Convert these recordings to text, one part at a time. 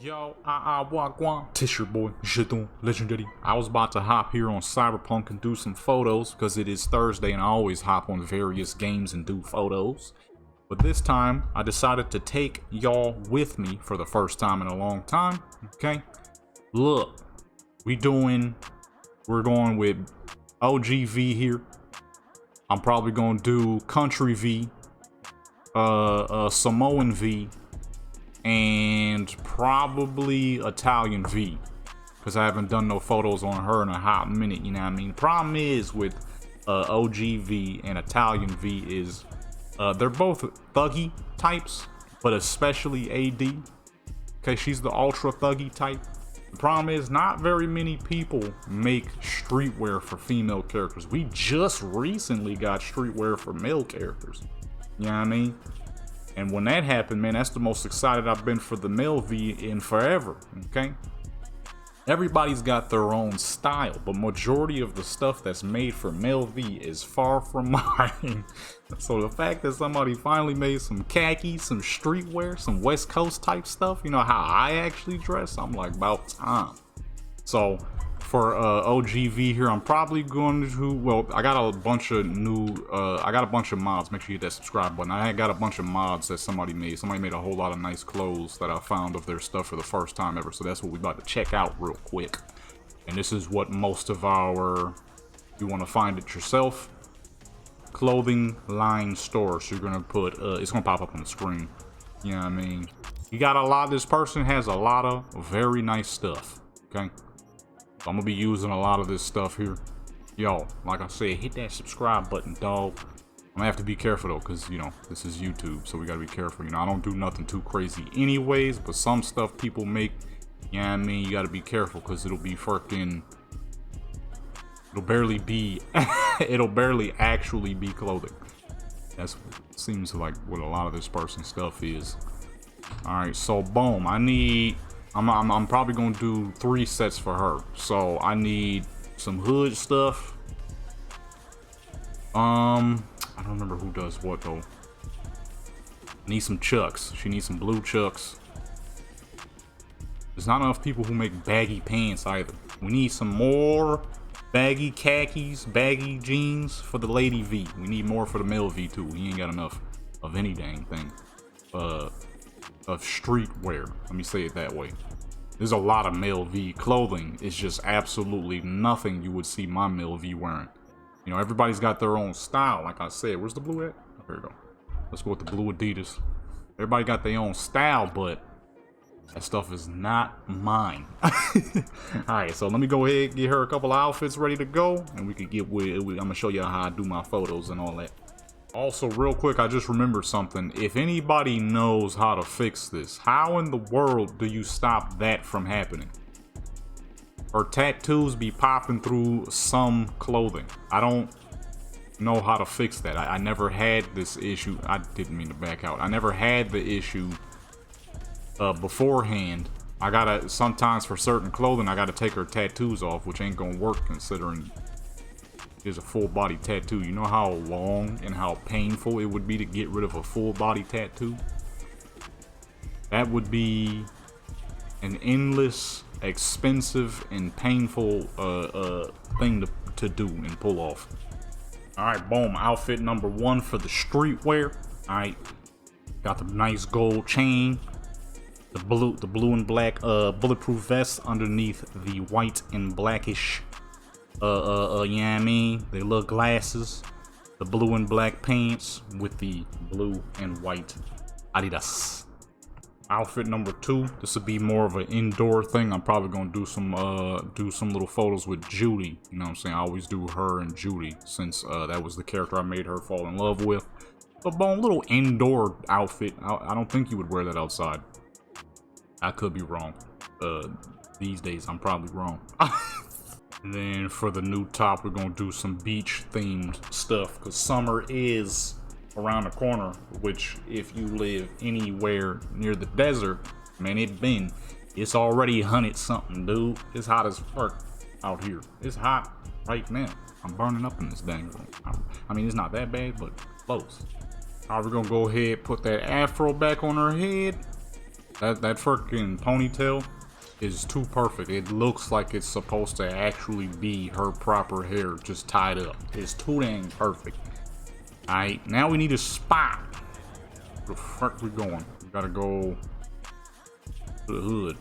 Yo, wagwan, Tish your boy, Jeton, legendary. I was about to hop here on Cyberpunk and do some photos because it is Thursday and I always hop on various games and do photos. But this time, I decided to take y'all with me for the first time in a long time, okay? Look, we're going with OGV here. I'm probably gonna do Country V, Samoan V, and probably Italian V, because I haven't done no photos on her in a hot minute, you know what I mean? The problem is with OGV and Italian V is they're both thuggy types, but especially AD, okay, she's the ultra thuggy type. The problem is not very many people make streetwear for female characters. We just recently got streetwear for male characters, you know what I mean? And when that happened, man, that's the most excited I've been for the male V in forever, okay? Everybody's got their own style, but majority of the stuff that's made for male V is far from mine. So the fact that somebody finally made some khaki, some streetwear, some West Coast type stuff, you know how I actually dress, I'm like, about time. So for OGV here, I'm probably going to, well, I got a bunch of mods. Make sure you hit that subscribe button. I got a bunch of mods that somebody made. Somebody made a whole lot of nice clothes that I found of their stuff for the first time ever. So that's what we about to check out real quick. And this is what most of our, you want to find it yourself, clothing line store. So you're going to put, it's going to pop up on the screen. You know what I mean? You got a lot, this person has a lot of very nice stuff. Okay. So I'm gonna be using a lot of this stuff here. Yo, like I said, hit that subscribe button, dog. I'm gonna have to be careful though, because you know this is YouTube, so we gotta be careful. You know, I don't do nothing too crazy anyways, but some stuff people make, you know what I mean, you gotta be careful because it'll be freaking, it'll barely be it'll barely actually be clothing. That's seems like what a lot of this person's stuff is. All right, so boom, I'm probably gonna do 3 sets for her. So I need some hood stuff. I don't remember who does what though. Need some chucks. She needs some blue chucks. There's not enough people who make baggy pants either. We need some more baggy khakis, baggy jeans for the lady V. We need more for the male V too. We ain't got enough of any dang thing. Of streetwear, let me say it that way. There's a lot of male V clothing. It's just absolutely nothing you would see my male V wearing. You know, everybody's got their own style. Like I said, where's the blue at? Oh, here we go. Let's go with the blue Adidas. Everybody got their own style, but that stuff is not mine. Alright, so let me go ahead and get her a couple of outfits ready to go, and we can get with it. I'm gonna show you how I do my photos and all that. Also, real quick, I just remembered something. If anybody knows how to fix this, how in the world do you stop that from happening? Her tattoos be popping through some clothing. I don't know how to fix that. I never had this issue. I didn't mean to back out. I never had the issue beforehand. I gotta, sometimes for certain clothing, I gotta take her tattoos off, which ain't gonna work considering is a full body tattoo. You know how long and how painful it would be to get rid of a full body tattoo? That would be an endless, expensive, and painful thing to do and pull off. Alright, boom. Outfit number 1 for the streetwear. Alright. Got the nice gold chain. The blue and black bulletproof vest underneath the white and blackish you know what I mean? They look glasses, the blue and black pants with the blue and white Adidas. Outfit number 2. This would be more of an indoor thing. I'm probably gonna do some little photos with Judy. You know what I'm saying? I always do her and Judy since that was the character I made her fall in love with. But boom, little indoor outfit. I don't think you would wear that outside. I could be wrong. These days I'm probably wrong. And then for the new top, we're gonna do some beach themed stuff because summer is around the corner, which if you live anywhere near the desert, man, it's already 100 something, dude. It's hot as fuck out here. It's hot right now. I'm burning up in this dang room. I mean, it's not that bad, but close. All right, we're gonna go ahead, put that afro back on her head. That freaking ponytail is too perfect. It looks like it's supposed to actually be her proper hair, just tied up. It's too dang perfect. Alright, now we need a spot. Where the fuck we going? We gotta go to the hood.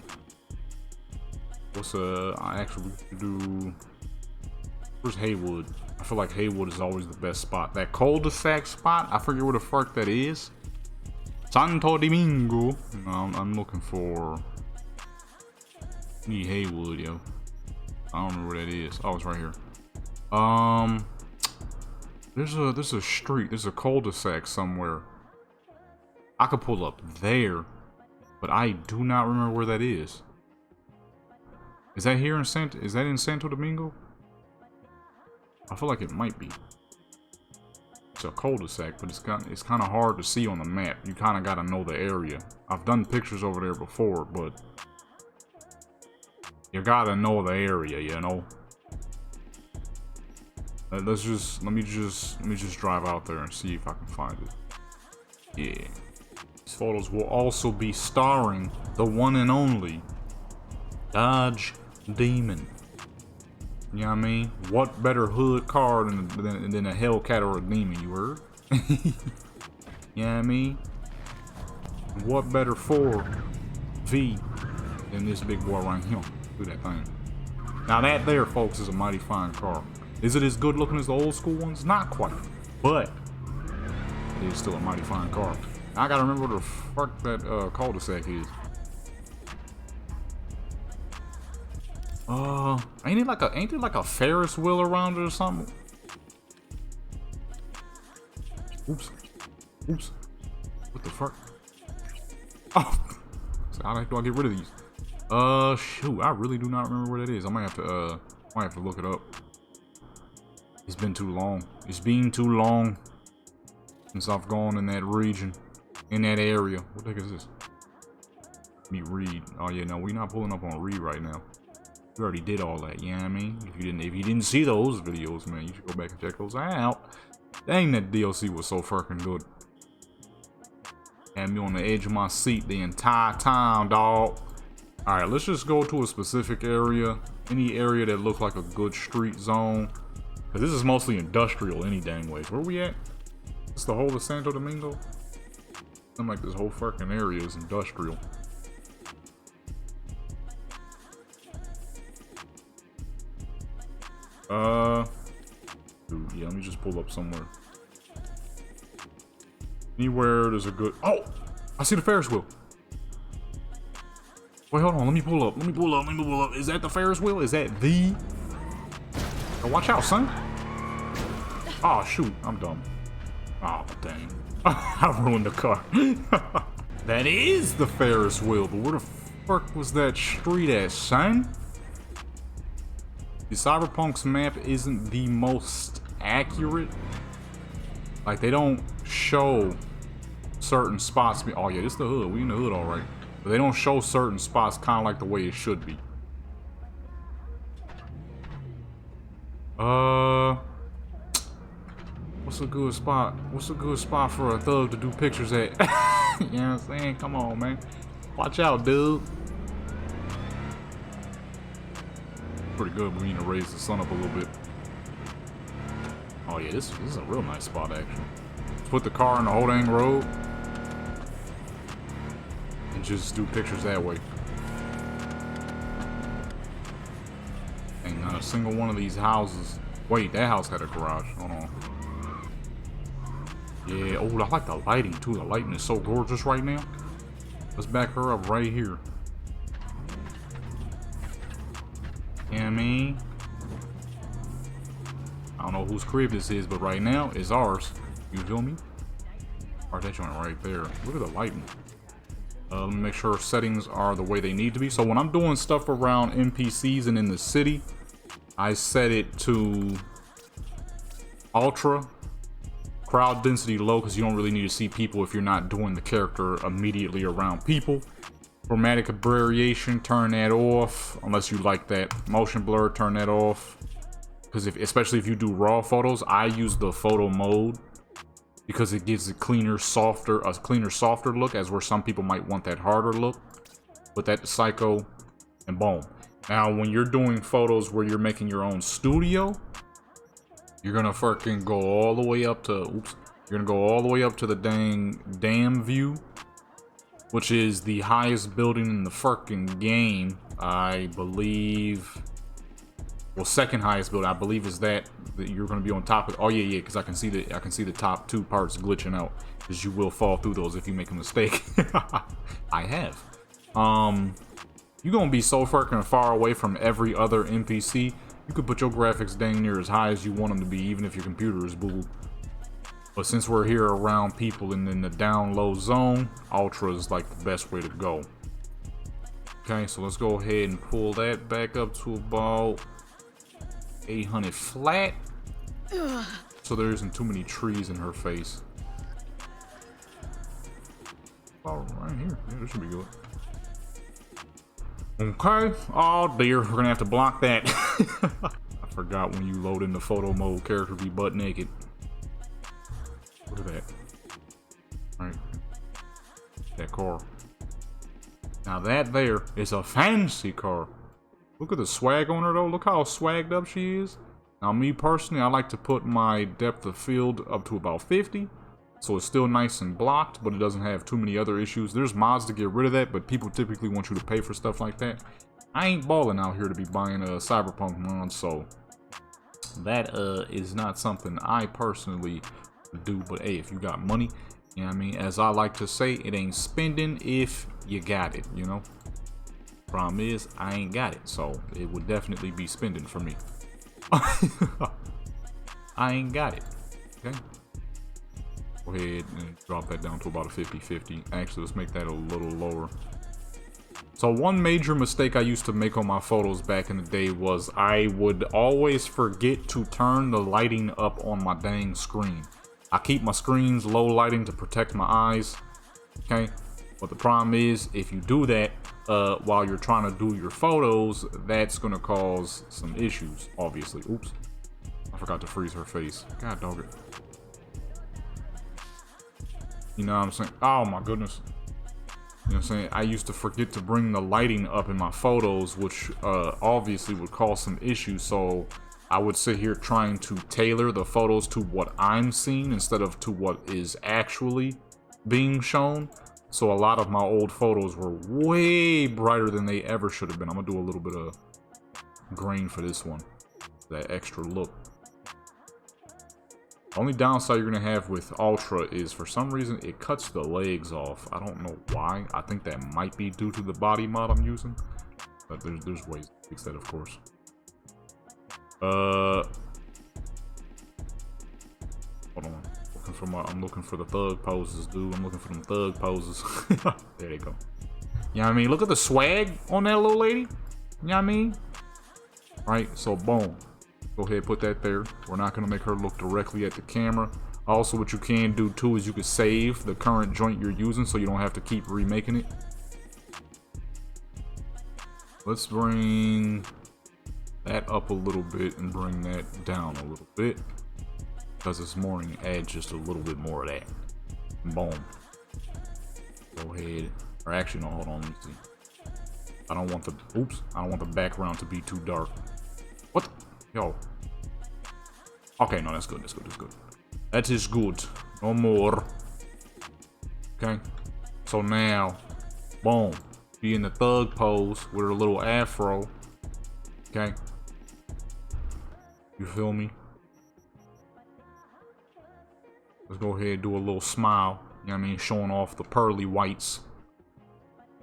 What's actually we can do. Where's Haywood? I feel like Haywood is always the best spot. That cul-de-sac spot, I forget where the fuck that is. Santo Domingo. No, I'm looking for. Need Haywood, yo. I don't remember where that is. Oh, it's right here. There's a street. There's a cul-de-sac somewhere. I could pull up there, but I do not remember where that is. Is that here in Is that in Santo Domingo? I feel like it might be. It's a cul-de-sac, but it's kind of hard to see on the map. You kind of got to know the area. I've done pictures over there before, but you gotta know the area, you know. Let me just drive out there and see if I can find it. Yeah. These photos will also be starring the one and only Dodge Demon. You know what I mean? What better hood car than a Hellcat or a Demon, you heard? You know what I mean? What better 4V than this big boy right here? Do that thing. Now that there, folks, is a mighty fine car. Is it as good looking as the old school ones? Not quite, but it is still a mighty fine car. Now I gotta remember what the fuck that cul-de-sac is. Ain't it like a Ferris wheel around it or something? Oops. What the fuck? Oh, so how the heck do I get rid of these? Shoot, I really do not remember where that is. I might have to look it up. It's been too long. It's been too long since I've gone in that region, in that area. What the heck is this? Me read. Oh yeah, no, we're not pulling up on read right now. We already did all that, you know what I mean? If you didn't see those videos, man, you should go back and check those out. Dang, that DLC was so fucking good. Had me on the edge of my seat the entire time, dog. Alright, let's just go to a specific area. Any area that looks like a good street zone. Cause this is mostly industrial any dang ways. Where we at? It's the whole of Santo Domingo? Seems like this whole fucking area is industrial. Dude, yeah, let me just pull up somewhere. Anywhere there's a good. Oh, I see the Ferris wheel. Wait, hold on. Let me pull up. Is that the Ferris wheel? Is that the? Oh, watch out, son. Oh shoot, I'm dumb. Oh dang, I ruined the car. That is the Ferris wheel, but where the fuck was that street at, son? The Cyberpunk's map isn't the most accurate. Like, they don't show certain spots. Oh yeah, this is the hood. We in the hood, all right. But they don't show certain spots kind of like the way it should be. What's a good spot? What's a good spot for a thug to do pictures at? You know what I'm saying? Come on, man. Watch out, dude. Pretty good, but we need to raise the sun up a little bit. Oh yeah, this is a real nice spot, actually. Let's put the car in the whole dang road and just do pictures that way. Ain't not a single one of these houses. Wait, that house had a garage. Hold on. Yeah, oh, I like the lighting too. The lighting is so gorgeous right now. Let's back her up right here. You know what I mean? I don't know whose crib this is, but right now it's ours. You feel me? Alright, that joint right there. Look at the lighting. Let me make sure settings are the way they need to be. So when I'm doing stuff around NPCs and in the city, I set it to ultra. Crowd density low, because you don't really need to see people if you're not doing the character immediately around people. Chromatic variation, turn that off unless you like that. Motion blur, turn that off. Because especially if you do raw photos, I use the photo mode. because it gives a cleaner, softer look, as where some people might want that harder look. Put that to psycho, and boom. Now, when you're doing photos where you're making your own studio, you're gonna fucking go all the way up to, you're gonna go all the way up to the dam view, which is the highest building in the fucking game, I believe. Well, second highest building, I believe, is that you're going to be on top of. Oh yeah, because I can see the top two parts glitching out, because you will fall through those if you make a mistake. I have. You're gonna be so fucking far away from every other NPC. You could put your graphics dang near as high as you want them to be, even if your computer is boo. But since we're here around people and in the down low zone, Ultra is like the best way to go. Okay, so let's go ahead and pull that back up to about 800 flat. So there isn't too many trees in her face. Oh, right here. Yeah, this should be good. Okay. Oh dear, we're gonna have to block that. I forgot when you load into photo mode, character be butt naked. Look at that. Right. That car. Now that there is a fancy car. Look at the swag on her though. Look how swagged up she is. Now me personally, I like to put my depth of field up to about 50. So it's still nice and blocked, but it doesn't have too many other issues. There's mods to get rid of that, but people typically want you to pay for stuff like that. I ain't balling out here to be buying a Cyberpunk mod, so that is not something I personally do. But hey, if you got money, you know what I mean? As I like to say, it ain't spending if you got it, you know? Problem is, I ain't got it, so it would definitely be spending for me. I ain't got it, okay? Go ahead and drop that down to about a 50-50. Actually, let's make that a little lower. So one major mistake I used to make on my photos back in the day was I would always forget to turn the lighting up on my dang screen. I keep my screens low lighting to protect my eyes, okay? But the problem is, if you do that while you're trying to do your photos, that's gonna cause some issues, obviously. Oops, I forgot to freeze her face. God dog it. You know what I'm saying? Oh my goodness. You know what I'm saying? I used to forget to bring the lighting up in my photos, which obviously would cause some issues. So I would sit here trying to tailor the photos to what I'm seeing instead of to what is actually being shown. So a lot of my old photos were way brighter than they ever should have been. I'm gonna do a little bit of grain for this one, that extra look. The only downside you're gonna have with Ultra is, for some reason, it cuts the legs off. I don't know why. I think that might be due to the body mod I'm using, but there's ways to fix that, of course. Hold on. I'm looking for the thug poses, dude. I'm looking for them thug poses. There they go. You know what I mean? Look at the swag on that little lady. You know what I mean? Right, so boom. Go ahead, put that there. We're not gonna make her look directly at the camera. Also, what you can do too is you can save the current joint you're using so you don't have to keep remaking it. Let's bring that up a little bit and bring that down a little bit, because this morning add just a little bit more of that. Boom. Go ahead. Or actually, no, hold on. Let me see. I don't want the. Oops. I don't want the background to be too dark. What? Yo. Okay, no, that's good. That's good. That's good. That is good. No more. Okay. So now, boom. Be in the thug pose with her little afro. Okay. You feel me? Let's go ahead and do a little smile. You know what I mean? Showing off the pearly whites.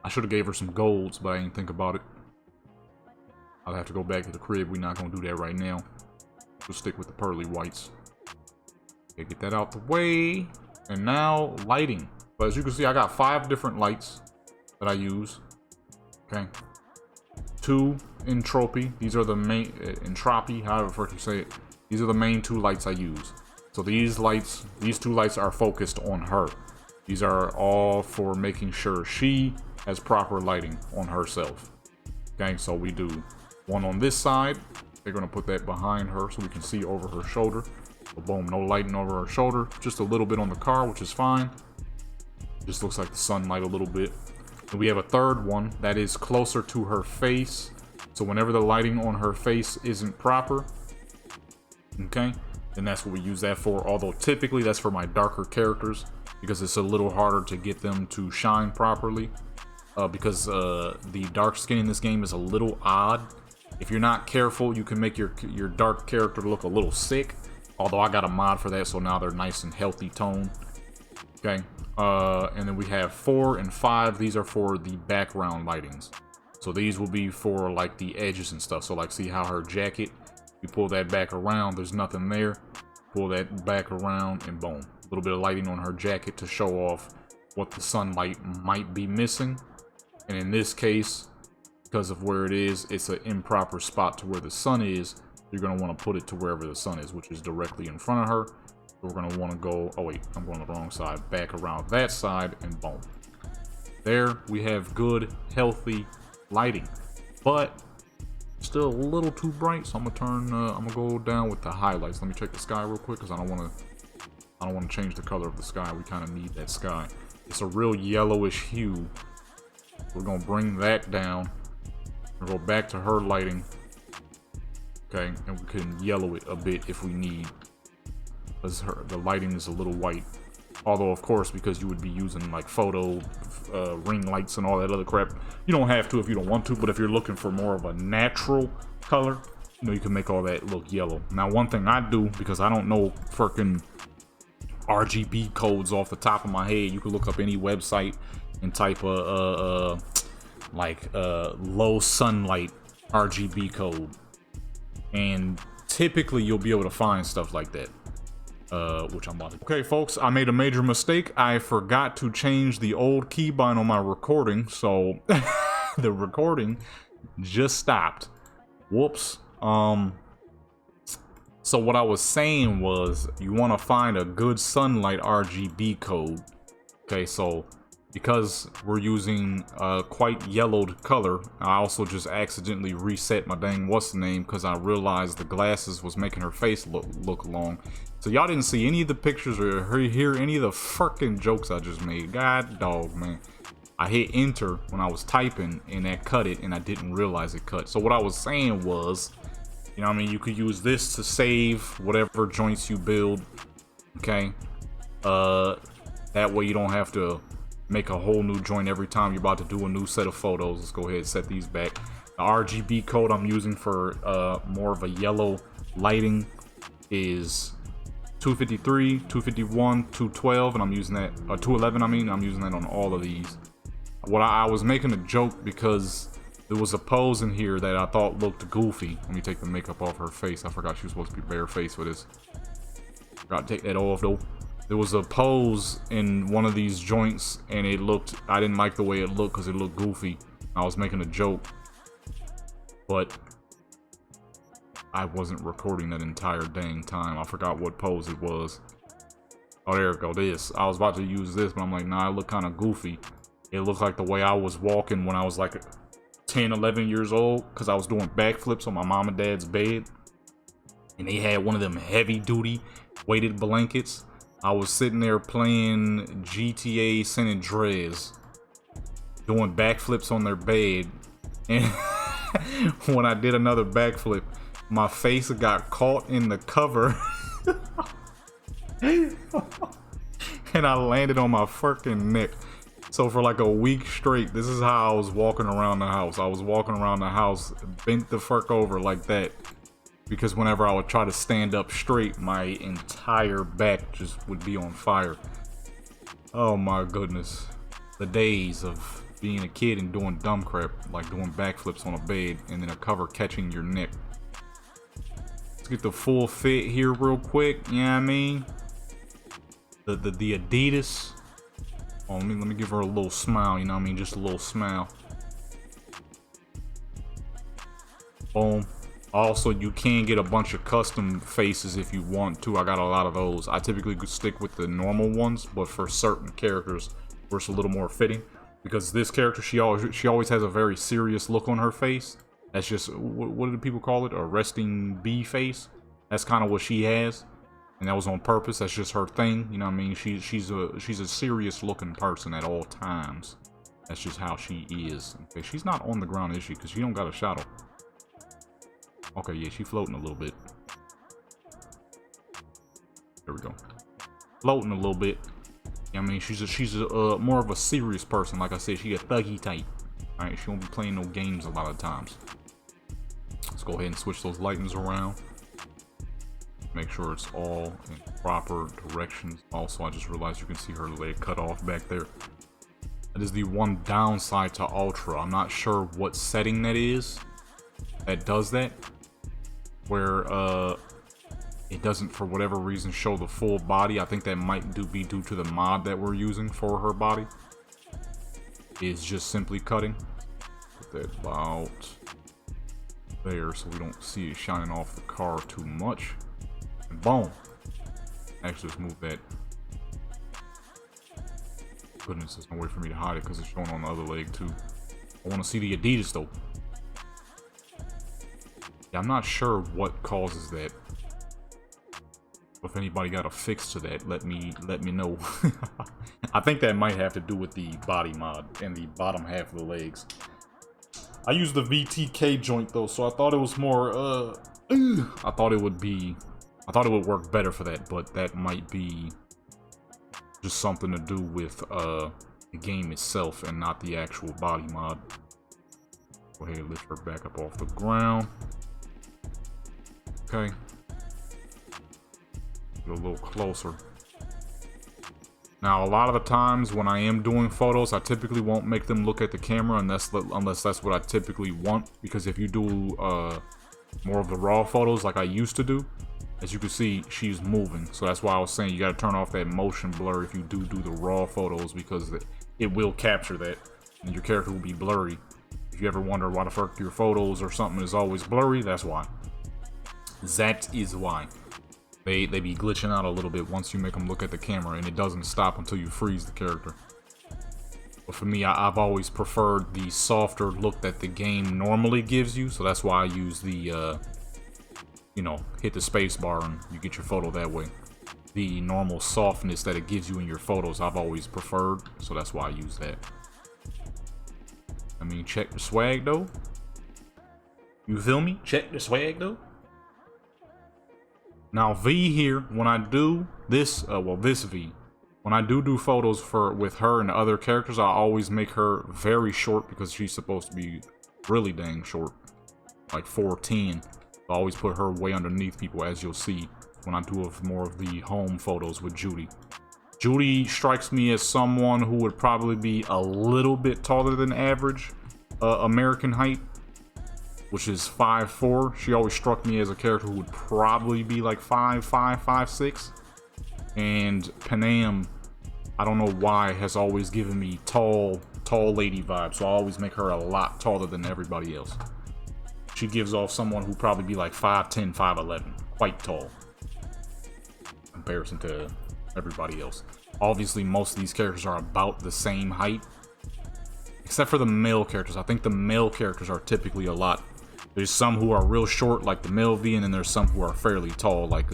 I should have gave her some golds, but I didn't think about it. I'll have to go back to the crib. We're not going to do that right now. We'll stick with the pearly whites. Okay, get that out the way. And now, lighting. But as you can see, I got 5 different lights that I use. Okay. 2 entropy. These are the main... entropy, however you say it. These are the main 2 lights I use. So these 2 lights are focused on her. These are all for making sure she has proper lighting on herself. Okay, so we do one on this side. They're gonna put that behind her so we can see over her shoulder. So boom, no lighting over her shoulder. Just a little bit on the car, which is fine. Just looks like the sunlight a little bit. And we have a third one that is closer to her face. So whenever the lighting on her face isn't proper, okay, then that's what we use that for. Although typically that's for my darker characters because it's a little harder to get them to shine properly. Because the dark skin in this game is a little odd. If you're not careful, you can make your dark character look a little sick. Although I got a mod for that, so now they're nice and healthy tone. Okay, and then we have 4 and 5. These are for the background lightings. So these will be for like the edges and stuff. So like, see how her jacket, you pull that back around, there's nothing there. Pull that back around and boom. A little bit of lighting on her jacket to show off what the sunlight might be missing. And in this case, because of where it is, it's an improper spot to where the sun is. You're going to want to put it to wherever the sun is, which is directly in front of her. So we're going to want to go, oh wait, I'm going the wrong side, back around that side, and boom. There we have good, healthy lighting. But still a little too bright, so I'm going to turn, I'm going to go down with the highlights. Let me check the sky real quick, because I don't want to change the color of the sky. We kind of need that sky. It's a real yellowish hue. We're going to bring that down. We'll go back to her lighting. Okay, and we can yellow it a bit if we need. Because the lighting is a little white. Although, of course, because you would be using like photo ring lights and all that other crap, you don't have to if you don't want to. But if you're looking for more of a natural color, you know, you can make all that look yellow. Now, one thing I do, because I don't know freaking RGB codes off the top of my head, you can look up any website and type low sunlight RGB code, and typically you'll be able to find stuff like that, which I'm about to. Okay, folks, I made a major mistake. I forgot to change the old keybind on my recording, so the recording just stopped. Whoops. So what I was saying was, you want to find a good sunlight RGB code. Okay, so because we're using quite yellowed color, I also just accidentally reset my dang what's the name because I realized the glasses was making her face look long. So y'all didn't see any of the pictures or hear any of the fucking jokes I just made. God dog, man. I hit enter when I was typing and that cut it, and I didn't realize it cut. So what I was saying was, you know what I mean, you could use this to save whatever joints you build. Okay, that way you don't have to make a whole new joint every time you're about to do a new set of photos. Let's go ahead and set these back. The RGB code I'm using for more of a yellow lighting is 253, 251, 212, and I'm using that, 211 I mean, I'm using that on all of these. What I was making a joke because there was a pose in here that I thought looked goofy. Let me take the makeup off her face. I forgot she was supposed to be barefaced for this. Gotta take that off though. There was a pose in one of these joints and it looked, I didn't like the way it looked because it looked goofy. I was making a joke, but I wasn't recording that entire dang time. I forgot what pose it was. Oh, there we go, this. I was about to use this, but I'm like, nah, it looked kind of goofy. It looked like the way I was walking when I was like 10, 11 years old, because I was doing backflips on my mom and dad's bed. And they had one of them heavy duty weighted blankets. I was sitting there playing GTA San Andreas, doing backflips on their bed, and when I did another backflip, my face got caught in the cover, and I landed on my freaking neck. So for like a week straight, this is how I was walking around the house. I was walking around the house, bent the fuck over like that. Because whenever I would try to stand up straight, my entire back just would be on fire. Oh my goodness. The days of being a kid and doing dumb crap, like doing backflips on a bed and then a cover catching your neck. Let's get the full fit here real quick, you know what I mean? The Adidas. Oh, let me give her a little smile, you know what I mean? Just a little smile. Boom. Also, you can get a bunch of custom faces if you want to. I got a lot of those. I typically stick with the normal ones, but for certain characters, where it's a little more fitting. Because this character, she always has a very serious look on her face. That's just, what do people call it? A resting bee face. That's kind of what she has. And that was on purpose. That's just her thing. You know what I mean? She's a serious looking person at all times. That's just how she is. Okay, she's not on the ground, is she? Because she don't got a shadow. Okay, yeah, she's floating a little bit. There we go. Floating a little bit. I mean, she's a more of a serious person. Like I said, she a thuggy type. All right, she won't be playing no games a lot of times. Let's go ahead and switch those lightings around. Make sure it's all in proper directions. Also, I just realized you can see her leg cut off back there. That is the one downside to Ultra. I'm not sure what setting that is that does that. Where it doesn't, for whatever reason, show the full body. I think that might be due to the mod that we're using for her body. Is just simply cutting. Put that about there so we don't see it shining off the car too much. And boom. Actually, let's move that. Goodness, there's no way for me to hide it because it's showing on the other leg too. I want to see the Adidas though. Yeah, I'm not sure what causes that. If anybody got a fix to that, let me know. I think that might have to do with the body mod and the bottom half of the legs. I used the VTK joint though, so I thought it was more I thought it would work better for that, but that might be just something to do with the game itself and not the actual body mod. Go ahead and lift her back up off the ground. Okay. Get a little closer. Now, a lot of the times when I am doing photos, I typically won't make them look at the camera unless that's what I typically want. Because if you do more of the raw photos like I used to do, as you can see, she's moving. So that's why I was saying you got to turn off that motion blur if you do the raw photos, because it will capture that and your character will be blurry. If you ever wonder why the fuck your photos or something is always blurry, that's why. That is why. They be glitching out a little bit once you make them look at the camera, and it doesn't stop until you freeze the character. But for me, I've always preferred the softer look that the game normally gives you, so that's why I use the, you know, hit the space bar and you get your photo that way. The normal softness that it gives you in your photos, I've always preferred, so that's why I use that. I mean, check the swag though. You feel me? Check the swag though. Now V here, when I do this, this V, when I do photos with her and other characters, I always make her very short because she's supposed to be really dang short, like 4'10". I always put her way underneath people, as you'll see when I do more of the home photos with Judy. Judy strikes me as someone who would probably be a little bit taller than average American height, which is 5'4". She always struck me as a character who would probably be like 5'5", 5'6". And Panam, I don't know why, has always given me tall lady vibes. So I always make her a lot taller than everybody else. She gives off someone who probably be like 5'10", 5'11", quite tall in comparison to everybody else. Obviously, most of these characters are about the same height, except for the male characters. I think the male characters are typically a lot. There's some who are real short, like the male V, and then there's some who are fairly tall, like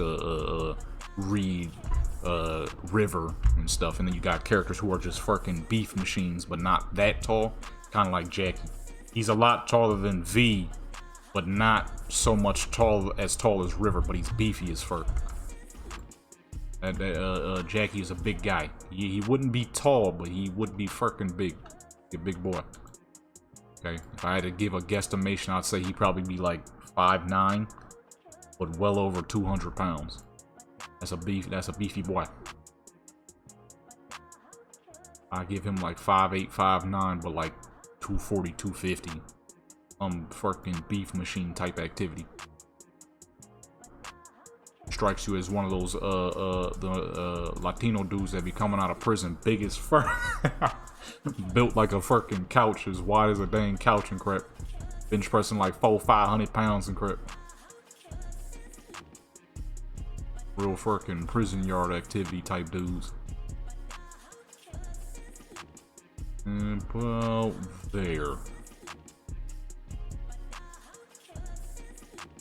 Reed, River, and stuff. And then you got characters who are just fucking beef machines, but not that tall, kind of like Jackie. He's a lot taller than V, but not so much as tall as River, but he's beefy as fuck. Jackie is a big guy. He wouldn't be tall, but he would be fucking big. A big boy. Okay, if I had to give a guesstimation, I'd say he'd probably be like 5'9", but well over 200 pounds. That's a beefy boy. I give him like 5'8", 5'9", but like 240, 250. Fucking beef machine type activity. Strikes you as one of those Latino dudes that be coming out of prison, big as fuck. Built like a fucking couch, as wide as a dang couch and crap. Bench pressing like 400-500 pounds and crap. Real fucking prison yard activity type dudes. And about there.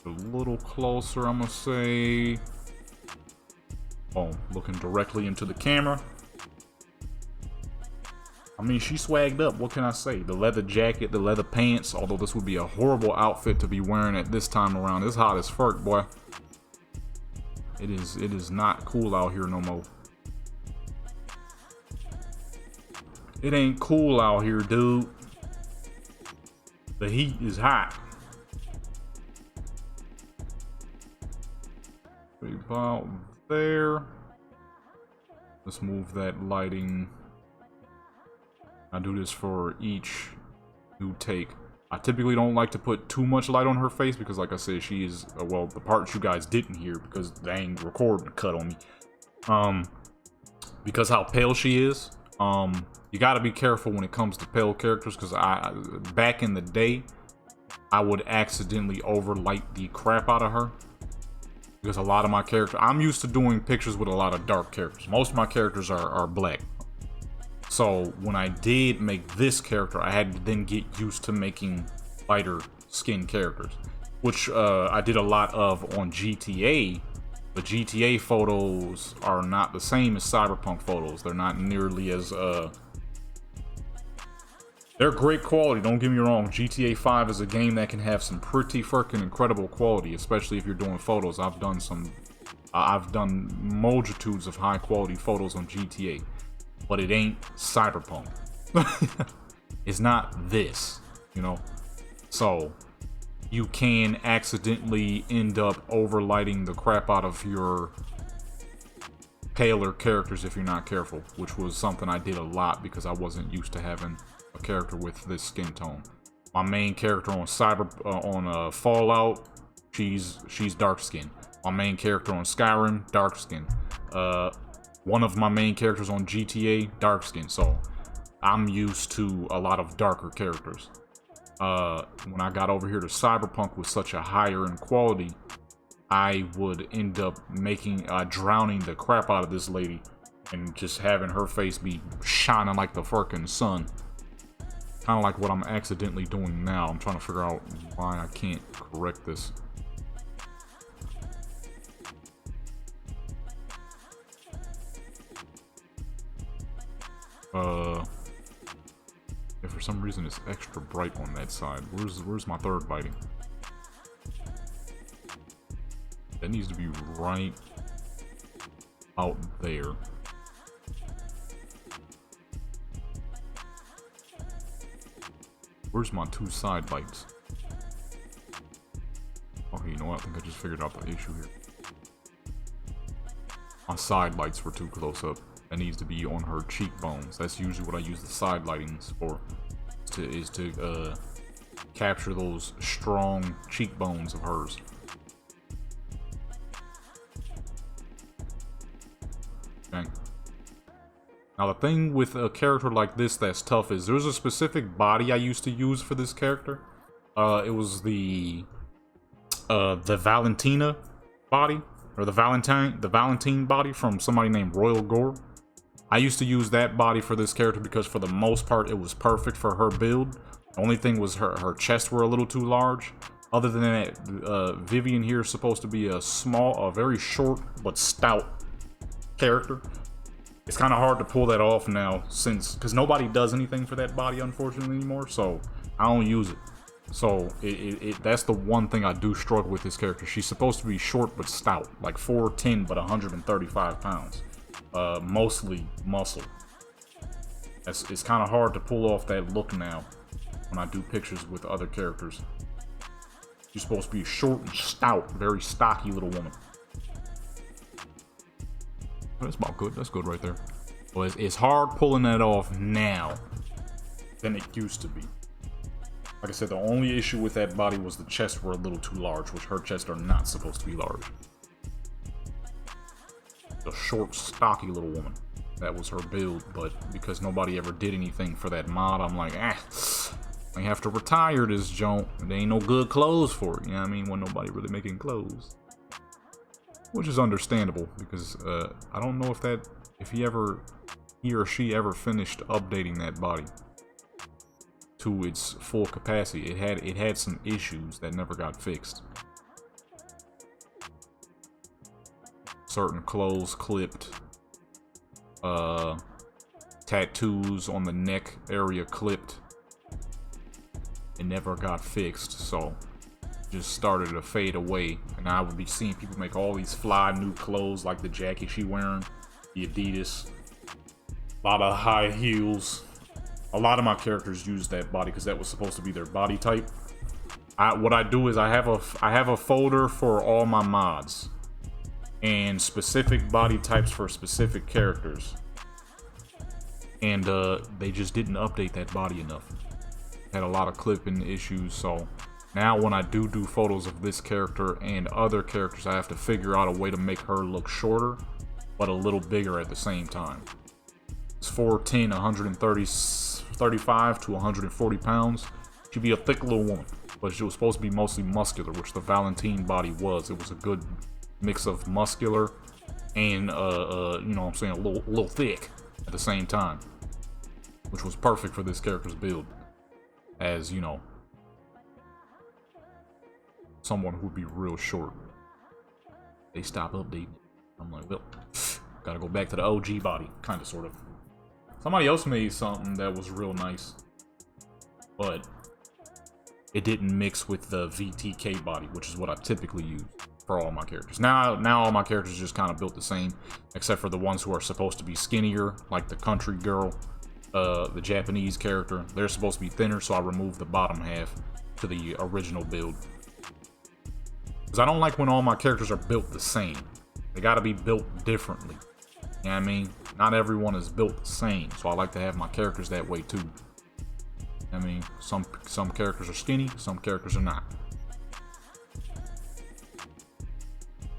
A little closer, I'm gonna say. Boom, looking directly into the camera. I mean, she swagged up. What can I say? The leather jacket, the leather pants. Although this would be a horrible outfit to be wearing at this time around. It's hot as fuck, boy. It is not cool out here no more. It ain't cool out here, dude. The heat is hot. About there. Let's move that lighting. I do this for each new take. I typically don't like to put too much light on her face because, like I said, she is well, the parts you guys didn't hear because they ain't recording cut on me. Because how pale she is. You got to be careful when it comes to pale characters because back in the day, I would accidentally overlight the crap out of her. Because a lot of my characters, I'm used to doing pictures with a lot of dark characters. Most of my characters are black. So when I did make this character, I had to then get used to making lighter skin characters. Which I did a lot of on GTA. But GTA photos are not the same as Cyberpunk photos. They're not nearly as... They're great quality, don't get me wrong. GTA 5 is a game that can have some pretty freaking incredible quality, especially if you're doing photos. I've done multitudes of high quality photos on GTA, but it ain't Cyberpunk. It's not this, you know? So, you can accidentally end up overlighting the crap out of your paler characters if you're not careful, which was something I did a lot because I wasn't used to having a character with this skin tone. My main character on Fallout, she's dark skin. My main character on Skyrim, dark skin. One of my main characters on GTA, dark skin. So I'm used to a lot of darker characters. When I got over here to Cyberpunk with such a higher in quality, I would end up drowning the crap out of this lady and just having her face be shining like the fucking sun. Kind of like what I'm accidentally doing now. I'm trying to figure out why I can't correct this. If for some reason it's extra bright on that side. Where's my third lighting? That needs to be right out there. Where's my two side lights? Okay, you know what? I think I just figured out the issue here. My side lights were too close up. That needs to be on her cheekbones. That's usually what I use the side lightings for. Is to capture those strong cheekbones of hers. Okay. Now the thing with a character like this that's tough is there's a specific body I used to use for this character. It was the Valentina body, or the Valentine body from somebody named Royal Gore. I used to use that body for this character because for the most part it was perfect for her build. The only thing was her chests were a little too large. Other than that, Vivian here is supposed to be a very short but stout character. It's kind of hard to pull that off now because nobody does anything for that body unfortunately anymore, so I don't use it. So that's the one thing I do struggle with this character. She's supposed to be short but stout, like 4'10" but 135 pounds. Mostly muscle. It's kind of hard to pull off that look now when I do pictures with other characters. She's supposed to be short and stout, very stocky little woman. That's about good. That's good right there. But it's hard pulling that off now than it used to be. Like I said, the only issue with that body was the chests were a little too large, which her chests are not supposed to be large. A short, stocky little woman. That was her build, but because nobody ever did anything for that mod, I'm like, I have to retire this junk. There ain't no good clothes for it. You know what I mean? When nobody really making clothes. Which is understandable, because I don't know if he or she ever finished updating that body to its full capacity. It had some issues that never got fixed. certain clothes clipped, tattoos on the neck area clipped. It never got fixed, so just started to fade away. And I would be seeing people make all these fly new clothes, like the jacket she wearing, the Adidas, a lot of high heels. A lot of my characters use that body because that was supposed to be their body type. What I do is I have a folder for all my mods and specific body types for specific characters, and they just didn't update that body enough. Had a lot of clipping issues, so now when I do photos of this character and other characters, I have to figure out a way to make her look shorter but a little bigger at the same time. It's 4'10", 135 to 140 pounds. She'd be a thick little woman, but she was supposed to be mostly muscular, which the Valentine body was. It was a good mix of muscular and, you know what I'm saying, a little thick at the same time, which was perfect for this character's build. As, you know, someone who would be real short. They stop updating. I'm like, well, gotta go back to the OG body, kind of, sort of. Somebody else made something that was real nice, but it didn't mix with the VTK body, which is what I typically use for all my characters. Now all my characters are just kind of built the same, except for the ones who are supposed to be skinnier, like the country girl, the Japanese character. They're supposed to be thinner, so I removed the bottom half to the original build. Because I don't like when all my characters are built the same. They gotta be built differently. You know what I mean? Not everyone is built the same, so I like to have my characters that way too. I mean, some characters are skinny, some characters are not.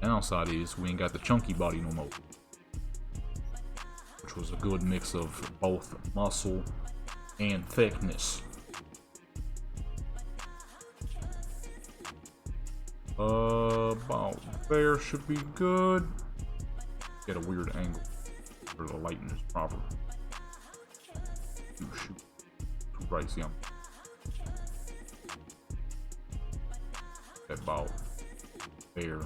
Downside is we ain't got the chunky body no more, which was a good mix of both muscle and thickness. About there should be good. Get a weird angle for the lighting is proper. Ooh, shoot. Too bright, see, about there.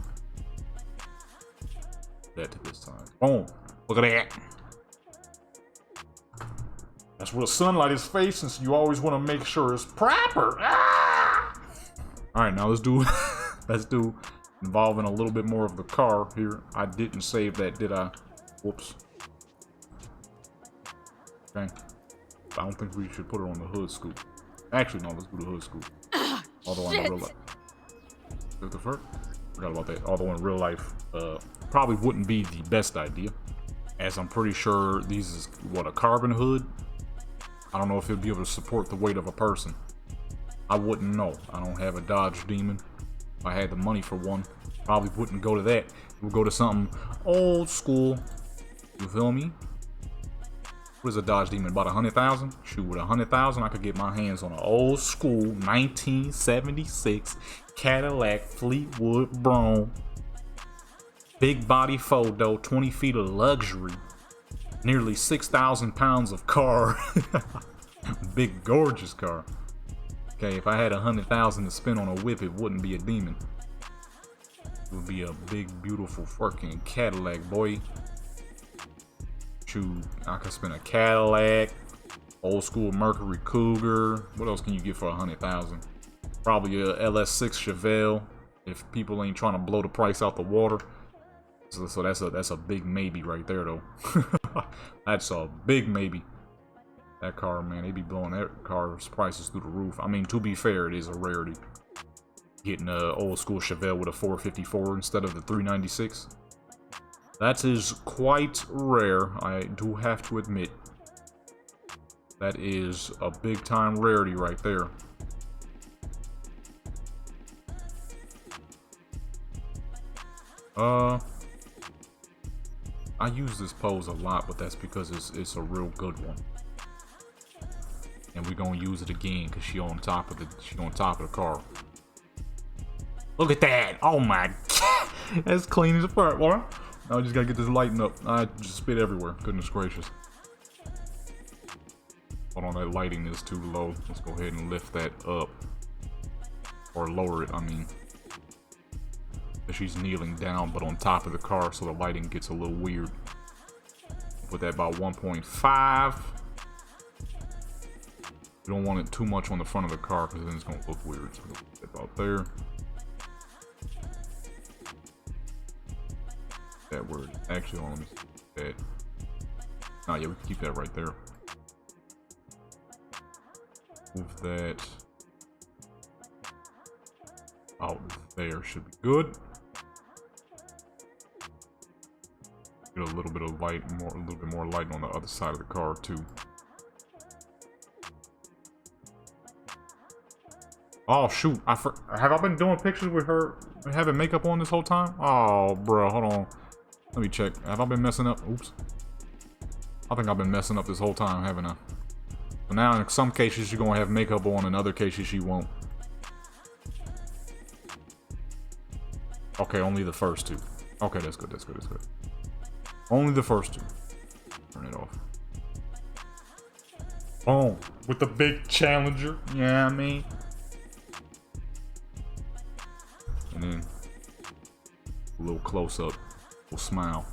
That to this side. Boom! Look at that. That's where the sunlight is facing, so you always want to make sure it's proper. Ah! All right, now let's do let's do involving a little bit more of the car here. I didn't save that, did I? Whoops. Okay. I don't think we should put it on the hood scoop. Actually, no, let's do the hood scoop. Although in real life, forgot about that. Although in real life, probably wouldn't be the best idea, as I'm pretty sure these is what, a carbon hood. I don't know if it'd be able to support the weight of a person. I wouldn't know. I don't have a Dodge Demon. If I had the money for one, probably wouldn't go to that. It would go to something old school. You feel me? What is a Dodge Demon? About 100,000? Shoot, with 100,000, I could get my hands on an old school 1976 Cadillac Fleetwood Brougham. Big body photo, 20 feet of luxury, nearly 6,000 pounds of car. Big, gorgeous car. Okay, if I had 100,000 to spend on a whip, it wouldn't be a Demon. It would be a big, beautiful fucking Cadillac, boy. Shoot, I could spend a Cadillac, old school Mercury Cougar. What else can you get for 100,000? Probably a LS6 Chevelle, if people ain't trying to blow the price out the water. So that's a big maybe right there, though. That's a big maybe. That car, man, they be blowing that car's prices through the roof. I mean, to be fair, it is a rarity. Getting a old school Chevelle with a 454 instead of the 396. That is quite rare, I do have to admit. That is a big time rarity right there. I use this pose a lot, but that's because it's a real good one. And we're gonna use it again because she on top of the car. Look at that! Oh my god! That's clean as a part, boy. Now I just gotta get this lighting up. I just spit everywhere. Goodness gracious. Hold on, that lighting is too low. Let's go ahead and lift that up. Or lower it, I mean. She's kneeling down, but on top of the car, so the lighting gets a little weird. Put that about 1.5. You don't want it too much on the front of the car because then it's going to look weird. So we'll put that about there. That word. Actually, let me see that. Oh, yeah, we can keep that right there. Move that out there. Should be good. Get a little bit of light, a little bit more light on the other side of the car too. Oh shoot! Have I been doing pictures with her having makeup on this whole time? Oh, bro, hold on. Let me check. Have I been messing up? Oops. I think I've been messing up this whole time, haven't I? So now, in some cases, she's gonna have makeup on. In other cases, she won't. Okay, only the first two. Okay, that's good. That's good. That's good. Only the first two. Turn it off. Boom. With the big Challenger. Yeah, I mean. And then a little close up. A little smile.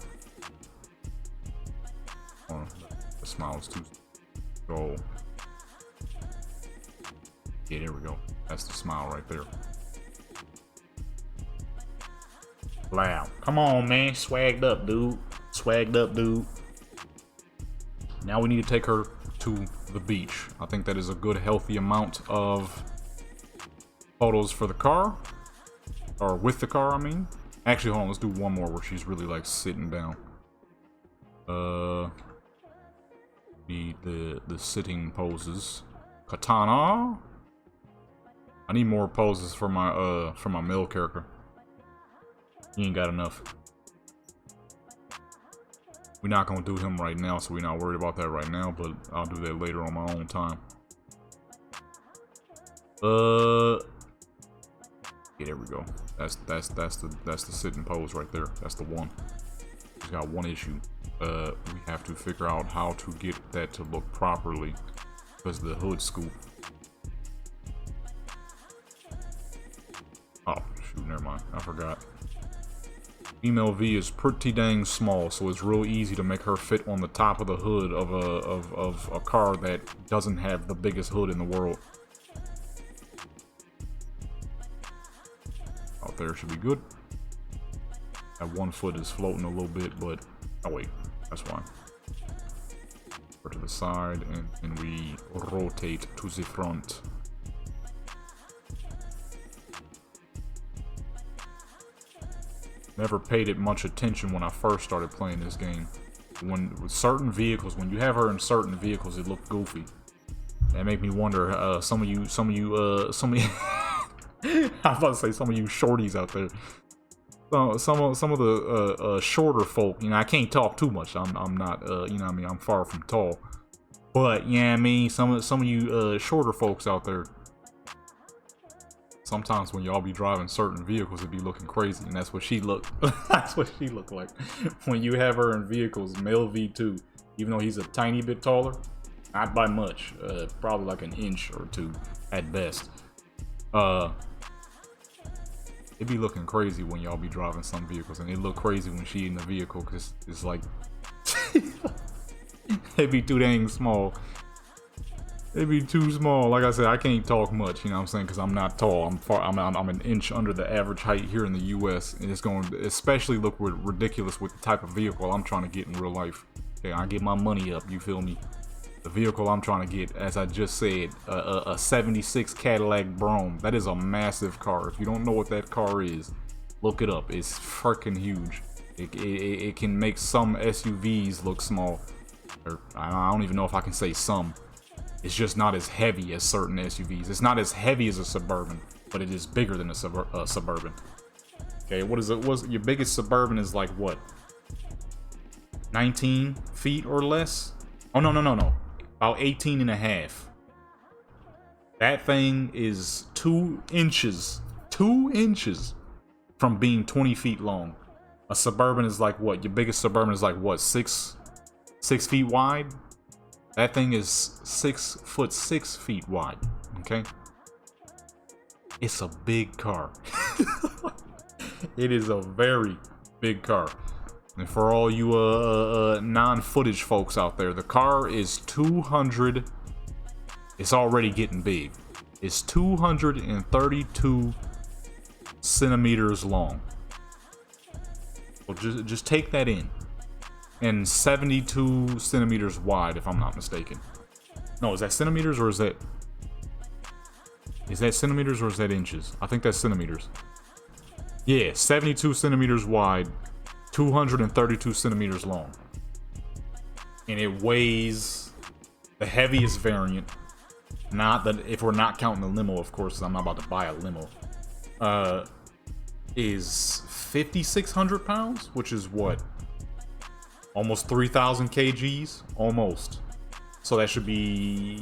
Oh, the smile is too. So. Yeah, there we go. That's the smile right there. Wow. Come on, man. Swagged up, dude. Swagged up, dude. Now we need to take her to the beach. I think that is a good, healthy amount of photos for the car. Or with the car, I mean. Actually, hold on. Let's do one more where she's really, like, sitting down. The sitting poses. Katana. I need more poses for my male character. He ain't got enough. We're not gonna do him right now, so we're not worried about that right now, but I'll do that later on my own time. Yeah, there we go. That's the sitting pose right there. That's the one. He's got one issue. We have to figure out how to get that to look properly because the hood scoop. Oh shoot, never mind. I forgot. Female V is pretty dang small, so it's real easy to make her fit on the top of the hood of a car that doesn't have the biggest hood in the world. Out there should be good. That one foot is floating a little bit, but oh wait, that's fine. Go to the side and we rotate to the front. Never paid it much attention when I first started playing this game. With certain vehicles, when you have her in certain vehicles, it looked goofy. That made me wonder. Some of you, I was about to say some of you shorties out there. Some of the shorter folk. You know, I can't talk too much. I'm not. You know what I mean? I'm far from tall. But yeah, I mean, some of you shorter folks out there. Sometimes when y'all be driving certain vehicles, it be looking crazy, and that's what she looked. That's what she looked like when you have her in vehicles. Male V2, even though he's a tiny bit taller, not by much, probably like an inch or two at best. It be looking crazy when y'all be driving some vehicles, and it look crazy when she in the vehicle because it's like it be too dang small. It'd be too small. Like I said, I can't talk much, you know what I'm saying? Because I'm not tall. I'm an inch under the average height here in the U.S. And it's going to especially look ridiculous with the type of vehicle I'm trying to get in real life. Okay, I get my money up, you feel me? The vehicle I'm trying to get, as I just said, a 76 Cadillac Brougham. That is a massive car. If you don't know what that car is, look it up. It's freaking huge. It can make some SUVs look small. Or, I don't even know if I can say some. It's just not as heavy as certain SUVs. It's not as heavy as a Suburban, but it is bigger than a Suburban. Okay, what is it? Your biggest Suburban is like what? 19 feet or less? Oh, no. About 18 and a half. That thing is 2 inches. 2 inches from being 20 feet long. A Suburban is like what? Your biggest Suburban is like what? 6 feet wide? That thing is 6 feet wide, okay? It's a big car. It is a very big car. And for all you non-footage folks out there, the car is 200. It's already getting big. It's 232 centimeters long. Well, just take that in. And 72 centimeters wide, if I'm not mistaken. No, is that centimeters or is that centimeters or is that inches? I think that's centimeters. Yeah, 72 centimeters wide, 232 centimeters long. And it weighs the heaviest variant. Not that, if we're not counting the limo, of course, I'm not about to buy a limo. Is 5,600 pounds, which is what? Almost 3,000 kgs? Almost. So that should be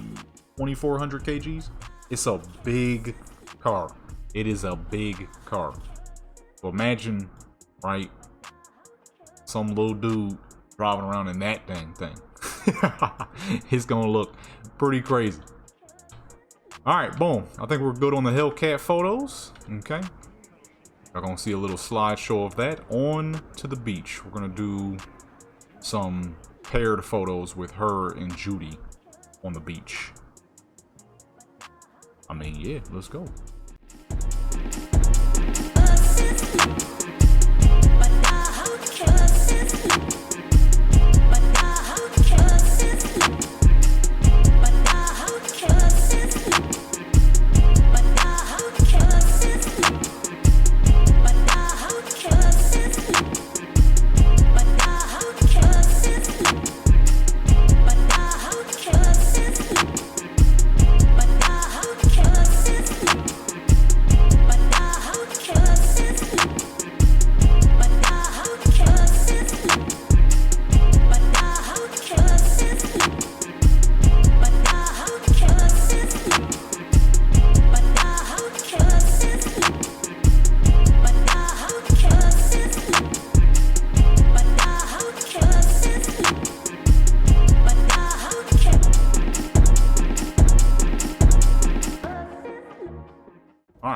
2,400 kgs? It's a big car. It is a big car. So imagine, right, some little dude driving around in that dang thing. It's gonna look pretty crazy. Alright, boom. I think we're good on the Hellcat photos. Okay. We're gonna see a little slideshow of that. On to the beach. We're gonna do some paired photos with her and Judy on the beach. I mean, yeah, let's go.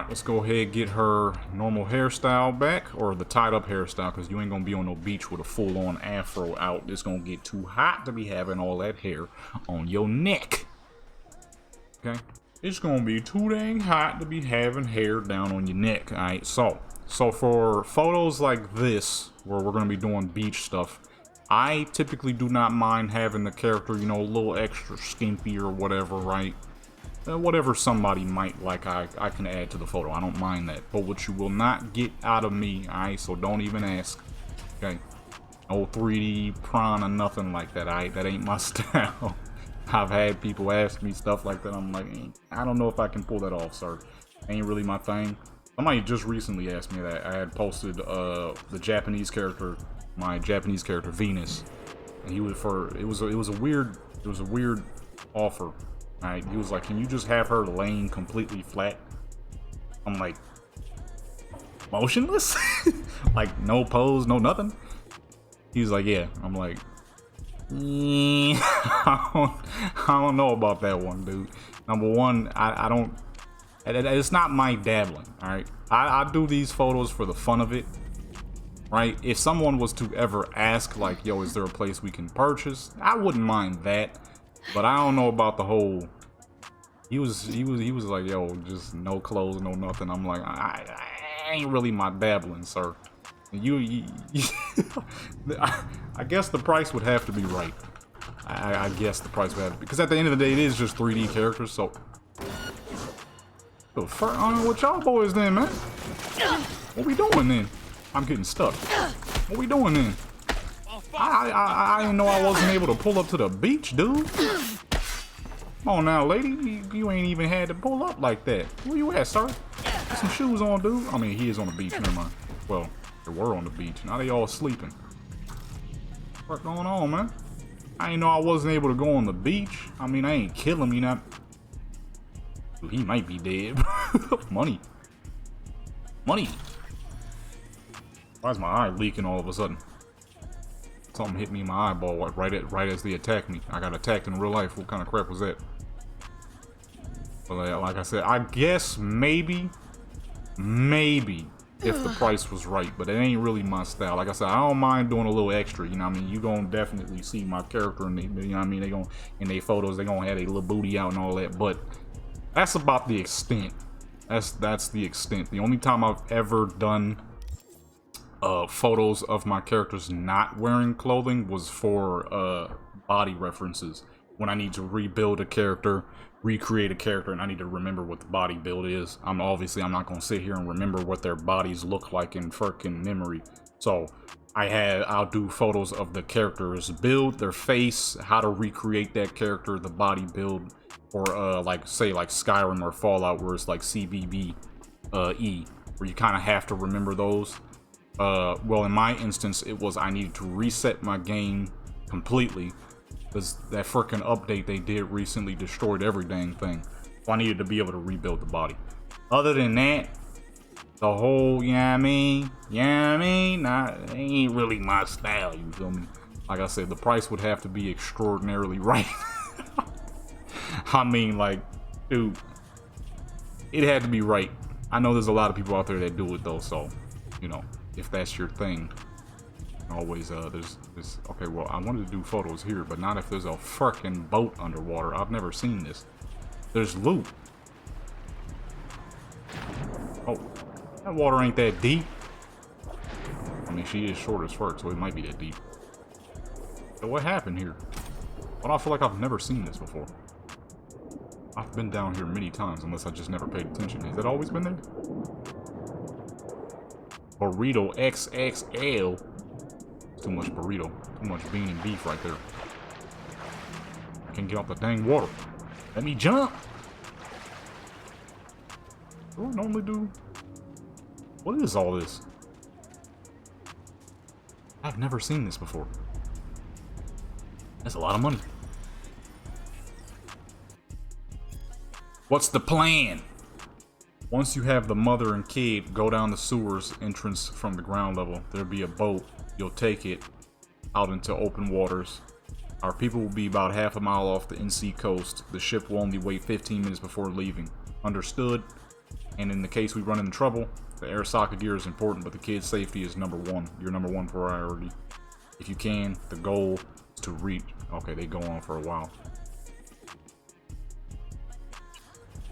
Let's go ahead, get her normal hairstyle back, or the tied up hairstyle, because you ain't gonna be on no beach with a full-on afro out. It's gonna get too hot to be having all that hair on your neck. Okay, it's gonna be too dang hot to be having hair down on your neck. All right, so for photos like this, where we're gonna be doing beach stuff, I typically do not mind having the character, you know, a little extra skimpy or whatever, right? Whatever somebody might like, I can add to the photo. I don't mind that. But what you will not get out of me, alright? So don't even ask. Okay? No 3D prawn or nothing like that, alright? That ain't my style. I've had people ask me stuff like that. I'm like, I don't know if I can pull that off, sir. Ain't really my thing. Somebody just recently asked me that. I had posted the Japanese character, my Japanese character Venus, and he was it was a weird offer. Alright, he was like, can you just have her laying completely flat? I'm like, motionless? Like, no pose, no nothing? He was like, yeah. I'm like, I don't know about that one, dude. Number one, I don't, it's not my dabbling, alright? I do these photos for the fun of it, right? If someone was to ever ask, like, yo, is there a place we can purchase? I wouldn't mind that. But I don't know about the whole. He was like, yo, just no clothes, no nothing. I'm like, I ain't really my dabbling, sir. You I guess the price would have to be right. I guess the price would have to be, because at the end of the day, it is just 3D characters. So, I don't know what y'all boys then, man. What we doing then? I'm getting stuck. What we doing then? I didn't know I wasn't able to pull up to the beach, dude. Come on now, lady. You ain't even had to pull up like that. Where you at, sir? Get some shoes on, dude. I mean, he is on the beach. Never mind. Well, they were on the beach. Now they all sleeping. What's going on, man? I didn't know I wasn't able to go on the beach. I mean, I ain't kill him, you know. Dude, he might be dead. Money. Money. Why is my eye leaking all of a sudden? Something hit me in my eyeball right as they attacked me. I got attacked in real life. What kind of crap was that? But like I said, I guess maybe if the price was right, but it ain't really my style. Like I said, I don't mind doing a little extra, you know what I mean? You gonna definitely see my character and you know what I mean? They gonna, in their photos, they gonna have a little booty out and all that, but that's about the extent. That's the extent. The only time I've ever done photos of my characters not wearing clothing was for body references. When I need to rebuild a character, recreate a character, and I need to remember what the body build is. I'm not gonna sit here and remember what their bodies look like in freaking memory. So I'll do photos of the character's build, their face, how to recreate that character, the body build, or like say like Skyrim or Fallout, where it's like CBB E, where you kind of have to remember those. Well, in my instance, it was I needed to reset my game completely, because that freaking update they did recently destroyed every dang thing. So I needed to be able to rebuild the body. Other than that, the whole, you know what I mean? You know what I mean? It ain't really my style, you feel me? Like I said, the price would have to be extraordinarily right. I mean, like, dude, it had to be right. I know there's a lot of people out there that do it, though, so, you know, if that's your thing. Always, there's okay, well, I wanted to do photos here, but not if there's a freaking boat underwater. I've never seen this. There's loot. Oh, that water ain't that deep. I mean, she is short as fuck, so it might be that deep. So what happened here? But I feel like I've never seen this before. I've been down here many times, unless I just never paid attention. Has that always been there? Burrito XXL. Too much burrito. Too much bean and beef right there. I can't get off the dang water. Let me jump. What do I normally do? What is all this? I've never seen this before. That's a lot of money. What's the plan? Once you have the mother and kid go down the sewers entrance from the ground level, there'll be a boat. You'll take it out into open waters. Our people will be about half a mile off the NC coast. The ship will only wait 15 minutes before leaving. Understood? And in the case we run into trouble, the air soccer gear is important, but the kid's safety is number one. Your number one priority. If you can, the goal is to reach. Okay, they go on for a while.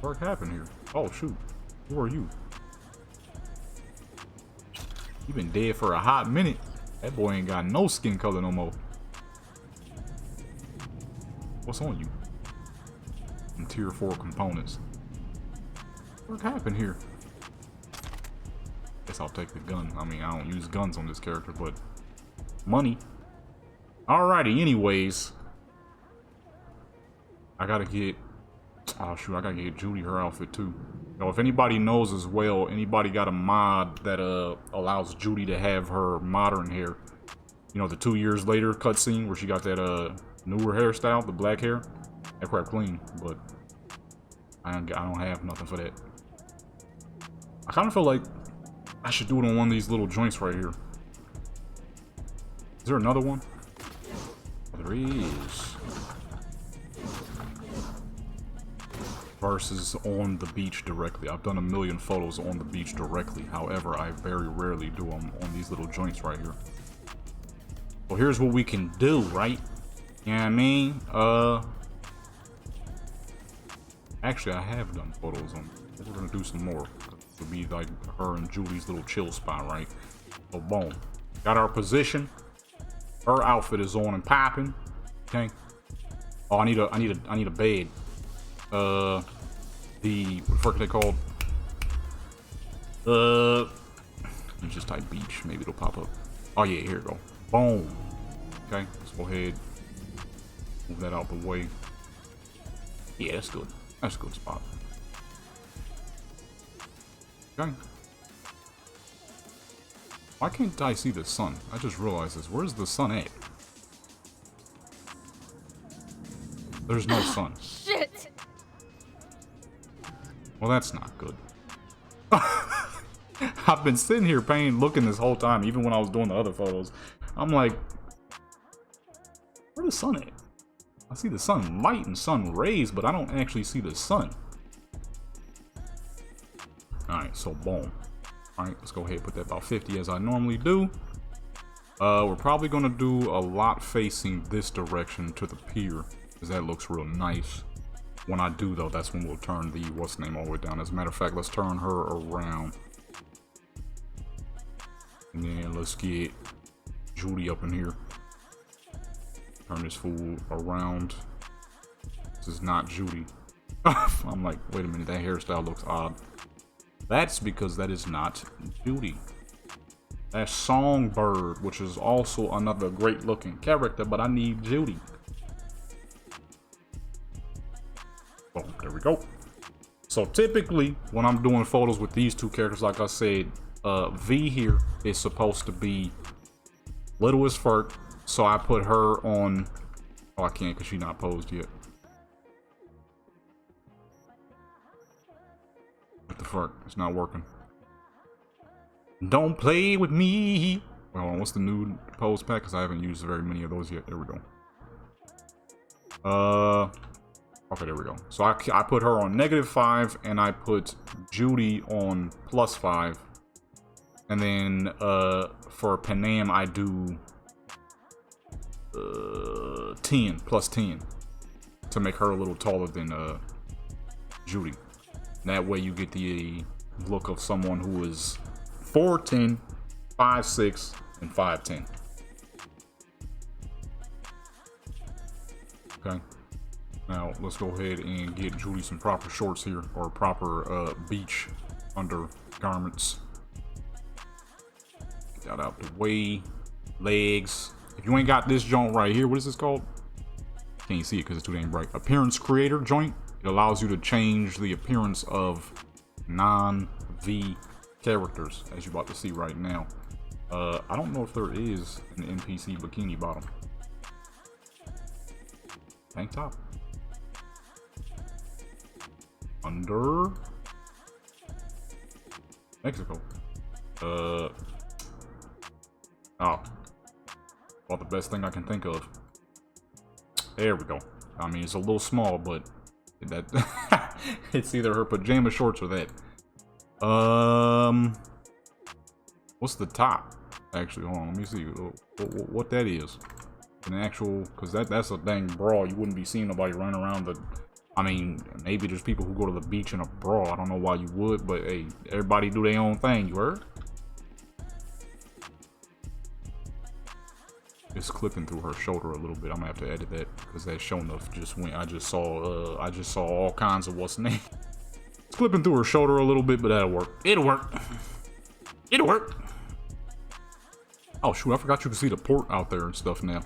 What happened here? Oh, shoot. Who are you? You've been dead for a hot minute. That boy ain't got no skin color no more. What's on you? Some tier 4 components. What happened here? Guess I'll take the gun. I mean, I don't use guns on this character, but money. Alrighty, anyways. I gotta get... Oh shoot, I gotta get Judy her outfit too. Now, if anybody knows as well, anybody got a mod that allows Judy to have her modern hair. You know, the 2 years later cutscene where she got that newer hairstyle, the black hair. That crap clean, but I don't have nothing for that. I kind of feel like I should do it on one of these little joints right here. Is there another one? There is. Versus on the beach directly. I've done a million photos on the beach directly. However, I very rarely do them on these little joints right here. So here's what we can do, right? You know what I mean? Actually, I have done photos on. We're gonna do some more. It'll be like her and Julie's little chill spot, right? So boom, got our position. Her outfit is on and popping. Okay. Oh, I need a bed. The what the fuck are they called? Let me just type beach. Maybe it'll pop up. Oh yeah, here we go. Boom. Okay, let's go ahead. Move that out the way. Yeah, that's good. That's a good spot. Okay. Why can't I see the sun? I just realized this. Where's the sun at? There's no sun. Shit! Well, that's not good. I've been sitting here looking this whole time, even when I was doing the other photos. I'm like, where's the sun at? I see the sun light and sun rays, but I don't actually see the sun. Alright, so boom. All right, let's go ahead and put that about 50 as I normally do. We're probably gonna do a lot facing this direction to the pier, because that looks real nice. When I do though, that's when we'll turn the what's name all the way down. As a matter of fact, let's turn her around. And then let's get Judy up in here. Turn this fool around. This is not Judy. I'm like, wait a minute, that hairstyle looks odd. That's because that is not Judy. That's Songbird, which is also another great looking character, but I need Judy. Oh, there we go. So typically, when I'm doing photos with these two characters, like I said, V here is supposed to be little as fuck, so I put her on. Oh, I can't because she's not posed yet. What the fuck? It's not working. Don't play with me. Hold on, what's the new pose pack? Because I haven't used very many of those yet. There we go. Okay, there we go. So I put her on -5, and I put Judy on +5. And then for Panam, I do 10, +10. To make her a little taller than Judy. That way you get the look of someone who is 4'10", 5'6", and 5'10". Okay. Now let's go ahead and get Judy some proper shorts here, or proper beach undergarments. Get that out the way. Legs. If you ain't got this joint right here, what is this called? Can't see it because it's too damn bright. Appearance creator joint. It allows you to change the appearance of non-V characters, as you're about to see right now. I don't know if there is an NPC bikini bottom. Tank top. Under Mexico. Oh. Well, the best thing I can think of. There we go. I mean, it's a little small, but that it's either her pajama shorts or that. What's the top? Actually, hold on, let me see what that is. An actual, because that's a dang bra. You wouldn't be seeing nobody running around the. I mean, maybe there's people who go to the beach in a bra. I don't know why you would, but hey, everybody do their own thing. You heard? It's clipping through her shoulder a little bit. I'm gonna have to edit that because that show enough just went. I just saw all kinds of what's name. It's clipping through her shoulder a little bit, but that'll work. It'll work. It'll work. Oh shoot! I forgot you can see the port out there and stuff now.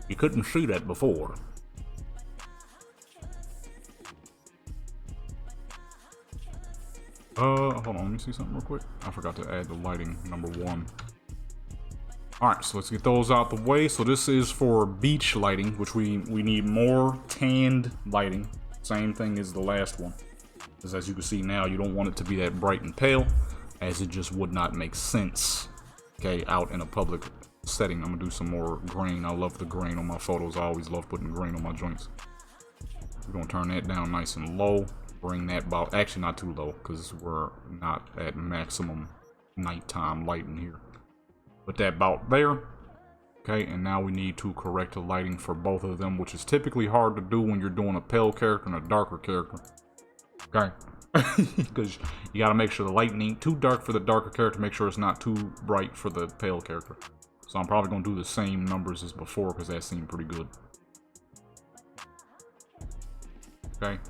You couldn't see that before. Hold on. Let me see something real quick. I forgot to add the lighting #1. Alright, so let's get those out the way. So this is for beach lighting, which we need more tanned lighting. Same thing as the last one. Because as you can see now, you don't want it to be that bright and pale, as it just would not make sense, okay, out in a public setting. I'm going to do some more grain. I love the grain on my photos. I always love putting grain on my joints. We're going to turn that down nice and low. Bring that about, actually not too low, because we're not at maximum nighttime lighting here. Put that about there. Okay, and now we need to correct the lighting for both of them, which is typically hard to do when you're doing a pale character and a darker character. Okay, because you got to make sure the lighting ain't too dark for the darker character, make sure it's not too bright for the pale character. So I'm probably going to do the same numbers as before, because that seemed pretty good. Okay,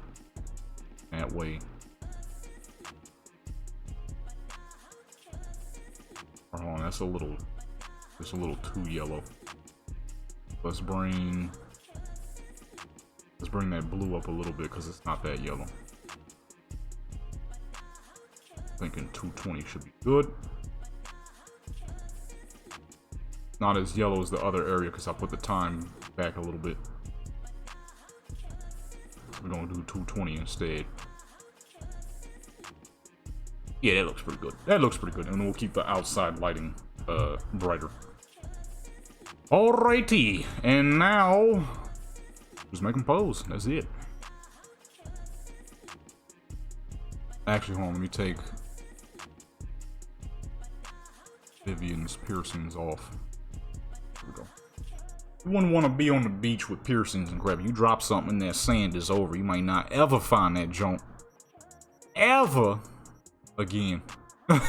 that way. Hold on, that's a little too yellow. Let's bring that blue up a little bit because it's not that yellow. Thinking 220 should be good. Not as yellow as the other area because I put the time back a little bit. We're gonna do 220 instead. Yeah, that looks pretty good. That looks pretty good. And then we'll keep the outside lighting brighter. Alrighty. And now, just make them pose. That's it. Actually, hold on. Let me take Vivian's piercings off. Here we go. You wouldn't want to be on the beach with piercings and crap. You drop something in that sand, is over. You might not ever find that junk. Ever again. A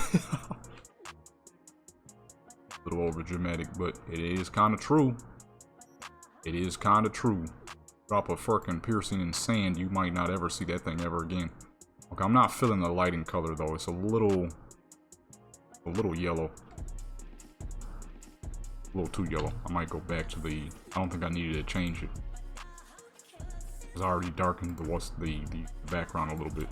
little over dramatic, but it is kind of true. It is kind of true. Drop a fucking piercing in sand, you might not ever see that thing ever again. Okay, I'm not feeling the lighting color though. It's a little yellow. A little too yellow. I might go back to the. I don't think I needed to change it. Because I already darkened the background a little bit.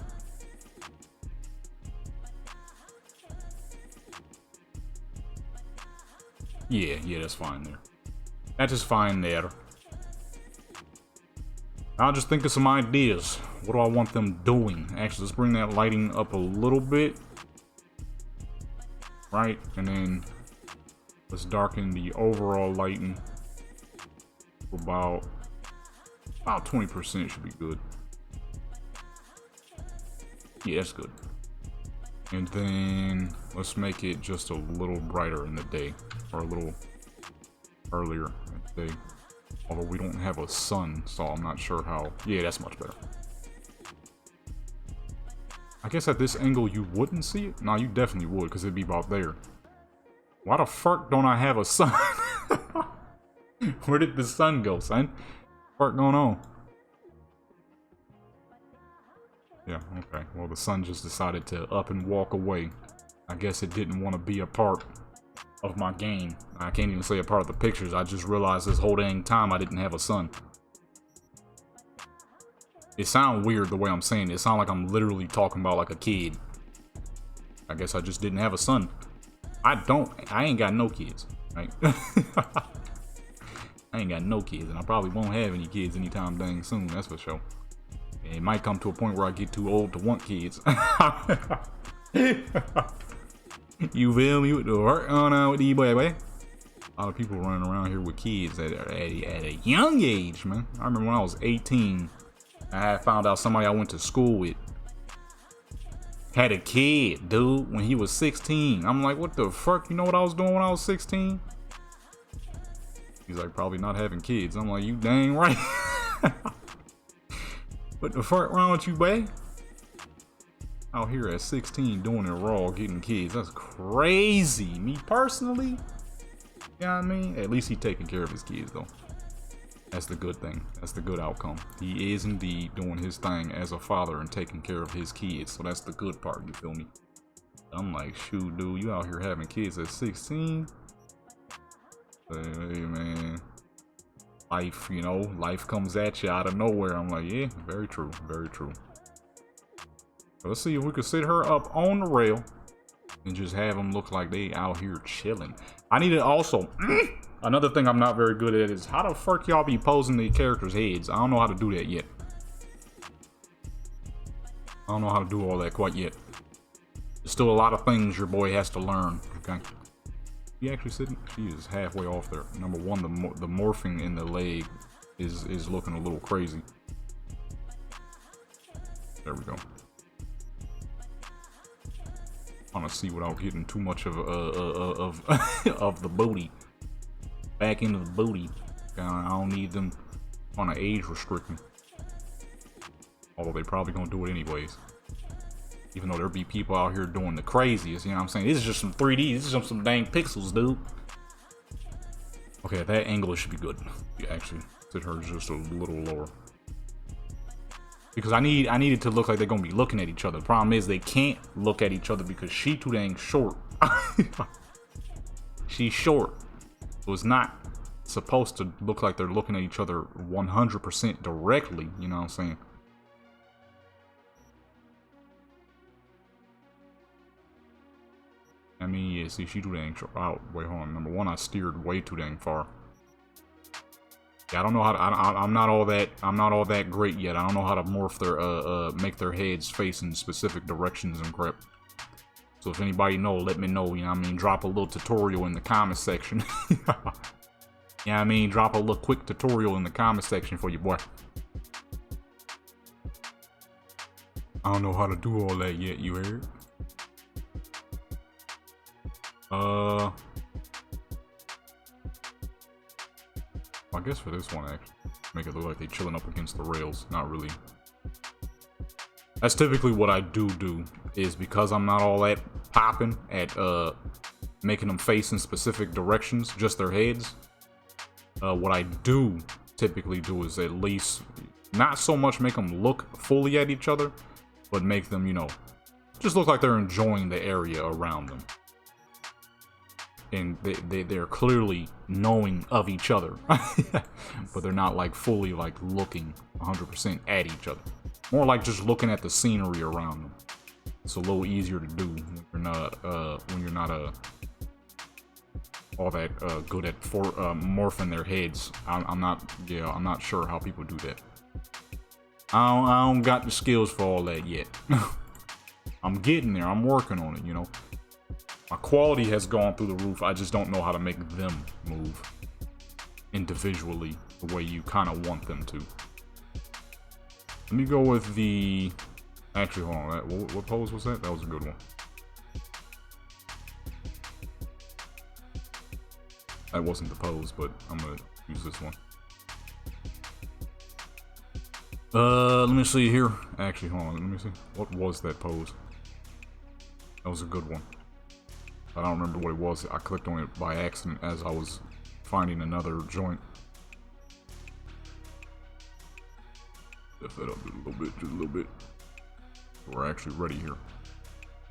Yeah, that's fine there. That is fine there. I'll just think of some ideas. What do I want them doing? Actually, let's bring that lighting up a little bit. Right, and then let's darken the overall lighting for about 20% should be good. Yeah, that's good. And then let's make it just a little brighter in the day, or a little earlier in the day. Although we don't have a sun, so I'm not sure how. Yeah, that's much better. I guess at this angle you wouldn't see it? No, you definitely would, because it'd be about there. Why the fuck don't I have a sun? Where did the sun go, son? What going on? Yeah, okay. Well, the sun just decided to up and walk away. I guess it didn't want to be a part of my game. I can't even say a part of the pictures. I just realized this whole dang time I didn't have a sun. It sounds weird the way I'm saying it. It sounds like I'm literally talking about like a kid. I guess I just didn't have a son. I ain't got no kids. Right? I ain't got no kids, and I probably won't have any kids anytime dang soon, that's for sure. And it might come to a point where I get too old to want kids. You feel me? With the work on with these boy. A lot of people running around here with kids at a young age, man. I remember when I was 18, I had found out somebody I went to school with had a kid, dude, when he was 16. I'm like, what the fuck? You know what I was doing when I was 16? He's like, probably not having kids. I'm like, you dang right. What the fuck wrong with you, babe? Out here at 16 doing it raw, getting kids. That's crazy. Me personally, you know what I mean? At least he taking care of his kids, though. That's the good thing. That's the good outcome. He is indeed doing his thing as a father and taking care of his kids. So that's the good part, you feel me? I'm like, shoot, dude, you out here having kids at 16? Hey, man. Life, you know, life comes at you out of nowhere. I'm like, yeah, very true, very true. So let's see if we could sit her up on the rail and just have them look like they out here chilling. I need to also... Another thing I'm not very good at is how the fuck y'all be posing the characters' heads. I don't know how to do that yet. I don't know how to do all that quite yet. There's still a lot of things your boy has to learn, okay? She actually sitting? She is halfway off there. Number one, the morphing in the leg is looking a little crazy. There we go. I want to see without getting too much of of the booty. Back into the booty. I don't need them on an age restriction. Although they probably gonna do it anyways. Even though there be people out here doing the craziest, you know what I'm saying? This is just some 3D. This is just some dang pixels, dude. Okay, at that angle it should be good. Yeah, actually, sit her just a little lower. Because I need it to look like they're gonna be looking at each other. The problem is they can't look at each other because she too dang short. She's short. So it's not supposed to look like they're looking at each other 100% directly, you know what I'm saying? I mean, yeah, see, she too dang short. Oh, wait, hold on. Number one, I steered way too dang far. Yeah, I don't know how to, I'm not all that great yet. I don't know how to morph their, make their heads face in specific directions and crap. So if anybody know, let me know, you know what I mean? Drop a little tutorial in the comment section. You know what I mean? Drop a little quick tutorial in the comment section for your boy. I don't know how to do all that yet, you heard? I guess for this one, actually, make it look like they're chilling up against the rails. Not really. That's typically what I do, is because I'm not all that popping at making them face in specific directions, just their heads. What I do typically do is at least not so much make them look fully at each other, but make them, you know, just look like they're enjoying the area around them. And they're clearly knowing of each other, but they're not like fully like looking 100% at each other. More like just looking at the scenery around them. It's a little easier to do when you're not all that good at morphing their heads. I'm not sure how people do that. I don't got the skills for all that yet. I'm getting there. I'm working on it, you know. My quality has gone through the roof. I just don't know how to make them move individually the way you kind of want them to. Let me go with the... Actually, hold on. What pose was that? That was a good one. That wasn't the pose, but I'm going to use this one. Let me see here. Actually, hold on. Let me see. What was that pose? That was a good one. I don't remember what it was. I clicked on it by accident as I was finding another joint. Lift that up just a little bit. We're actually ready here.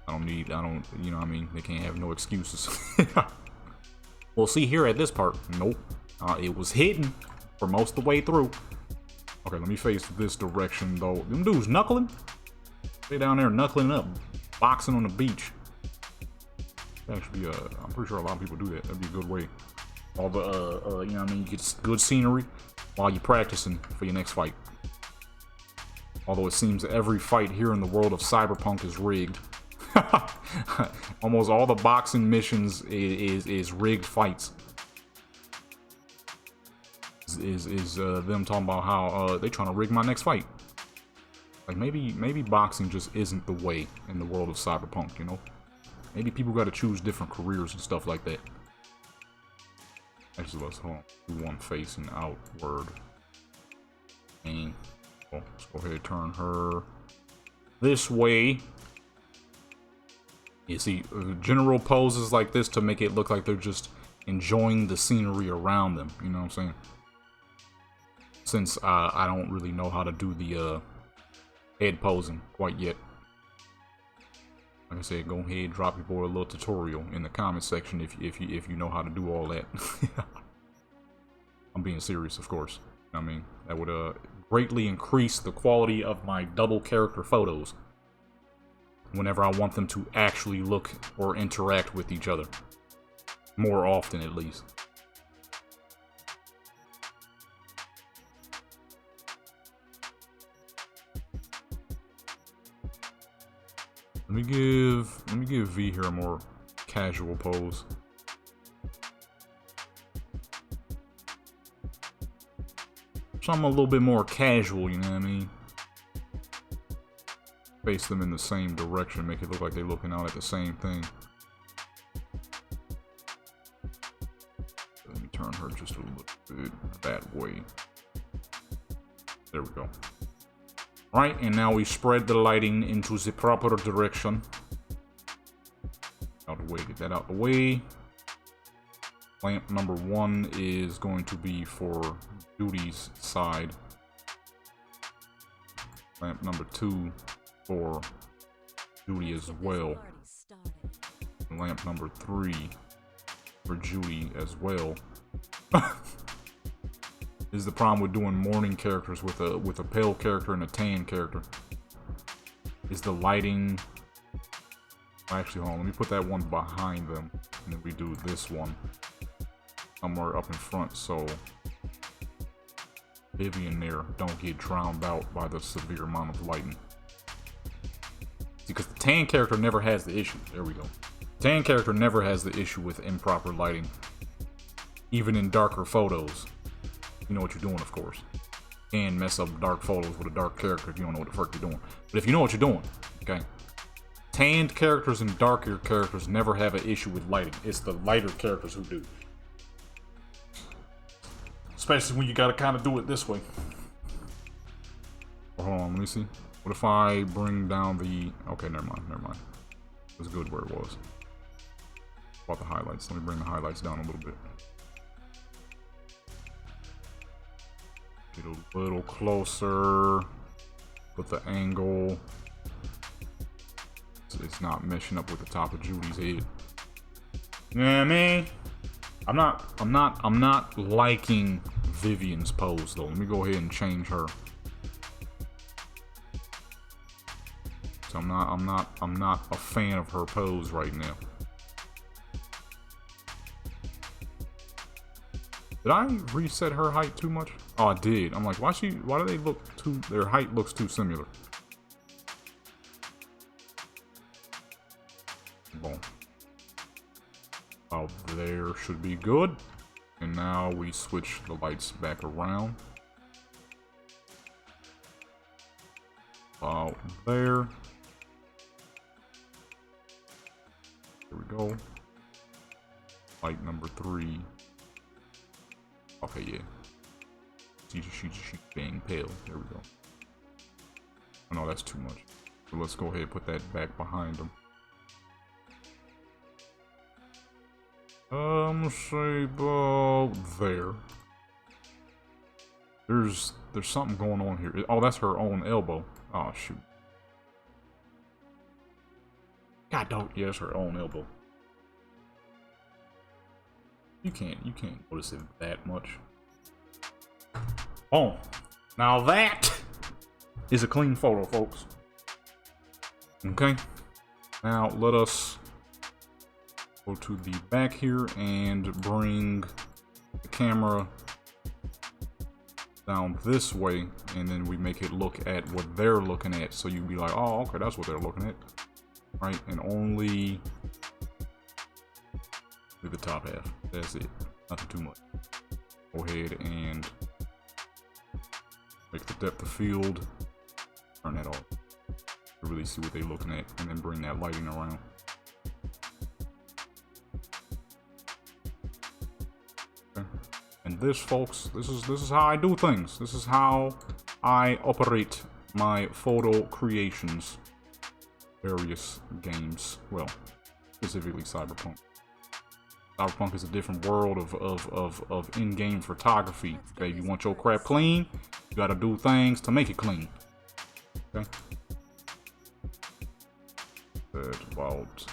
You know what I mean? They can't have no excuses. Well, see here at this part, nope. It was hidden for most of the way through. Okay, let me face this direction though. Them dudes knuckling? They down there knuckling up, boxing on the beach. Actually, I'm pretty sure a lot of people do that. That'd be a good way. All the, you know what I mean? You get good scenery while you're practicing for your next fight. Although it seems every fight here in the world of Cyberpunk is rigged. Almost all the boxing missions is rigged fights. Is them talking about how they trying to rig my next fight. Like maybe boxing just isn't the way in the world of Cyberpunk, you know? Maybe people got to choose different careers and stuff like that. Actually, let's hold on. Do one facing outward. And let's go ahead and turn her this way. You see, general poses like this to make it look like they're just enjoying the scenery around them. You know what I'm saying? Since I don't really know how to do the head posing quite yet. Like I said, go ahead, drop your boy a little tutorial in the comment section if you know how to do all that. I'm being serious, of course. I mean, that would greatly increase the quality of my double character photos whenever I want them to actually look or interact with each other. More often, at least. Let me give V here a more casual pose. Something a little bit more casual, you know what I mean? Face them in the same direction, make it look like they're looking out at the same thing. Let me turn her just a little bit that way. There we go. Right, and now we spread the lighting into the proper direction. Out the way, get that out the way. Lamp number 1 is going to be for Judy's side. Lamp number 2 for Judy as well. And lamp number 3 for Judy as well. Is the problem with doing morning characters with a pale character and a tan character. Is the lighting... Actually, hold on, let me put that one behind them. And then we do this one somewhere up in front, so Vivian there don't get drowned out by the severe amount of lighting. Because the tan character never has the issue. There we go. Tan character never has the issue with improper lighting. Even in darker photos. You know what you're doing, of course. You can mess up dark photos with a dark character if you don't know what the fuck you're doing. But if you know what you're doing, okay, Tanned characters and darker characters never have an issue with lighting. It's the lighter characters who do. Especially when you gotta kind of do it this way. Oh, hold on, let me see. What if I bring down the... Okay, never mind, never mind. It was good where it was. About the highlights. Let me bring the highlights down a little bit. Get a little closer. Put the angle. It's not meshing up with the top of Judy's head. You know what I mean? I'm not liking Vivian's pose though. Let me go ahead and change her. So I'm not a fan of her pose right now. Did I reset her height too much? Oh, I did. I'm like, why do they look too, their height looks too similar. Boom. About there should be good. And now we switch the lights back around. About there. There we go. Light number 3. Okay, yeah. She's being pale. There we go. Oh no, that's too much. So let's go ahead and put that back behind them. Say about there. There's something going on here. Oh, that's her own elbow. Oh shoot. God don't. Yeah, it's her own elbow. You can't notice it that much. Oh, now that is a clean photo, folks. Okay. Now let us go to the back here and bring the camera down this way, and then we make it look at what they're looking at. So you'd be like, oh, okay, that's what they're looking at. Right, and only do the top half. That's it. Nothing too much. Go ahead and make the depth of field. Turn that off to really see what they're looking at, and then bring that lighting around. Okay. And this, folks, this is how I do things. This is how I operate my photo creations. Various games. Well, specifically Cyberpunk. Cyberpunk is a different world of in-game photography. Okay, you want your crap clean, you gotta do things to make it clean. Okay. That's about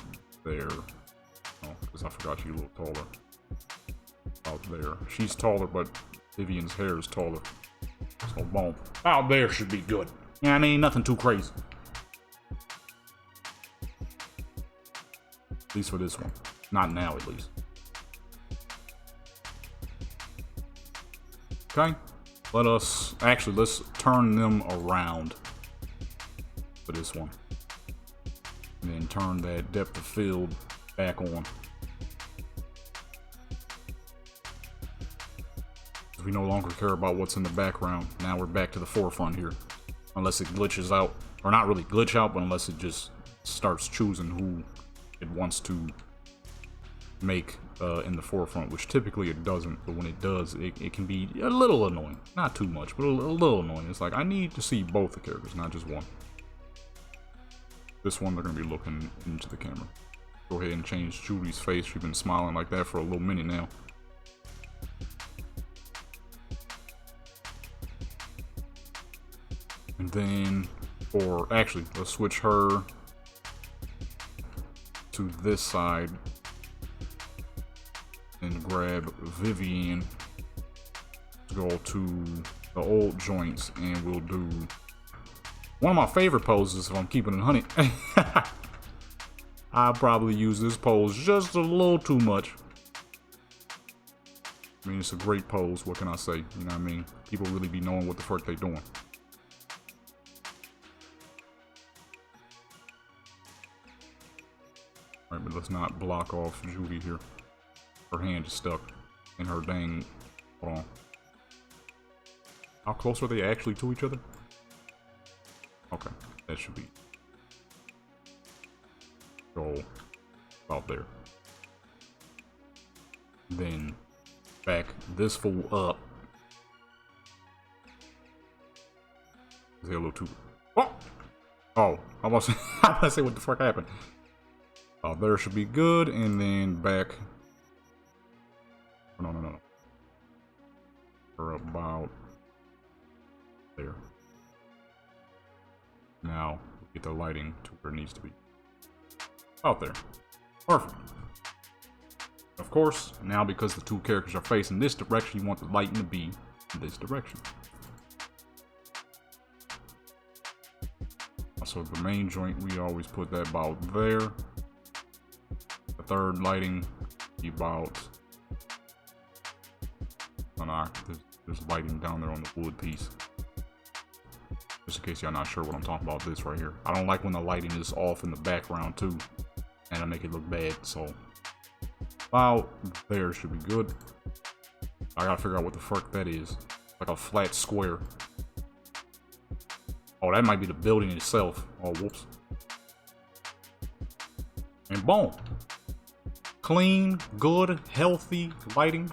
there. Oh, because I forgot she's a little taller. About there. She's taller, but Vivian's hair is taller. So boom. Out there should be good. Yeah, I mean, nothing too crazy. At least for this one. Not now, at least. Okay. Let's turn them around for this one. And then turn that depth of field back on. We no longer care about what's in the background. Now we're back to the forefront here. Unless it glitches out. Or not really glitch out, but unless it just starts choosing who it wants to make in the forefront, which typically it doesn't, but when it does, it can be a little annoying. Not too much, but a little annoying. It's like, I need to see both the characters, not just one. This one, they're going to be looking into the camera. Go ahead and change Judy's face. She's been smiling like that for a little minute now. And then, or actually, let's switch her to this side and grab Vivian to go to the old joints, and we'll do one of my favorite poses if I'm keeping it 100. I'll probably use this pose just a little too much. I mean, it's a great pose, what can I say? You know what I mean? People really be knowing what the fuck they doing. Alright, but let's not block off Judy here. Her hand is stuck in her dang... Hold on. How close are they actually to each other? Okay, that should be... Go about there. Then back this fool up. Is it a little too? Oh, oh! I was about to say what the fuck happened. Oh, there should be good, and then back. No, no, no, no. Or about there. Now get the lighting to where it needs to be. Out there. Perfect. Of course, now because the two characters are facing this direction, you want the lighting to be in this direction. So the main joint, we always put that about there. The third lighting, be about. Oh no, there's lighting down there on the wood piece. Just in case y'all not sure what I'm talking about, this right here. I don't like when the lighting is off in the background too, and I make it look bad. So about there should be good. I gotta figure out what the fuck that is. Like a flat square. Oh, that might be the building itself. Oh, whoops. And boom. Clean, good, healthy lighting.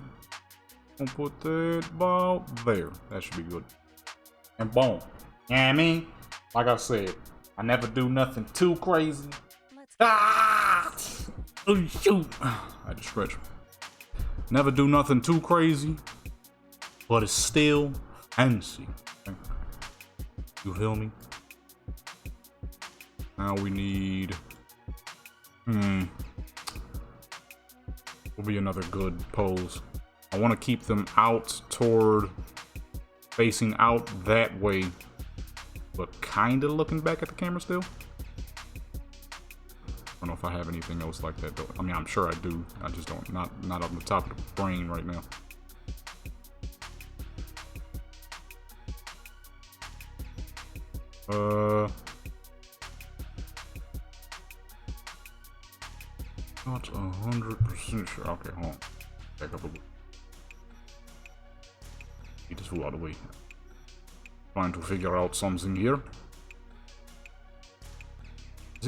I'll put that about there. That should be good. And boom. You know what I mean? Like I said, I never do nothing too crazy. Ah! Oh, shoot. I just stretch. Never do nothing too crazy, but it's still fancy. You feel me? Now we need. Will be another good pose. I want to keep them out toward, facing out that way, but kind of looking back at the camera still. I don't know if I have anything else like that though. I mean, I'm sure I do. I just don't. Not off the top of the brain right now. Not 100% sure. Okay, hold on. Back up a little. Get this fool out of the way. Trying to figure out something here.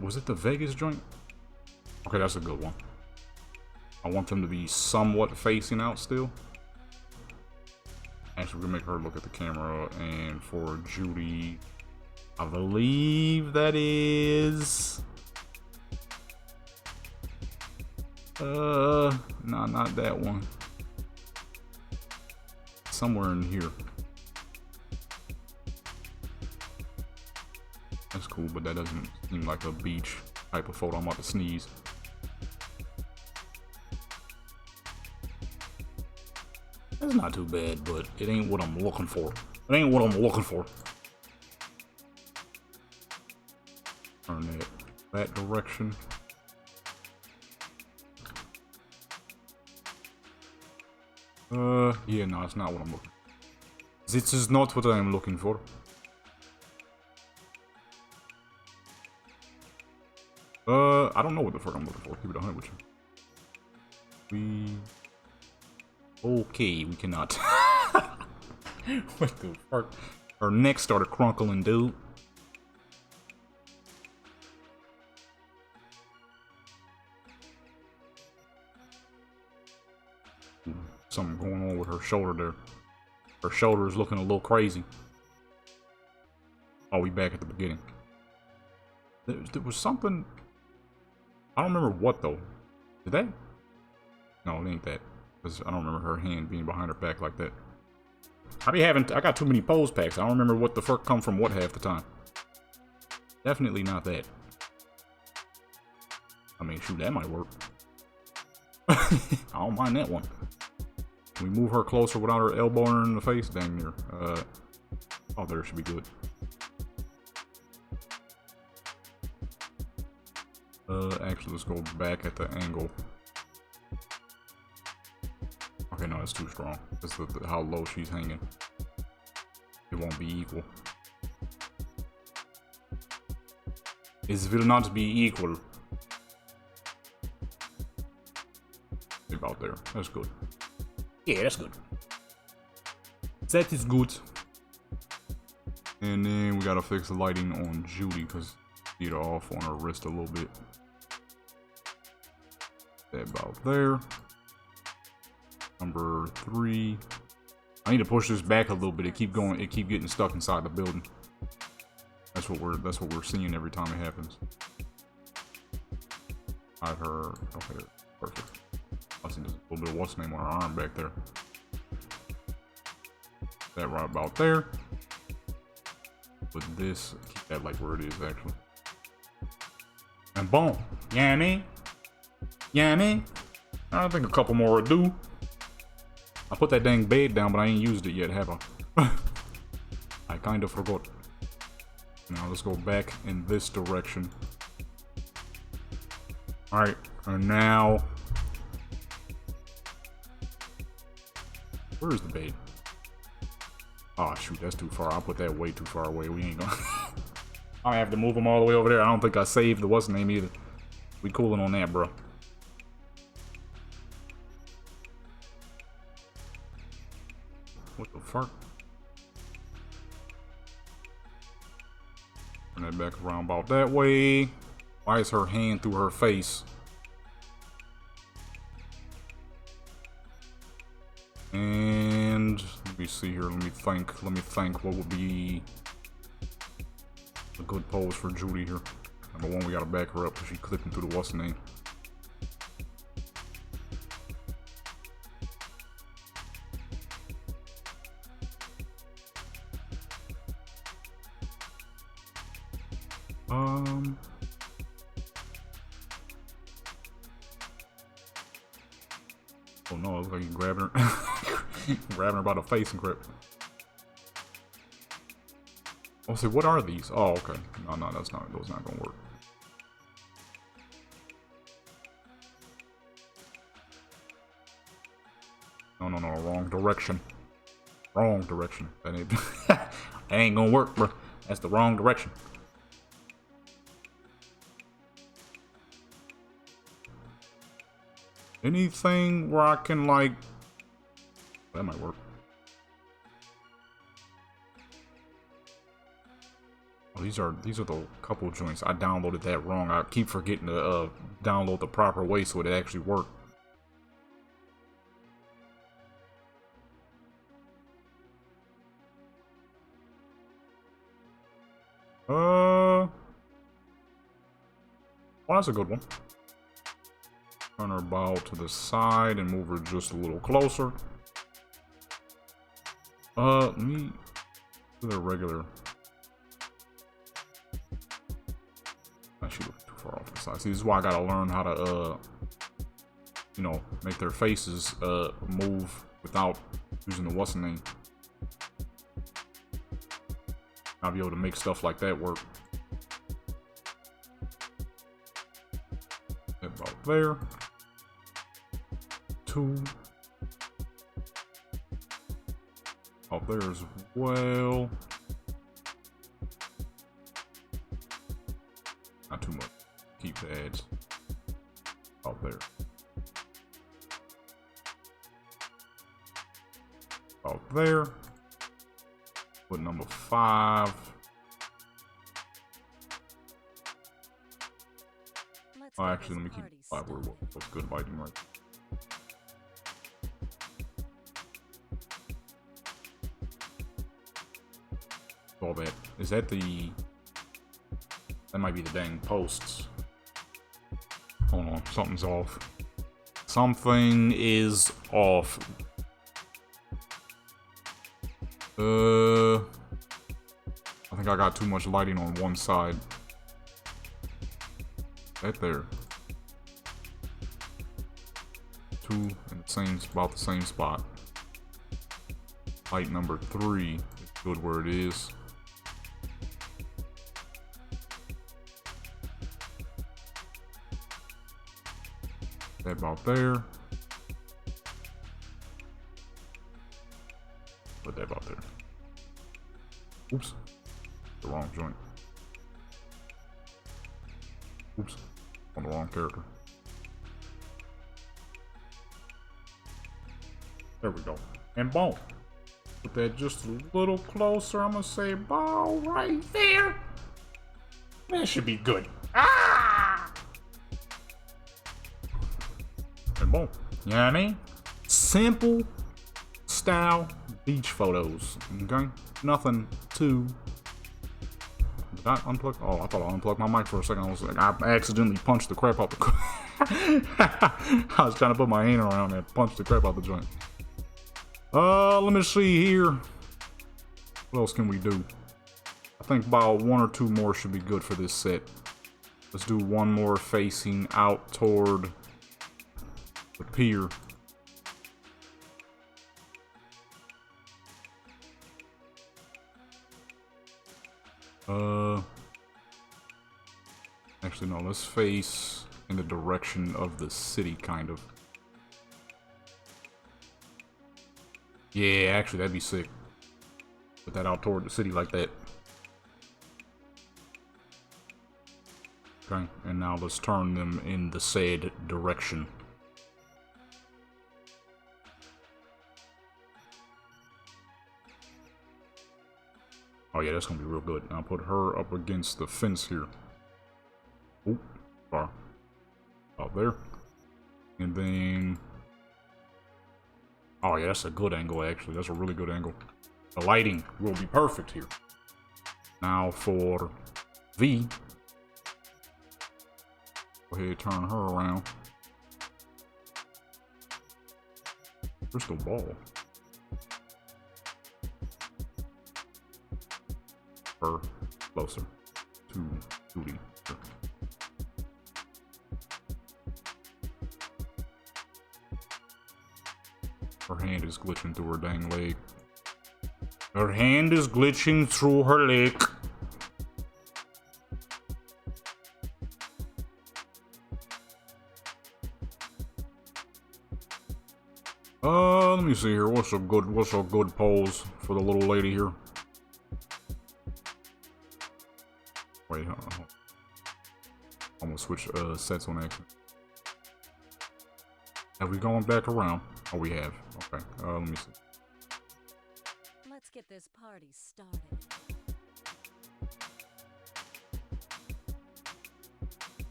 Was it the Vegas joint? Okay, that's a good one. I want them to be somewhat facing out still. Actually, we're gonna make her look at the camera, and for Judy, I believe that is. No, not that one. Somewhere in here. That's cool, but that doesn't seem like a beach type of photo. I'm about to sneeze. That's not too bad, but it ain't what I'm looking for. It ain't what I'm looking for. Turn that direction. Yeah, no, it's not what I'm looking for. This is not what I'm looking for. I don't know what the fuck I'm looking for. Keep it 100 with you. Okay, we cannot. What the fuck? Her neck started crunkling, dude. Something going on with her shoulder there. Her shoulder is looking a little crazy. Oh, we back at the beginning. There was something. I don't remember what though. Did that? No, it ain't that. Because I don't remember her hand being behind her back like that. I got too many pose packs. I don't remember what the fuck come from what half the time. Definitely not that. I mean, shoot, that might work. I don't mind that one. Can we move her closer without her elbow in the face? Dang near. Oh, there should be good. Actually, let's go back at the angle. Okay, no, that's too strong. That's how low she's hanging. It won't be equal. It will not be equal. About there. That's good. Yeah, that's good. That is good. And then we gotta fix the lighting on Judy because get her off on her wrist a little bit. That about there. Number 3. I need to push this back a little bit. It keep going. It keep getting stuck inside the building. That's what we're seeing every time it happens. Hide her. Okay, perfect. I see there's a little bit of what's name on her arm back there. That right about there. Put this, keep that like where it is actually. And boom. Yeah, I mean? Yeah, I mean? I think a couple more would do. I put that dang bed down, but I ain't used it yet, have I? I kind of forgot. Now let's go back in this direction. Alright, and now... Where is the bed? Oh shoot, that's too far. I'll put that way too far away. We ain't gonna... I have to move them all the way over there. I don't think I saved the what's name either. We cooling on that, bro. What the fuck? Turn that back around about that way. Why is her hand through her face? And let me see here. Let me think what would be a good pose for Judy here. Number 1, we gotta back her up because she's clipping through the what's name. Oh no, it looks like he's grabbing her. Grabbing her by the face and grip. Oh, see, what are these? Oh, okay. No, those not gonna work. No, wrong direction. Wrong direction. That ain't, that ain't gonna work, bro. That's the wrong direction. Anything where I can, like... That might work. Oh, these are the couple joints. I downloaded that wrong. I keep forgetting to download the proper way so it actually worked. Well, that's a good one. Turn her bow to the side and move her just a little closer. Let me do the regular. She looked too far off the side. See, this is why I gotta learn how to, you know, make their faces move without using the what's name. I'll be able to make stuff like that work. About there. 2. Up there as well. Not too much. Keep the edge out there. Out there. Put number 5. Oh, actually, let me keep 5 where what's good biting right. All that. Is that the... That might be the dang posts. Hold on, something's off. Something is off. I think I got too much lighting on one side. Right there. 2 in the same, about the same spot. Light number 3 is good where it is. About there. Put that about there. Oops. The wrong joint. Oops. On the wrong character. There we go. And boom. Put that just a little closer. I'm gonna say ball right there. That should be good. Ah! And boom. You know what I mean? Simple style beach photos. Okay? Nothing too. Did I unplug? Oh, I thought I unplugged my mic for a second. I was like, I accidentally punched the crap out the. I was trying to put my hand around and punch the crap out the joint. Let me see here. What else can we do? I think about 1 or 2 more should be good for this set. Let's do one more facing out toward the pier. Actually, no, let's face in the direction of the city, kind of. Yeah, actually, that'd be sick. Put that out toward the city like that. Okay, and now let's turn them in the said direction. Oh yeah, that's gonna be real good. Now put her up against the fence here. Oh, sorry. Out there. And then... oh yeah, that's a good angle actually. That's a really good angle. The lighting will be perfect here. Now for V. Go ahead, turn her around. Crystal ball. Her closer to Judy. Her hand is glitching through her dang leg. Her hand is glitching through her leg. Let me see here. What's a good pose for the little lady here? Wait, hold on. I'm gonna switch sets on action. Have we gone back around? Oh, we have. Okay. Let me see. Let's get this party started.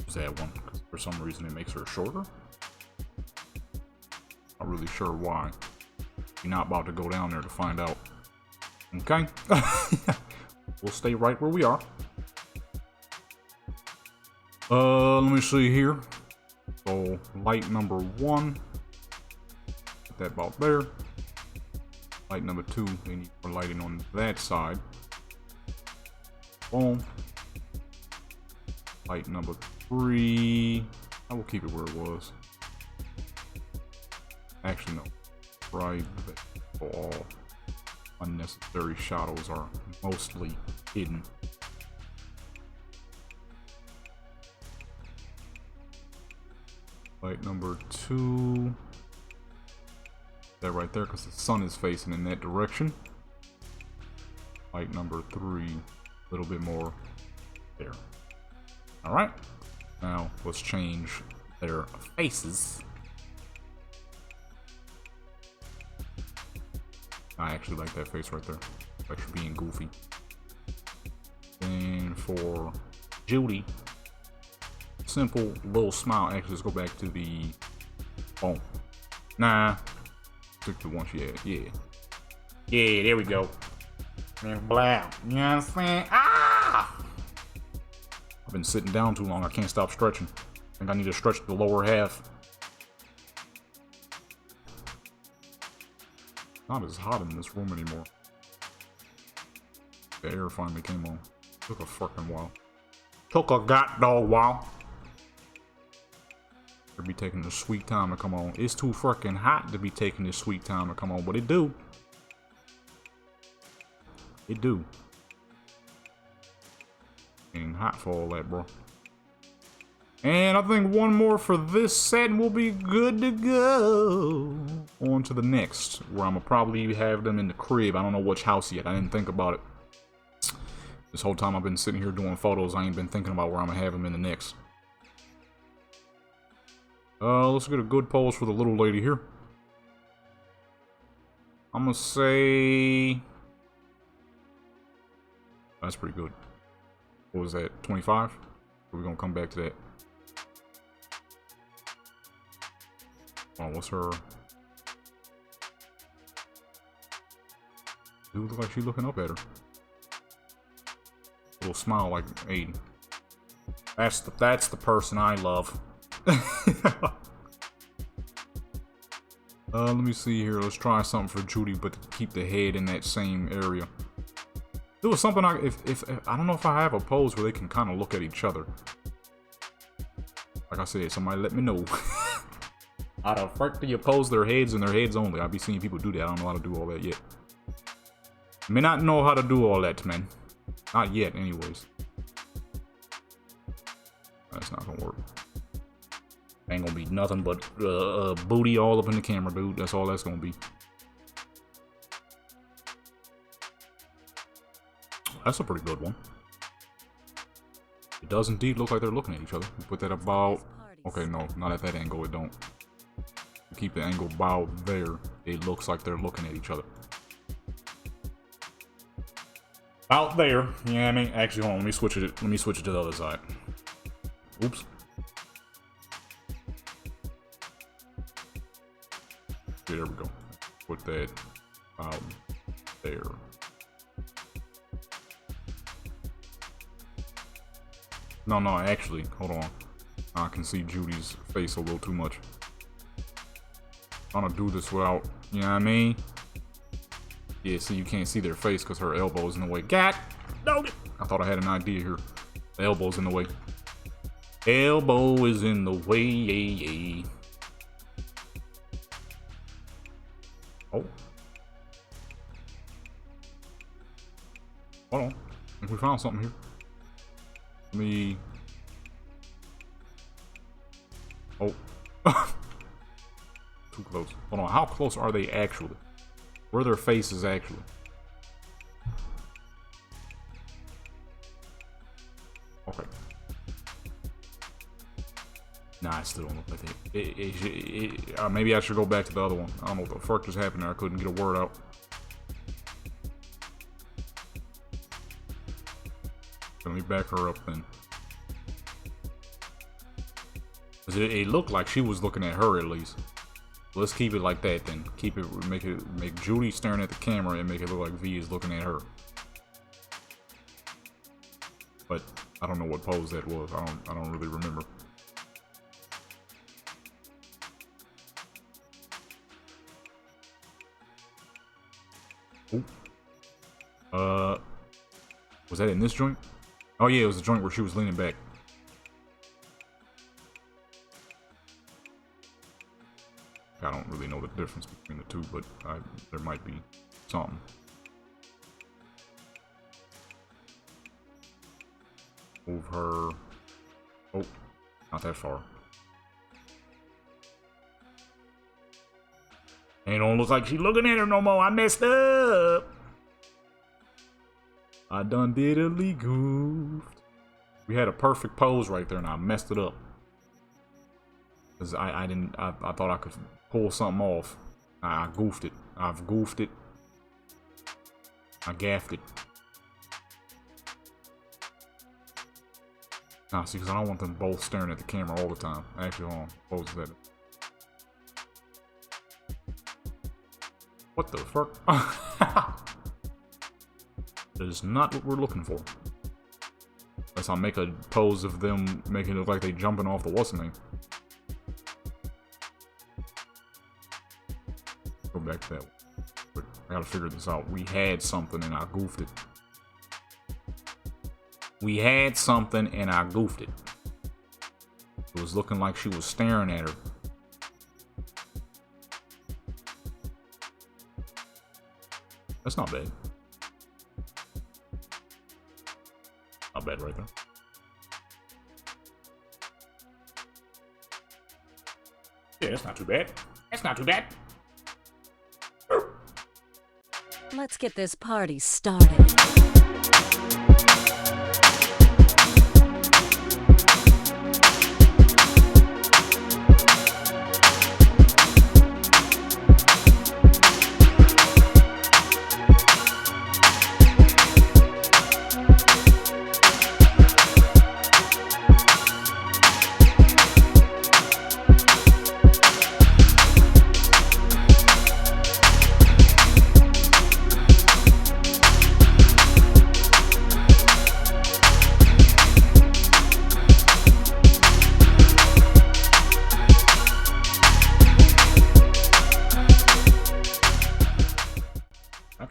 Just add one, because for some reason it makes her shorter. Not really sure why. You're not about to go down there to find out. Okay. We'll stay right where we are. Let me see here. So, light number 1. Put that about there. Light number 2, they need more lighting on that side. Boom. Light number 3. I will keep it where it was. Actually, no. Right. All unnecessary shadows are mostly hidden. Light number 2. That right there, because the sun is facing in that direction. Light number 3. A little bit more there. Alright. Now, let's change their faces. I actually like that face right there. It's actually being goofy. And for Judy, simple little smile. Actually, let's go back to the phone. Nah, stick to the one she had. Yeah, yeah, there we go. And blah. You know what I'm saying? Ah! I've been sitting down too long. I can't stop stretching. I think I need to stretch the lower half. Not as hot in this room anymore. The air finally came on. Took a fucking while. Took a goddamn while. It'll be taking this sweet time to come on. It's too fucking hot to be taking this sweet time to come on, but it do. It do. Ain't hot for all that, bro. And I think one more for this set and we'll be good to go. On to the next, where I'm gonna probably have them in the crib. I don't know which house yet. I didn't think about it. This whole time I've been sitting here doing photos, I ain't been thinking about where I'm gonna have them in the next. Let's get a good pose for the little lady here. I'm gonna say... that's pretty good. What was that, 25? We're gonna come back to that. Oh, what's her? Dude, look like she's looking up at her. Little smile like Aiden. That's the person I love. Let me see here. Let's try something for Judy, but keep the head in that same area. There was something if I don't know if I have a pose where they can kind of look at each other. Like I said, somebody let me know. How the fuck do you pose their heads and their heads only? I'll be seeing people do that. I don't know how to do all that yet. I may not know how to do all that, man. Not yet, anyways. That's not gonna work. Ain't gonna be nothing but booty all up in the camera, dude. That's all that's gonna be. That's a pretty good one. It does indeed look like they're looking at each other. Put that about... Okay, no, not at that angle, it don't. Keep the angle about there. It looks like they're looking at each other. Out there. Yeah, I mean, actually, hold on. Let me switch it to the other side. Oops. Okay, there we go. Put that out there. No, actually, hold on. I can see Judy's face a little too much. I'm gonna do this without, you know what I mean? Yeah, see, you can't see their face because her elbow is in the way. God, no! I thought I had an idea here. The elbow's in the way. Elbow is in the way. Oh. Hold on. I think we found something here. Let me... Oh. Too close. Hold on. How close are they actually? Where are their faces actually? Okay. Nah, I still don't look like it. Maybe I should go back to the other one. I don't know what the fuck just happened there. I couldn't get a word out. Let me back her up then. It looked like she was looking at her at least. Let's keep it like that then. Make Judy staring at the camera and make it look like V is looking at her. But I don't know what pose that was. I don't really remember. Ooh. Was that in this joint? Oh yeah, it was the joint where she was leaning back. I don't really know the difference between the two, but there might be something. Move her. Oh, not that far. It don't look like she's looking at her no more. I messed up. I done diddly goofed. We had a perfect pose right there and I messed it up. Cause I thought I could pull something off. I goofed it. I've goofed it. I gaffed it. Nah, see, because I don't want them both staring at the camera all the time. Actually, hold on. Pose that. What the fuck? That is not what we're looking for. Unless I make a pose of them making it look like they jumping off the what's-name. Go back to that. But I gotta figure this out. We had something and I goofed it. We had something and I goofed it. It was looking like she was staring at her. That's not bad. Not bad right there. Yeah, that's not too bad. That's not too bad. Let's get this party started.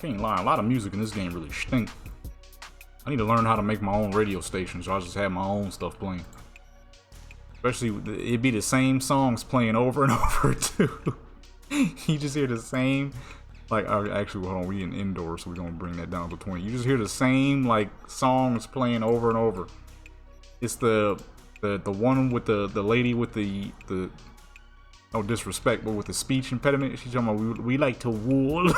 can't lie, a lot of music in this game really stink. I need to learn how to make my own radio station, so I just have my own stuff playing. Especially, it'd be the same songs playing over and over too. You just hear the same, like, actually, hold on, we in indoors, so we're gonna bring that down to 20. You just hear the same, like, songs playing over and over. It's the one with the lady with the no disrespect, but with the speech impediment. She's talking about, we like to wool.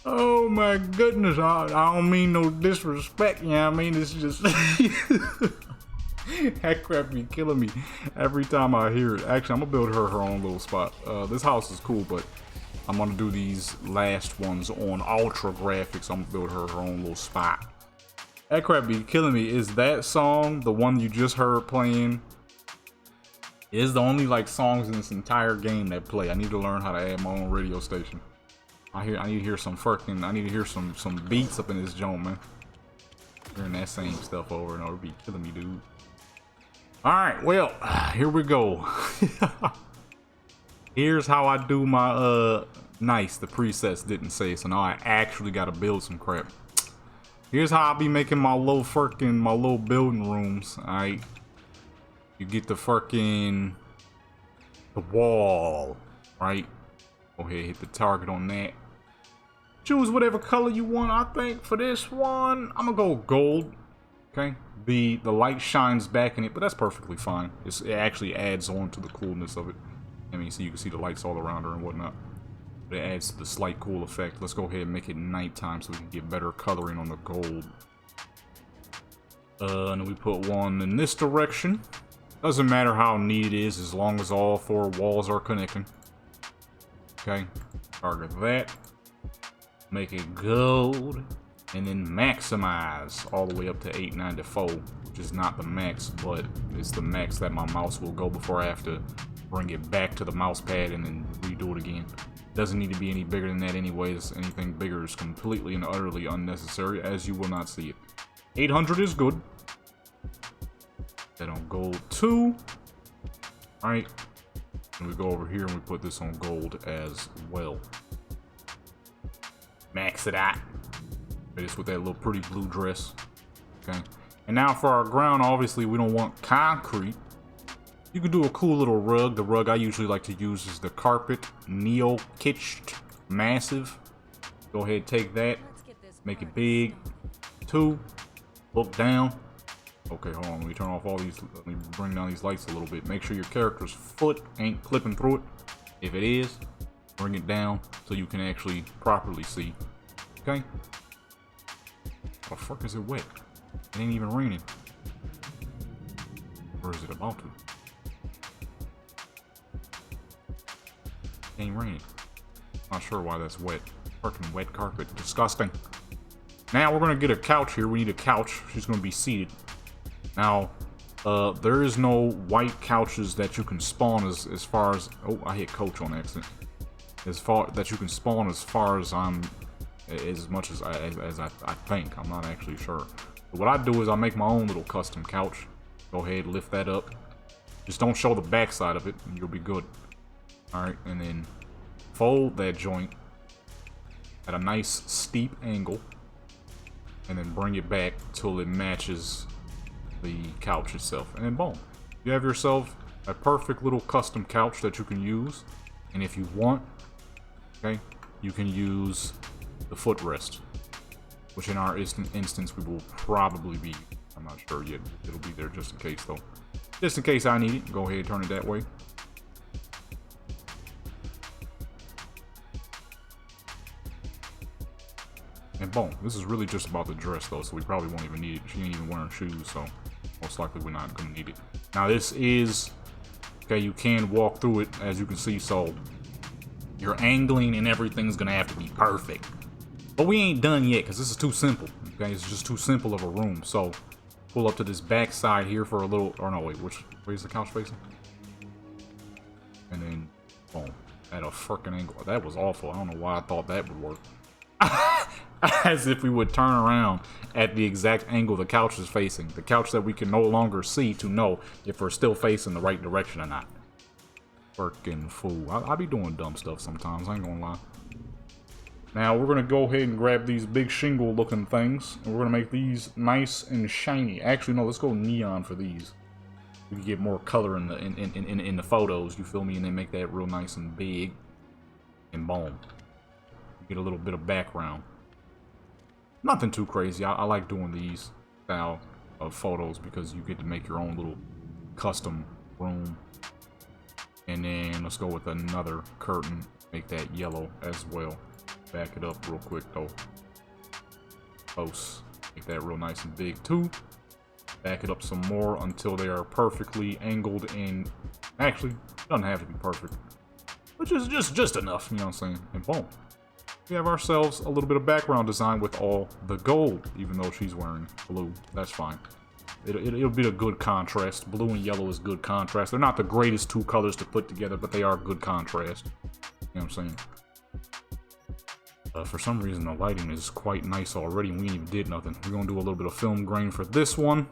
Oh my goodness, I don't mean no disrespect, you know what I mean? It's just that crap be killing me every time I hear it. Actually, I'm gonna build her own little spot. This house is cool, but I'm gonna do these last ones on ultra graphics. I'm gonna build her own little spot. That crap be killing me. Is that song, the one you just heard playing, is the only like songs in this entire game that play? I need to learn how to add my own radio station. I need to hear some some beats up in this joint, man. Hearing that same stuff over and over be killing me, dude. Alright, well, here we go. Here's how I do my nice, the presets didn't say, so now I actually gotta build some crap. Here's how I be making my little building rooms. Alright. You get the wall, right? Go ahead, hit the target on that. Choose whatever color you want. I think for this one, I'm gonna go gold. Okay, the light shines back in it, but that's perfectly fine. It actually adds on to the coolness of it. I mean, so you can see the lights all around her and whatnot. But it adds to the slight cool effect. Let's go ahead and make it nighttime so we can get better coloring on the gold. And then we put one in this direction. Doesn't matter how neat it is as long as all 4 walls are connecting. Okay, target that. Make it gold. And then maximize all the way up to 894, which is not the max, but it's the max that my mouse will go before I have to bring it back to the mouse pad and then redo it again. Doesn't need to be any bigger than that anyways. Anything bigger is completely and utterly unnecessary, as you will not see it. 800 is good. That on gold 2. Alright. And we go over here and we put this on gold as well. Max it out. It's with that little pretty blue dress. Okay. And now for our ground, obviously we don't want concrete. You can do a cool little rug. The rug I usually like to use is the Carpet Neo Kitched Massive. Go ahead, take that. Make it big. 2. Look down. Okay, hold on. Let me turn off all these. Let me bring down these lights a little bit. Make sure your character's foot ain't clipping through it. If it is, bring it down so you can actually properly see. Okay? How the fuck is it wet? It ain't even raining. Or is it about to? It ain't raining. Not sure why that's wet. Fucking wet carpet. Disgusting. Now we're gonna get a couch here. We need a couch. She's gonna be seated. Now, there is no white couches that you can spawn as far as... Oh, I hit coach on accident. As far that you can spawn as far as as much as I think. I'm not actually sure. But what I do is I make my own little custom couch. Go ahead, lift that up. Just don't show the back side of it, and you'll be good. Alright, and then fold that joint at a nice steep angle. And then bring it back till it matches the couch itself. And then boom. You have yourself a perfect little custom couch that you can use. And if you want, okay, you can use the footrest, which in our instance we will probably be. I'm not sure yet. It'll be there just in case though. Just in case I need it, go ahead and turn it that way. And boom, this is really just about the dress though, so we probably won't even need it. She ain't even wearing shoes, so most likely we're not gonna need it. Now this is, okay, you can walk through it as you can see, so your angling and everything's gonna have to be perfect. But we ain't done yet, because this is too simple, okay? It's just too simple of a room, so pull up to this back side here for a little, or no, wait, which way is the couch facing? And then, boom, at a freaking angle. That was awful. I don't know why I thought that would work. as if we would turn around at the exact angle the couch is facing. The couch that we can no longer see to know if we're still facing the right direction or not. Working fool. I be doing dumb stuff sometimes, I ain't gonna lie. Now we're gonna go ahead and grab these big shingle looking things, and we're gonna make these nice and shiny. Actually, no, let's go neon for these. We can get more color in the photos, you feel me? And then make that real nice and big. And boom. Get a little bit of background. Nothing too crazy. I like doing these style of photos because you get to make your own little custom room. And then let's go with another curtain. Make that yellow as well. Back it up real quick though. Close. Make that real nice and big too. Back it up some more until they are perfectly angled and actually doesn't have to be perfect. But just enough, you know what I'm saying? And boom. We have ourselves a little bit of background design with all the gold, even though she's wearing blue. That's fine. It'll be a good contrast. Blue and yellow is good contrast. They're not the greatest two colors to put together, but they are good contrast. You know what I'm saying? For some reason, the lighting is quite nice already, and we ain't even did nothing. We're going to do a little bit of film grain for this one.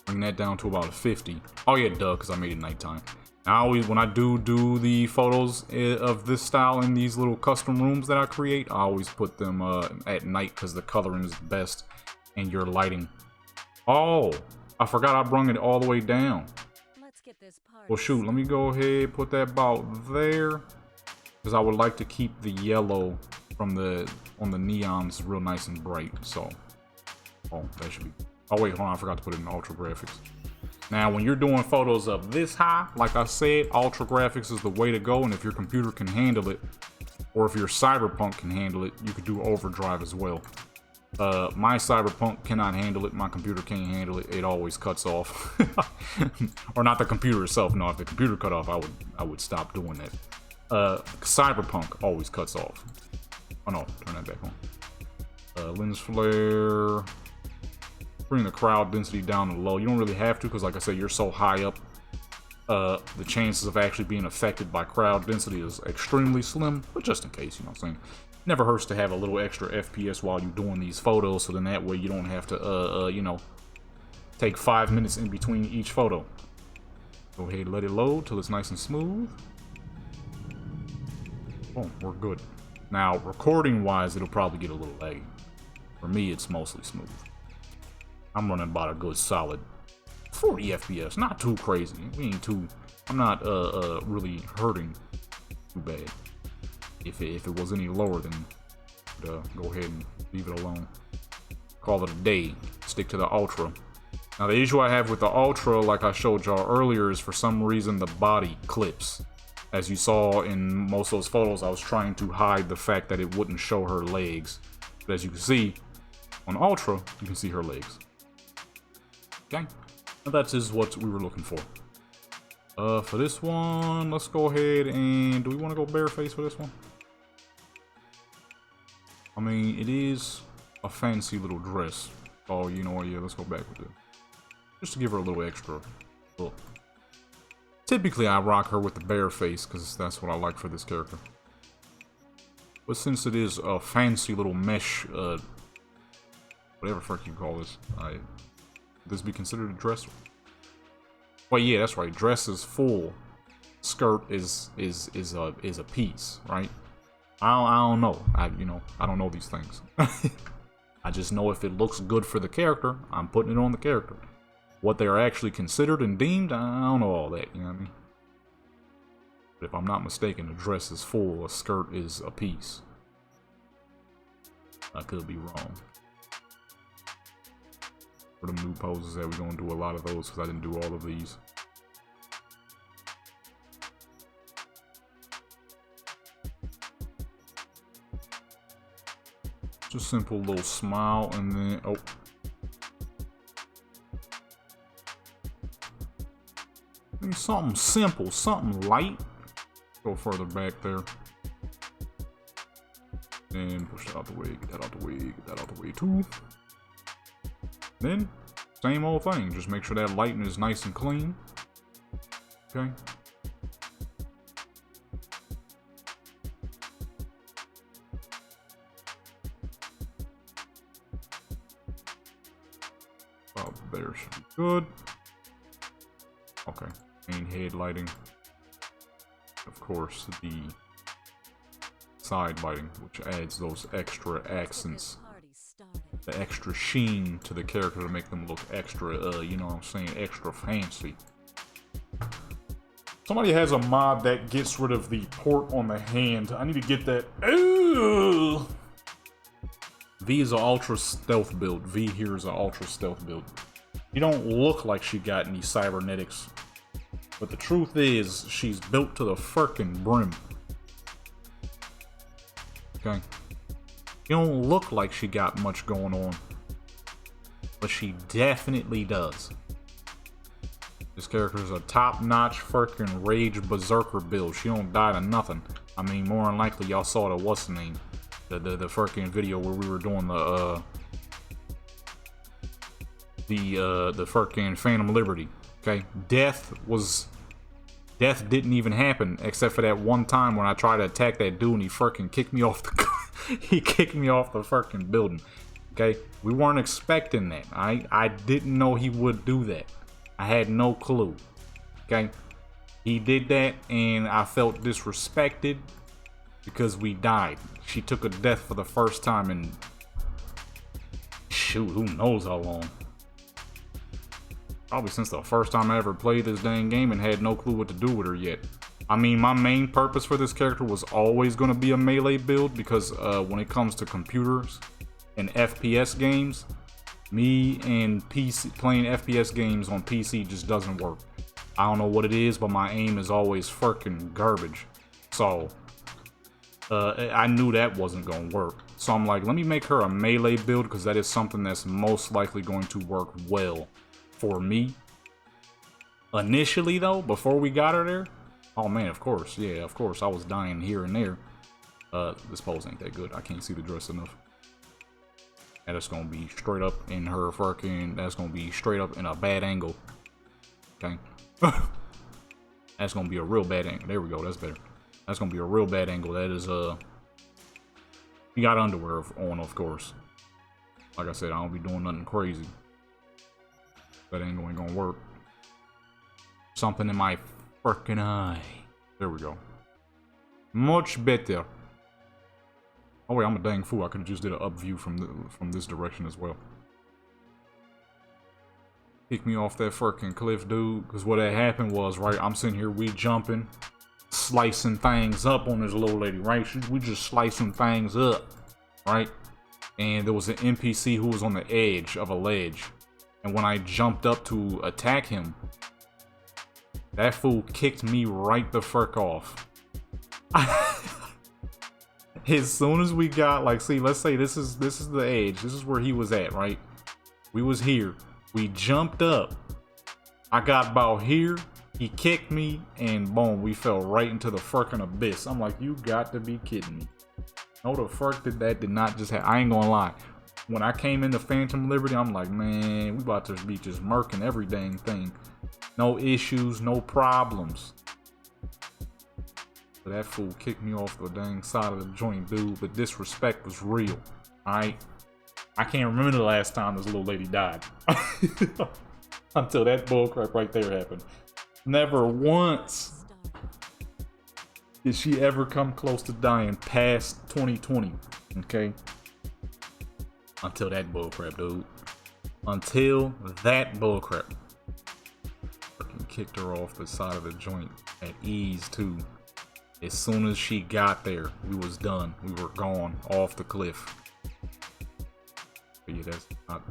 Bring that down to about a 50. Oh yeah, duh, because I made it nighttime. I always, when I do the photos of this style in these little custom rooms that I create, I always put them at night because the coloring is best and your lighting. Oh, I forgot I brung it all the way down. Let's get this party. Well, shoot, let me go ahead, put that about there. Because I would like to keep the yellow from on the neons real nice and bright. So, oh, that should be. Oh wait, hold on, I forgot to put it in ultra graphics. Now, when you're doing photos up this high, like I said, ultra graphics is the way to go. And if your computer can handle it, or if your Cyberpunk can handle it, you could do overdrive as well. My Cyberpunk cannot handle it. My computer can't handle it. It always cuts off. Or not the computer itself. No, if the computer cut off, I would stop doing that. Cyberpunk always cuts off. Oh no, turn that back on. Lens flare. Bring the crowd density down to low. You don't really have to because, like I said, you're so high up. The chances of actually being affected by crowd density is extremely slim. But just in case, you know what I'm saying. Never hurts to have a little extra FPS while you're doing these photos, so then that way you don't have to, you know, take 5 minutes in between each photo. Go ahead and let it load till it's nice and smooth. Boom, we're good. Now, recording-wise, it'll probably get a little laggy. For me, it's mostly smooth. I'm running about a good solid 40 FPS, not too crazy. We ain't too. I'm not really hurting too bad. If it was any lower, then go ahead and leave it alone. Call it a day. Stick to the ultra. Now the issue I have with the ultra, like I showed y'all earlier, is for some reason the body clips. As you saw in most of those photos, I was trying to hide the fact that it wouldn't show her legs. But as you can see, on ultra, you can see her legs. Okay, and that is what we were looking for. For this one, let's go ahead and... Do we want to go bareface for this one? I mean, it is a fancy little dress. Oh, you know what? Yeah, let's go back with it. Just to give her a little extra look. Typically, I rock her with the bare face because that's what I like for this character. But since it is a fancy little mesh, whatever fuck you call this, would this be considered a dress? Well, yeah, that's right. Dress is full. Skirt is a piece, right? I don't know. I don't know these things. I just know if it looks good for the character, I'm putting it on the character. What they are actually considered and deemed, I don't know all that, you know what I mean? But if I'm not mistaken, a dress is full, a skirt is a piece. I could be wrong. For them new poses that we're going to do a lot of those because I didn't do all of these. Just simple little smile and then, oh. Something simple, something light. Go further back there. And push that out the way, get that out the way, get that out the way too. Then, same old thing. Just make sure that lighting is nice and clean. Okay. About there should be good. Okay, main head lighting. Of course, the side lighting, which adds those extra accents, the extra sheen to the character to make them look extra, you know what I'm saying, extra fancy. Somebody has a mod that gets rid of the port on the hand. I need to get that. Ooh. V is an ultra stealth build. V here is an ultra stealth build. You don't look like she got any cybernetics, but the truth is she's built to the frickin' brim. Okay? You don't look like she got much going on, but she definitely does. This character is a top-notch frickin' rage berserker build. She don't die to nothing. I mean, more than likely y'all saw the what's the name, the frickin' video where we were doing the frickin' Phantom Liberty. Okay, death didn't even happen except for that one time when I tried to attack that dude and he frickin' kicked me off the he kicked me off the frickin' building. Okay, we weren't expecting that. I didn't know he would do that. I had no clue. Okay, he did that and I felt disrespected because we died. She took a death for the first time in shoot, who knows how long. Probably since the first time I ever played this dang game and had no clue what to do with her yet. I mean, my main purpose for this character was always going to be a melee build because when it comes to computers and FPS games, me and PC playing FPS games on PC just doesn't work. I don't know what it is, but my aim is always frickin' garbage. So, I knew that wasn't going to work. So I'm like, let me make her a melee build because that is something that's most likely going to work well for me. Initially though, before we got her there, oh man, of course, yeah, of course, I was dying here and there. This pose ain't that good. I can't see the dress enough. And it's gonna be straight up in her fucking, that's gonna be straight up in a bad angle. Okay. That's gonna be a real bad angle. There we go, that's better. That's gonna be a real bad angle. That is, you got underwear on, of course. Like I said, I don't be doing nothing crazy. That angle ain't gonna work. Something in my freaking eye. There we go. Much better. Oh wait, I'm a dang fool. I could have just did an up view from this direction as well. Kick me off that freaking cliff, dude. Because what had happened was, right, I'm sitting here, we jumping, slicing things up on this little lady, right? We just slicing things up, right? And there was an NPC who was on the edge of a ledge. And when I jumped up to attack him, that fool kicked me right the frick off. As soon as we got, like, see, let's say this is the edge. This is where he was at, right? We was here. We jumped up. I got about here. He kicked me, and boom, we fell right into the frickin' abyss. I'm like, you got to be kidding me. No, the frick did not just happen. I ain't gonna lie. When I came into Phantom Liberty, I'm like, man, we about to be just murking every dang thing. No issues, no problems. But that fool kicked me off the dang side of the joint, dude. The disrespect was real, alright? I can't remember the last time this little lady died. Until that bullcrap right there happened. Never once did she ever come close to dying past 2020, okay? Until that bullcrap, dude. Until that bullcrap. Fucking kicked her off the side of the joint at ease, too. As soon as she got there, we was done. We were gone off the cliff. But yeah, that's not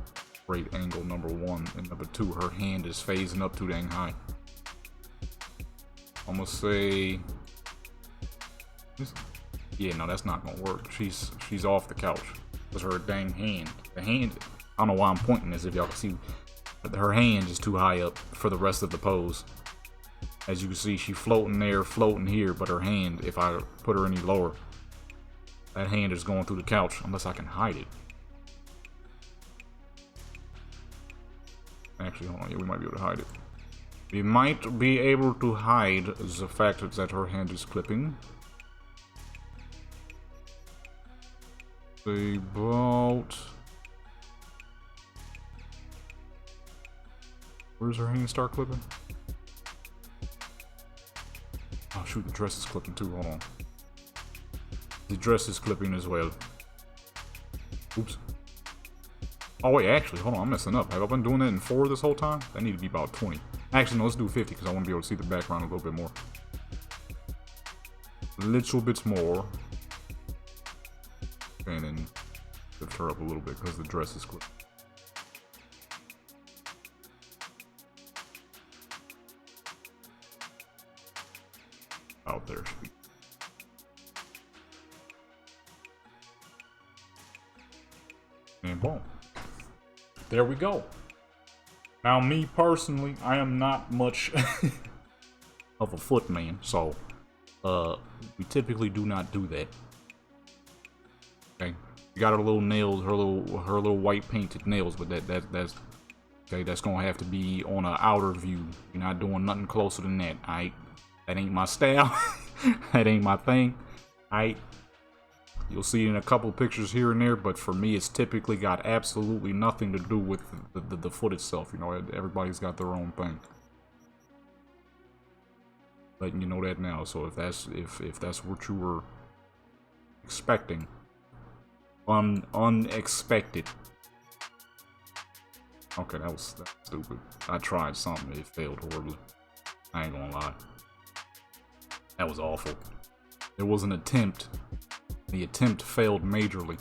great angle, number one. And number two, her hand is phasing up too dang high. I'm gonna say... Yeah, no, that's not gonna work. She's off the couch. Because her dang hand. The hand... I don't know why I'm pointing this if y'all can see. But her hand is too high up for the rest of the pose. As you can see, she's floating there, floating here, but her hand, if I put her any lower, that hand is going through the couch, unless I can hide it. Actually, hold on, yeah, we might be able to hide it. We might be able to hide the fact that her hand is clipping. About Where's her hand start clipping? Oh shoot, the dress is clipping too. Hold on. The dress is clipping as well. Oops. Oh wait, actually, hold on, I'm messing up. Have I been doing that in 4 this whole time? That need to be about 20. Actually, no, let's do 50 because I want to be able to see the background a little bit more. Little bit more. And then lift her up a little bit because the dress is clipped. Out there should be. And boom. There we go. Now, me personally, I am not much of a foot man, so we typically do not do that. Okay, you got her little nails, her little white painted nails, but that's okay. That's gonna have to be on an outer view. You're not doing nothing closer than that. Alright, that ain't my style. That ain't my thing. Alright. You'll see it in a couple pictures here and there, but for me, it's typically got absolutely nothing to do with the foot itself. You know, everybody's got their own thing. Letting you know that now. So if that's what you were expecting, unexpected. Okay, that's stupid. I tried something, it failed horribly. I ain't gonna lie. That was awful. There was an attempt. The attempt failed majorly.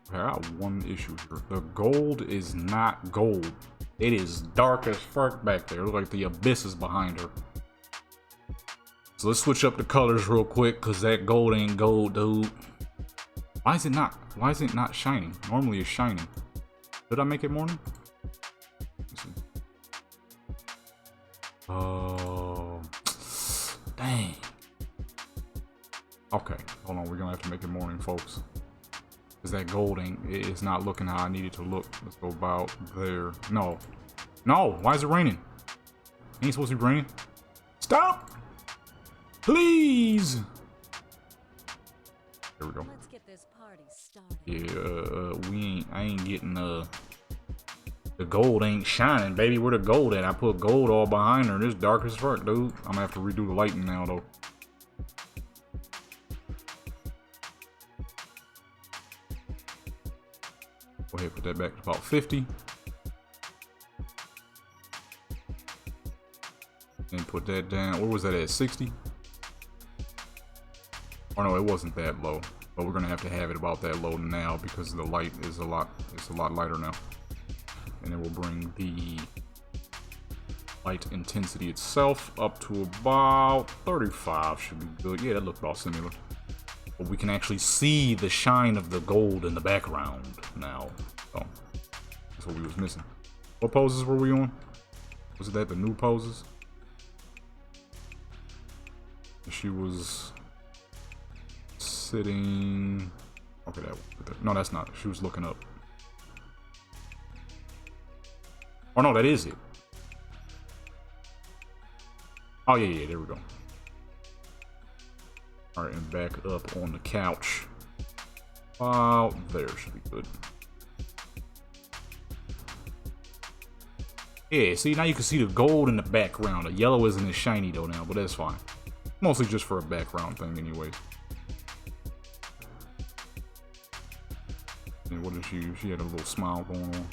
Okay, I got one issue here. The gold is not gold. It is dark as fuck back there. Look like the abyss is behind her. So let's switch up the colors real quick, cause that gold ain't gold, dude. Why is it not? Why is it not shining? Normally it's shining. Did I make it morning? Let's see. Oh, dang. Okay, hold on. We're gonna have to make it morning, folks. Cause that gold it's not looking how I need it to look. Let's go about there. No, no. Why is it raining? Ain't supposed to be raining. Stop, please. There we go. Let's get this party started. Yeah, I ain't getting the gold ain't shining, baby. Where the gold at? I put gold all behind her. It's dark as fuck, dude. I'm gonna have to redo the lighting now, though. Go ahead, put that back to about 50. And put that down. Where was that at? 60? Oh no, it wasn't that low. But we're gonna have to have it about that low now because the light is it's a lot lighter now. And then we'll bring the light intensity itself up to about 35 should be good. Yeah, that looked about similar. But we can actually see the shine of the gold in the background now. So that's what we was missing. What poses were we on? Was it that the new poses? She was sitting. Okay, no, that's not. She was looking up. Oh no, that is it. Oh yeah, there we go. Alright, and back up on the couch. Wow, there should be good. Yeah, see, now you can see the gold in the background. The yellow isn't as shiny though now, but that's fine. Mostly just for a background thing anyways. And what did she had a little smile going on.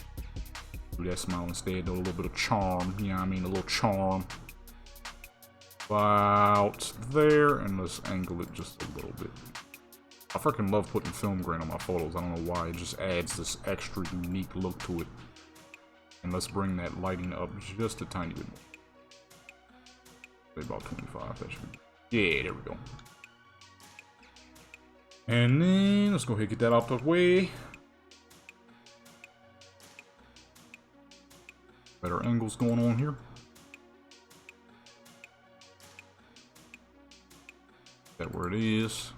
Do that smile instead, though, a little bit of charm, you know what I mean? A little charm. About there, and let's angle it just a little bit. I freaking love putting film grain on my photos. I don't know why. It just adds this extra unique look to it. And let's bring that lighting up just a tiny bit more. Say about 25. That should be. Yeah, there we go. And then let's go ahead and get that out the way. Better angles going on here. That where it is.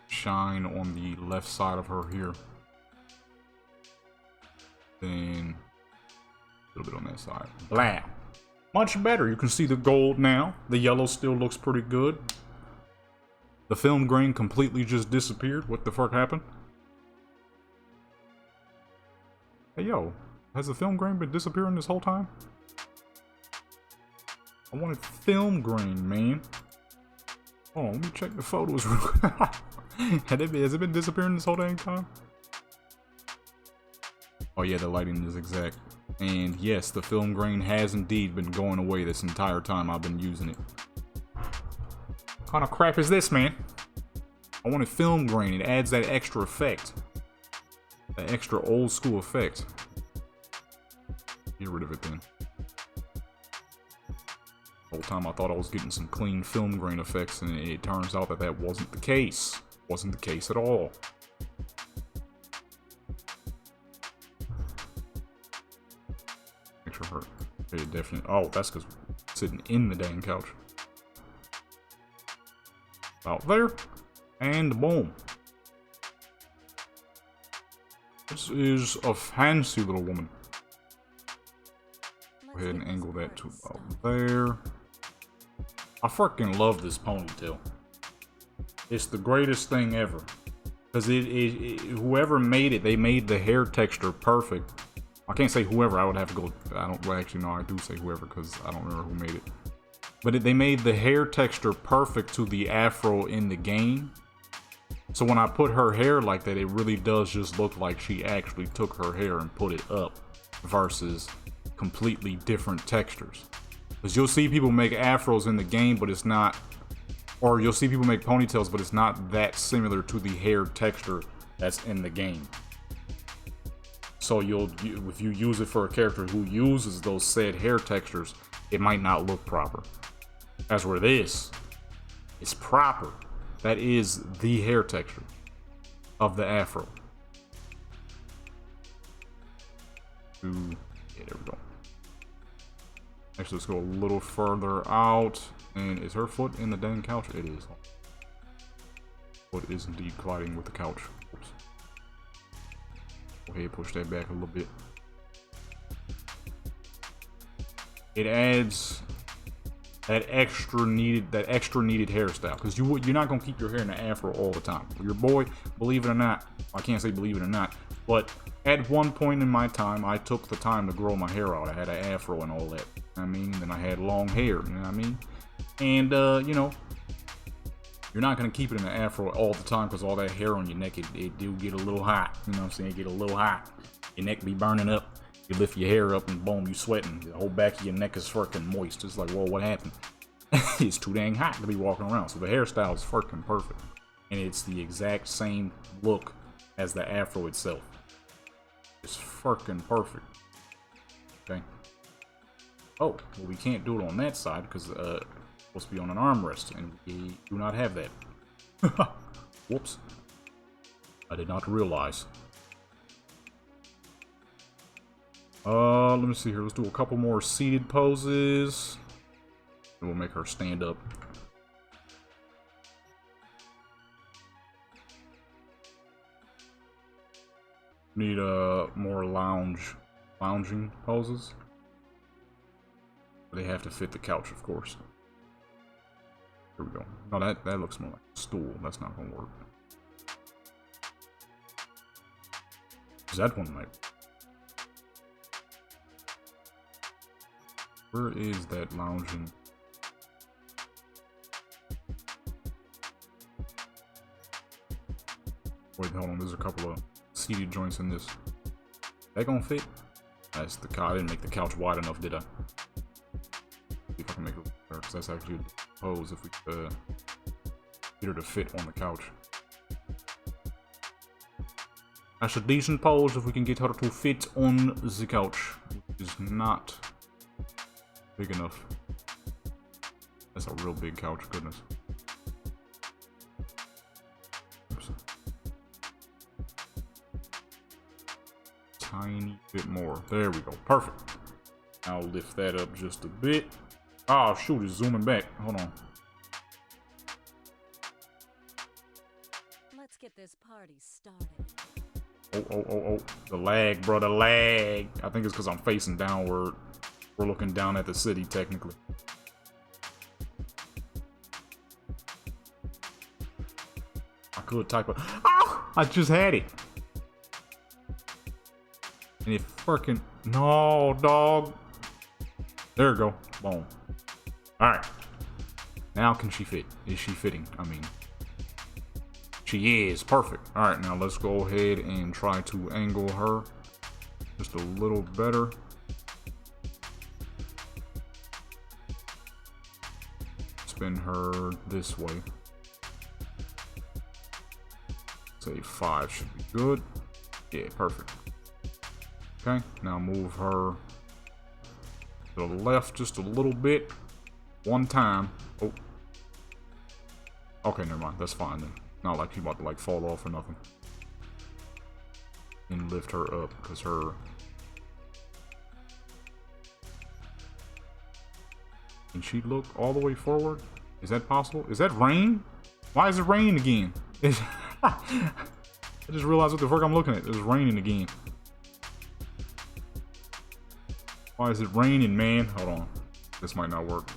Shine on the left side of her here. Then a little bit on that side. Blam. Much better. You can see the gold now. The yellow still looks pretty good. The film grain completely just disappeared. What the fuck happened? Hey, yo. Has the film grain been disappearing this whole time? I wanted film grain, man. Oh, let me check the photos real quick. Has it been disappearing this whole dang time? Oh yeah, the lighting is exact. And yes, the film grain has indeed been going away this entire time I've been using it. What kind of crap is this, man? I wanted film grain. It adds that extra effect. That extra old school effect. Get rid of it then. The whole time I thought I was getting some clean film grain effects, and it turns out that that wasn't the case. Wasn't the case at all. Make sure her. Okay, definitely. Oh, that's because sitting in the dang couch. About there, and boom. This is a fancy little woman. Go ahead and angle that to about there. I freaking love this ponytail. It's the greatest thing ever. Because whoever made it, they made the hair texture perfect. I can't say whoever, I would have to go, well actually no, I do say whoever because I don't remember who made it. But they made the hair texture perfect to the afro in the game. So when I put her hair like that, it really does just look like she actually took her hair and put it up. Versus completely different textures. Because you'll see people make afros in the game, but it's not, or you'll see people make ponytails, but it's not that similar to the hair texture that's in the game. So if you use it for a character who uses those said hair textures, it might not look proper. As where this is proper. That is the hair texture of the afro. Yeah, there we go. Actually, let's go a little further out. And is her foot in the dang couch? It is. Foot is indeed colliding with the couch. Oops. Go ahead, push that back a little bit. It adds that extra needed hairstyle, because you're not gonna keep your hair in an afro all the time. Your boy, believe it or not, I can't say believe it or not, but at one point in my time, I took the time to grow my hair out. I had an afro and all that. I mean, then I had long hair. You know what I mean? And you know, you're not gonna keep it in an afro all the time because all that hair on your neck, it do get a little hot. You know what I'm saying? It get a little hot. Your neck be burning up. You lift your hair up and boom, you sweating. The whole back of your neck is freaking moist. It's like, whoa, what happened? It's too dang hot to be walking around. So the hairstyle is freaking perfect. And it's the exact same look as the afro itself. It's freaking perfect. Okay. Oh, well, we can't do it on that side because it's supposed to be on an armrest, and we do not have that. Whoops. I did not realize. Let me see here. Let's do a couple more seated poses. And we'll make her stand up. Need more lounging poses. They have to fit the couch, of course. Here we go. No, that looks more like a stool. That's not gonna work. Is that one might? Where is that lounging? Wait, hold on. There's a couple of seated joints in this. That gonna fit? That's the couch. I didn't make the couch wide enough, did I? See if I can make it better, because that's actually a pose if we get her to fit on the couch. That's a decent pose if we can get her to fit on the couch, which is not big enough. That's a real big couch, goodness. Oops. Tiny bit more. There we go. Perfect. I'll lift that up just a bit. Oh shoot, it's zooming back. Hold on. Let's get this party started. Oh. The lag, bro, the lag. I think it's because I'm facing downward. We're looking down at the city, technically. I could type a... Oh! I just had it. And it freaking... No, dog. There we go. Boom. Alright. Now can she fit? Is she fitting? I mean... She is. Perfect. Alright, now let's go ahead and try to angle her just a little better. Spin her this way. Say 5 should be good. Yeah, perfect. Okay, now move her to the left just a little bit. One time. Oh. Okay, never mind. That's fine then. Not like she's about to like fall off or nothing. And lift her up because her... Can she look all the way forward? Is that possible? Is that rain? Why is it raining again? I just realized what the fuck I'm looking at. It's raining again. Why is it raining, man? Hold on. This might not work.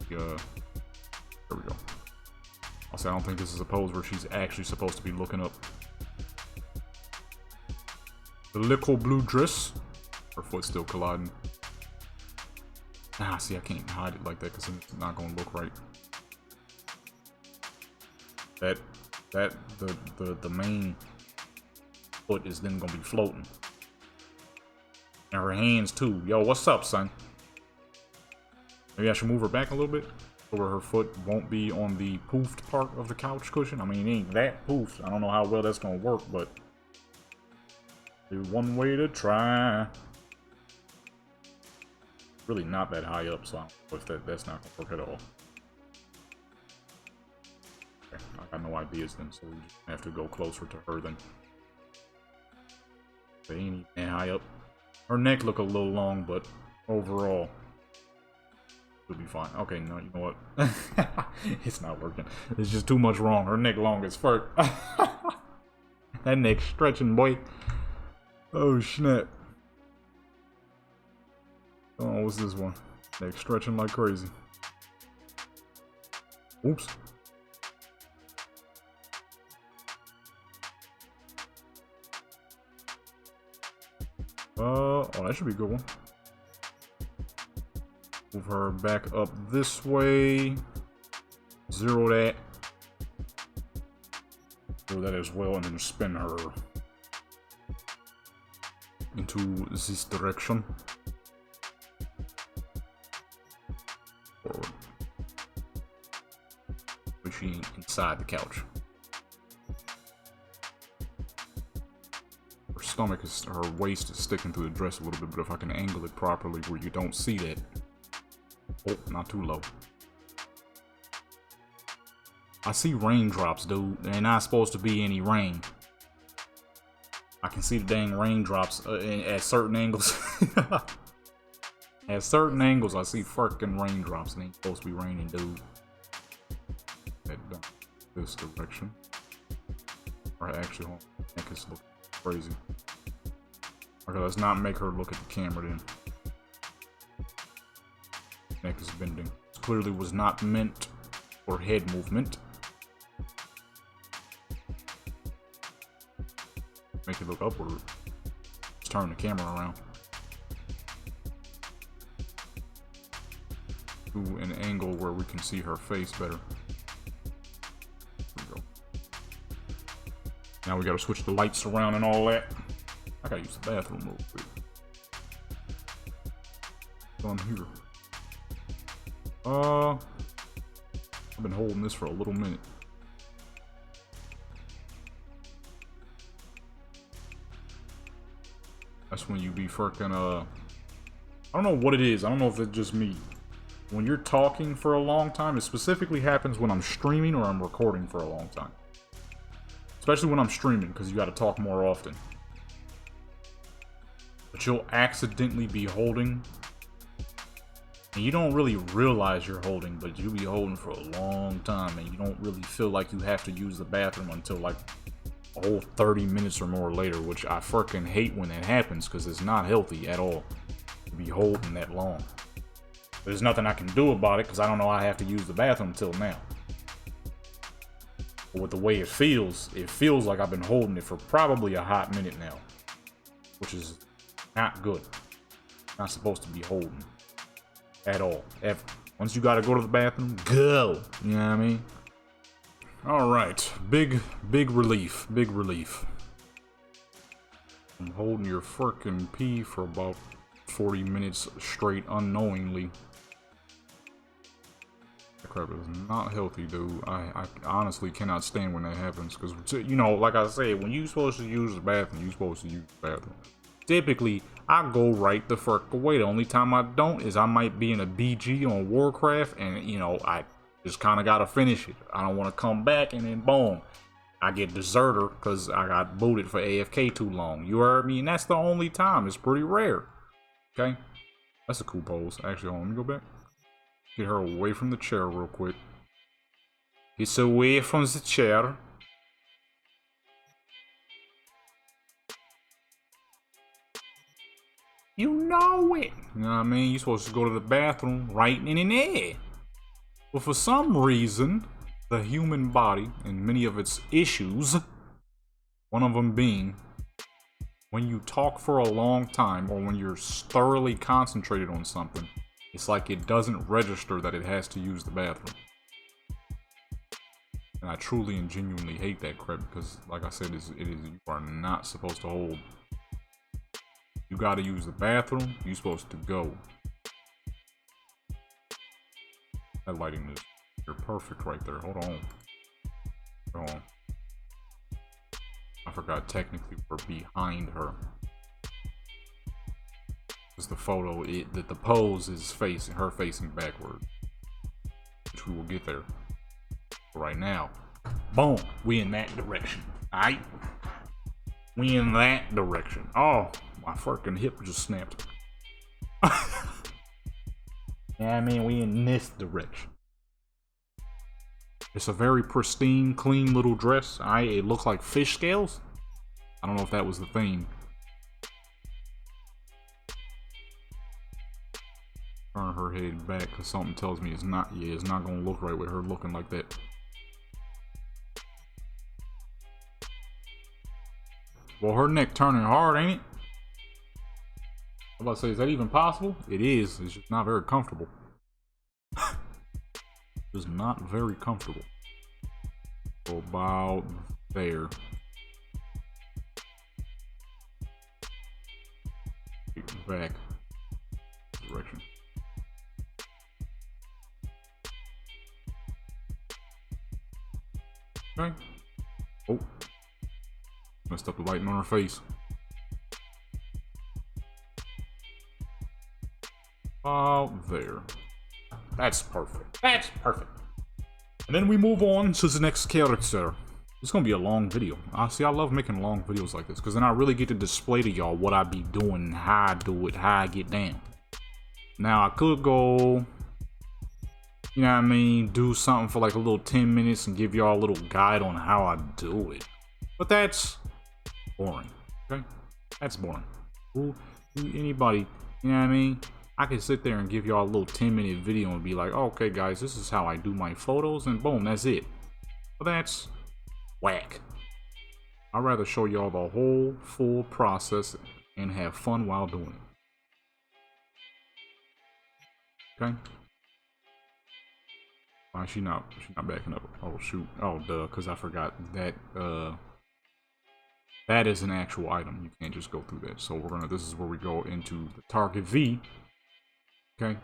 There we go. I'll say I don't think this is a pose where she's actually supposed to be looking up. The little blue dress. Her foot's still colliding. Ah, see, I can't hide it like that because it's not gonna look right. The main foot is then gonna be floating. And her hands too. Yo, what's up, son? Maybe I should move her back a little bit so where her foot won't be on the poofed part of the couch cushion. I mean, it ain't that poofed. I don't know how well that's gonna work, but do one way to try. Really not that high up, so I don't know if that's not gonna work at all. Okay, I got no ideas then, so we just have to go closer to her then. They ain't even that high up. Her neck look a little long, but overall, it'll be fine. Okay, no, you know what? It's not working. It's just too much wrong. Her neck long as fuck. That neck stretching, boy. Oh, snap. Oh, what's this one? Neck stretching like crazy. Oops. Oh, that should be a good one. Move her back up this way. Zero that. Zero that as well, and then spin her into this direction. Forward. But she ain't inside the couch. Her stomach is, her waist is sticking through the dress a little bit, but if I can angle it properly where you don't see that. Oh, not too low. I see raindrops, dude. There ain't not supposed to be any rain. I can see the dang raindrops at certain angles. At certain angles, I see fucking raindrops. It ain't supposed to be raining, dude. Head down this direction. Or actually, hold on. Neck is looking crazy. Okay, let's not make her look at the camera then. Neck is bending. This clearly was not meant for head movement. Make it look upward. Let's turn the camera around to an angle where we can see her face better. There we go. Now we gotta switch the lights around and all that. I gotta use the bathroom real quick. On here. I've been holding this for a little minute. That's when you be freaking, I don't know what it is. I don't know if it's just me. When you're talking for a long time, it specifically happens when I'm streaming or I'm recording for a long time. Especially when I'm streaming, because you gotta talk more often. But you'll accidentally be holding, and you don't really realize you're holding, but you'll be holding for a long time, and you don't really feel like you have to use the bathroom until like a whole 30 minutes or more later, which I freaking hate when that happens, because it's not healthy at all to be holding that long. There's nothing I can do about it, because I don't know I have to use the bathroom until now. But with the way it feels like I've been holding it for probably a hot minute now. which is not good. Not supposed to be holding at all, ever. Once you gotta go to the bathroom, go. You know what I mean? All right, big relief, big relief. I'm holding your frickin' pee for about 40 minutes straight unknowingly. That crap is not healthy, dude. I honestly cannot stand when that happens, because, you know, like I said, when you're supposed to use the bathroom, you're supposed to use the bathroom. Typically, I go right the fuck away. The only time I don't is I might be in a BG on Warcraft, and, you know, I just kind of gotta finish it. I don't want to come back, and then boom, I get deserter because I got booted for AFK too long. You heard me? And that's the only time. It's pretty rare. Okay? That's a cool pose. Actually, hold on, let me go back. Get her away from the chair real quick. Get away from the chair. You know it. You know what I mean? You're supposed to go to the bathroom right in there. But for some reason, the human body and many of its issues, one of them being when you talk for a long time or when you're thoroughly concentrated on something, it's like it doesn't register that it has to use the bathroom. And I truly and genuinely hate that crap because, like I said, it is you are not supposed to hold. You gotta use the bathroom, you're supposed to go. That lighting is, you're perfect right there. Hold on. Hold on. I forgot technically we're behind her. Because the photo, the pose is facing her facing backward. Which we will get there. But right now, boom, we in that direction. Alright? We in that direction. Oh, my fucking hip just snapped. Yeah, I mean, we in this direction. It's a very pristine, clean little dress. It looks like fish scales. I don't know if that was the theme. Turn her head back because something tells me it's not. Yeah, it's not gonna look right with her looking like that. Well, her neck turning hard, ain't it? I'm about to say, is that even possible? It is. It's just not very comfortable. It's not very comfortable. So about there. Back direction. Okay. Oh. Messed up the lighting on her face. About there. That's perfect. That's perfect. And then we move on to the next character. It's gonna be a long video. See, I love making long videos like this because then I really get to display to y'all what I be doing, how I do it, how I get down. Now I could go, you know what I mean, do something for like a little 10 minutes and give y'all a little guide on how I do it. But that's boring. Okay? That's boring. Anybody, you know what I mean? I can sit there and give y'all a little 10-minute video and be like, oh, okay, guys, this is how I do my photos, and boom, that's it. But that's whack. I'd rather show y'all the whole full process and have fun while doing it. Okay? Why she not backing up? Oh shoot. Oh duh, because I forgot that that is an actual item. You can't just go through that. So this is where we go into the target V. Okay,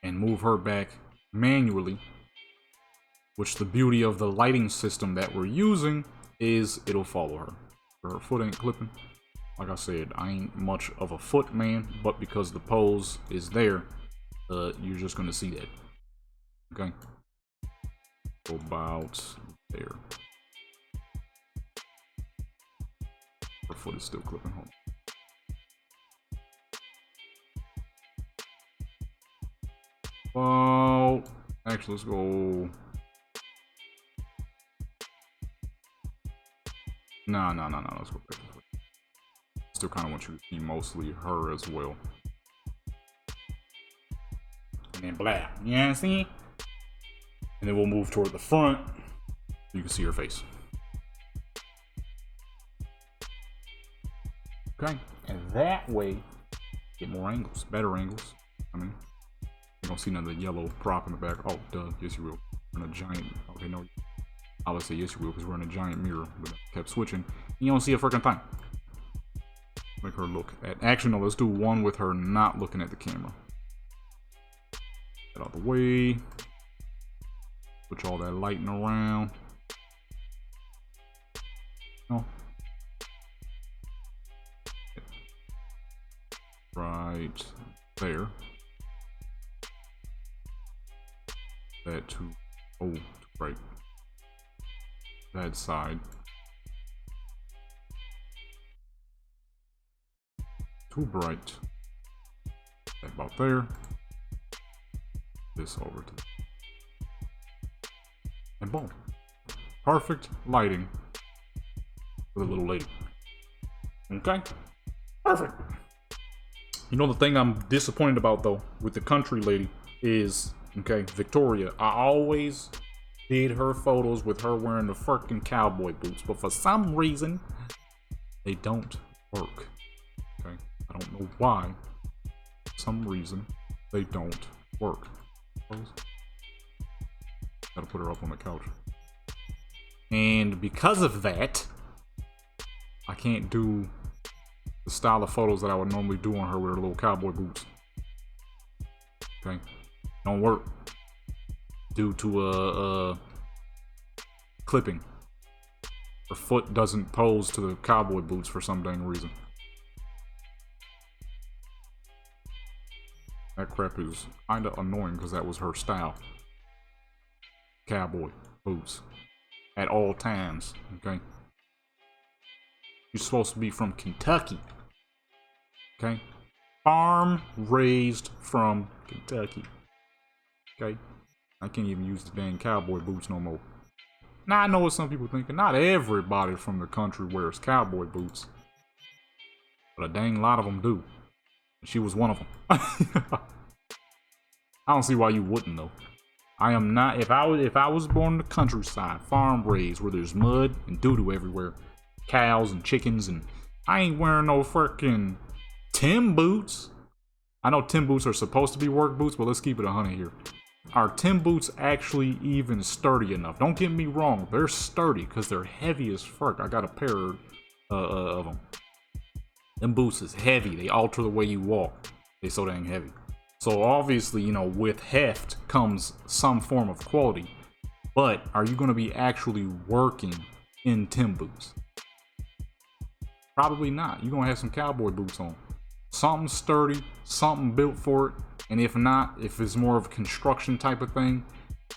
and move her back manually, which the beauty of the lighting system that we're using is it'll follow her. Her foot ain't clipping. Like I said, I ain't much of a foot man, but because the pose is there, you're just gonna see that. Okay, so about there. Her foot is still clipping. Hold on. Well, actually, let's go. No. Let's go back. Still kind of want you to see mostly her as well. And then blah. You know what I'm saying? And then we'll move toward the front. You can see her face. Okay, and that way, get more angles, better angles. I mean, you don't see none of the yellow prop in the back. Oh, duh, yes you will. We're in a giant, okay, no. I would say yes you will, because we're in a giant mirror, but I kept switching. You don't see a freaking thing. Make her look at, actually no, let's do one with her not looking at the camera. Get out of the way. Put all that lighting around. No. Right there. That too. Oh, right. That side. Too bright. That about there. This over to. And boom. Perfect lighting for the little lady. Okay? Perfect. You know the thing I'm disappointed about though with the country lady is, okay, Victoria. I always did her photos with her wearing the fucking cowboy boots, but for some reason they don't work. Okay? I don't know why. For some reason they don't work. Gotta put her up on the couch. And because of that, I can't do the style of photos that I would normally do on her with her little cowboy boots. Okay? Don't work. Due to clipping. Her foot doesn't pose to the cowboy boots for some dang reason. That crap is kinda annoying because that was her style. Cowboy boots. At all times, okay? You're supposed to be from Kentucky. Okay? Farm raised from Kentucky. Okay? I can't even use the dang cowboy boots no more. Now I know what some people thinking. Not everybody from the country wears cowboy boots. But a dang lot of them do. She was one of them. I don't see why you wouldn't though. I am not. If I was born in the countryside, farm raised, where there's mud and doo-doo everywhere, cows and chickens, and I ain't wearing no freaking Tim boots. I know Tim boots are supposed to be work boots, but let's keep it 100 here. Are Tim boots actually even sturdy enough? Don't get me wrong, they're sturdy because they're heavy as fuck. I got a pair of them. Them boots is heavy. They alter the way you walk. They so dang heavy. So obviously, you know, with heft comes some form of quality. But are you going to be actually working in Tim boots? Probably not. You're going to have some cowboy boots on. Something sturdy, something built for it. And if not, if it's more of a construction type of thing,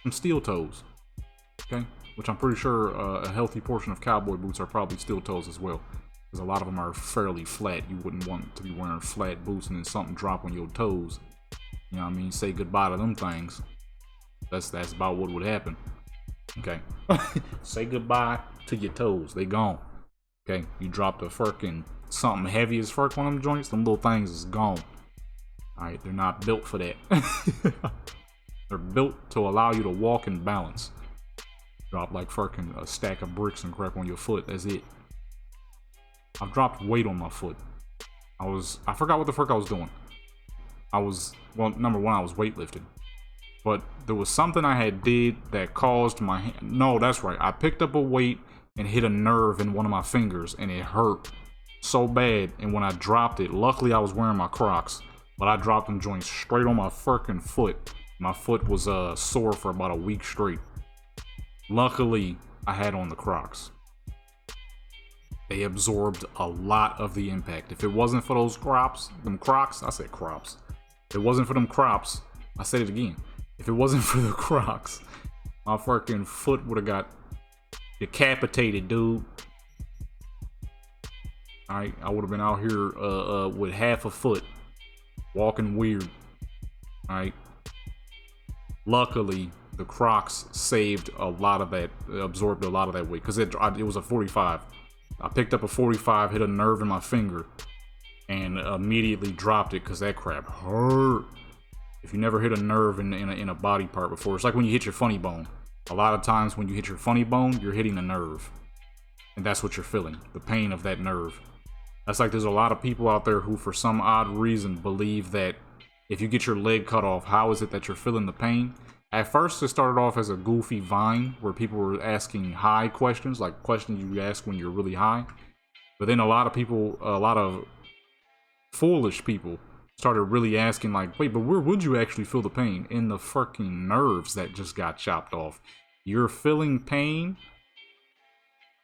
some steel toes. Okay? Which I'm pretty sure a healthy portion of cowboy boots are probably steel toes as well. Because a lot of them are fairly flat. You wouldn't want to be wearing flat boots and then something drop on your toes. You know what I mean? Say goodbye to them things. That's about what would happen. Okay. Say goodbye to your toes. They gone. Okay. You dropped a freaking something heavy as fuck on them joints. Them little things is gone. Alright. They're not built for that. They're built to allow you to walk and balance. Drop like freaking a stack of bricks and crap on your foot. That's it. I've dropped weight on my foot. I forgot what the fuck I was doing. Well, number one, I was weightlifting. But there was something I had did that caused my hand. No, that's right. I picked up a weight and hit a nerve in one of my fingers and it hurt so bad. And when I dropped it, luckily I was wearing my Crocs, but I dropped them joints straight on my fucking foot. My foot was sore for about a week straight. Luckily, I had on the Crocs. They absorbed a lot of the impact. If it wasn't for those Crocs, I said Crocs. If it wasn't for them Crocs, I said it again. If it wasn't for the Crocs, my fucking foot would have got decapitated, dude. Alright, I would have been out here with half a foot, walking weird. Alright. Luckily, the Crocs saved a lot of that, absorbed a lot of that weight, because it was a 45. I picked up a 45, hit a nerve in my finger, and immediately dropped it because that crap hurt. If you never hit a nerve in a body part before, it's like when you hit your funny bone. A lot of times when you hit your funny bone, you're hitting a nerve. And that's what you're feeling, the pain of that nerve. That's like there's a lot of people out there who, for some odd reason, believe that if you get your leg cut off, how is it that you're feeling the pain? At first, it started off as a goofy Vine where people were asking high questions, like questions you ask when you're really high. But then a lot of foolish people started really asking, like, wait, but where would you actually feel the pain? In the fucking nerves that just got chopped off. You're feeling pain.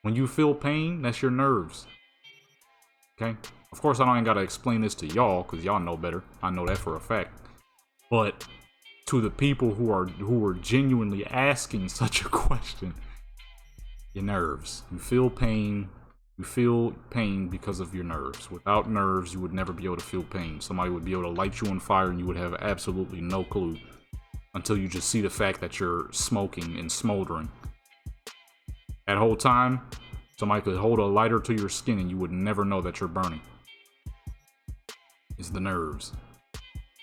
When you feel pain, that's your nerves. Okay? Of course, I ain't gotta explain this to y'all, because y'all know better. I know that for a fact. But to the people who are genuinely asking such a question, your nerves. You feel pain. You feel pain because of your nerves. Without nerves, you would never be able to feel pain. Somebody would be able to light you on fire and you would have absolutely no clue until you just see the fact that you're smoking and smoldering. That whole time, somebody could hold a lighter to your skin and you would never know that you're burning. It's the nerves,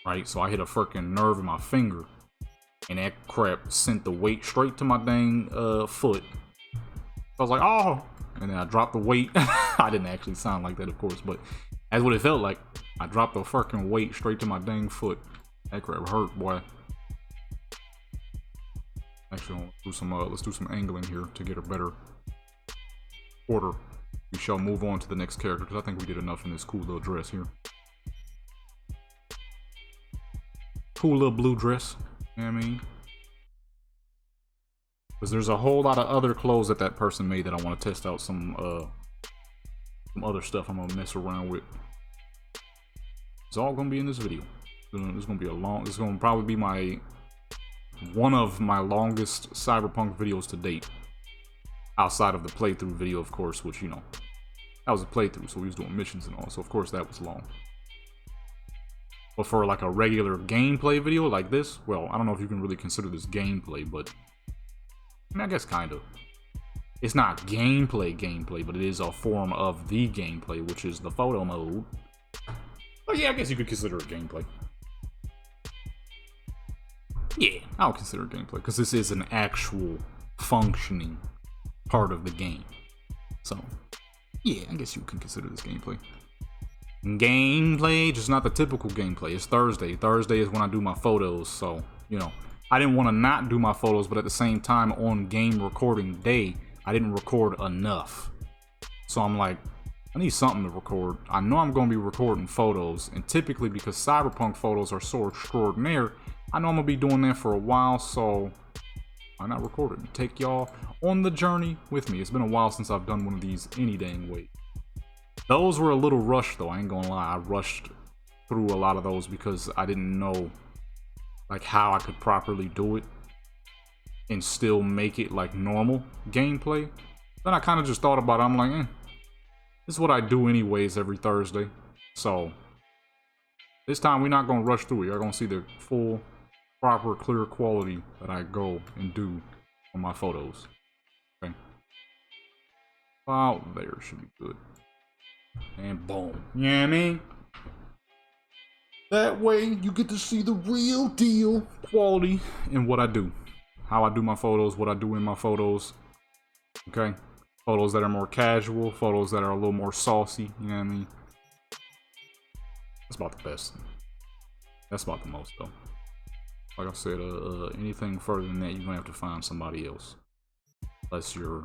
right? So I hit a freaking nerve in my finger and that crap sent the weight straight to my dang foot. I was like, oh! And then I dropped the weight. I didn't actually sound like that, of course, but that's what it felt like. I dropped the fucking weight straight to my dang foot. That crap hurt, boy. Actually, let's do some angling here to get a better order. We shall move on to the next character because I think we did enough in this cool little dress here. Cool little blue dress. You know what I mean? Because there's a whole lot of other clothes that person made that I want to test out some other stuff I'm gonna mess around with. It's all gonna be in this video. It's gonna probably be one of my longest Cyberpunk videos to date. Outside of the playthrough video, of course, which, you know, that was a playthrough, so we was doing missions and all, so of course that was long. But for like a regular gameplay video like this, well, I don't know if you can really consider this gameplay, but I mean, I guess kind of. It's not gameplay, but it is a form of the gameplay, which is the photo mode. But yeah, I guess you could consider it gameplay. Yeah, I'll consider it gameplay, because this is an actual functioning part of the game. So, yeah, I guess you can consider this gameplay. Gameplay, just not the typical gameplay. It's Thursday. Thursday is when I do my photos, so, you know. I didn't want to not do my photos, but at the same time, on game recording day, I didn't record enough. So I'm like, I need something to record. I know I'm going to be recording photos, and typically because Cyberpunk photos are so extraordinary, I know I'm going to be doing that for a while, so why not record it and take y'all on the journey with me. It's been a while since I've done one of these any dang way. Those were a little rushed though, I ain't gonna lie. I rushed through a lot of those because I didn't know like how I could properly do it and still make it like normal gameplay. Then I kind of just thought about it. I'm like, this is what I do anyways every Thursday. So this time we're not gonna rush through it. You're gonna see the full, proper, clear quality that I go and do on my photos. Okay. About there should be good. And boom. You know what I mean? That way you get to see the real deal quality in what I do. How I do my photos, what I do in my photos. Okay? Photos that are more casual, photos that are a little more saucy, you know what I mean? That's about the best. That's about the most though. Like I said, anything further than that, you're gonna have to find somebody else. Unless the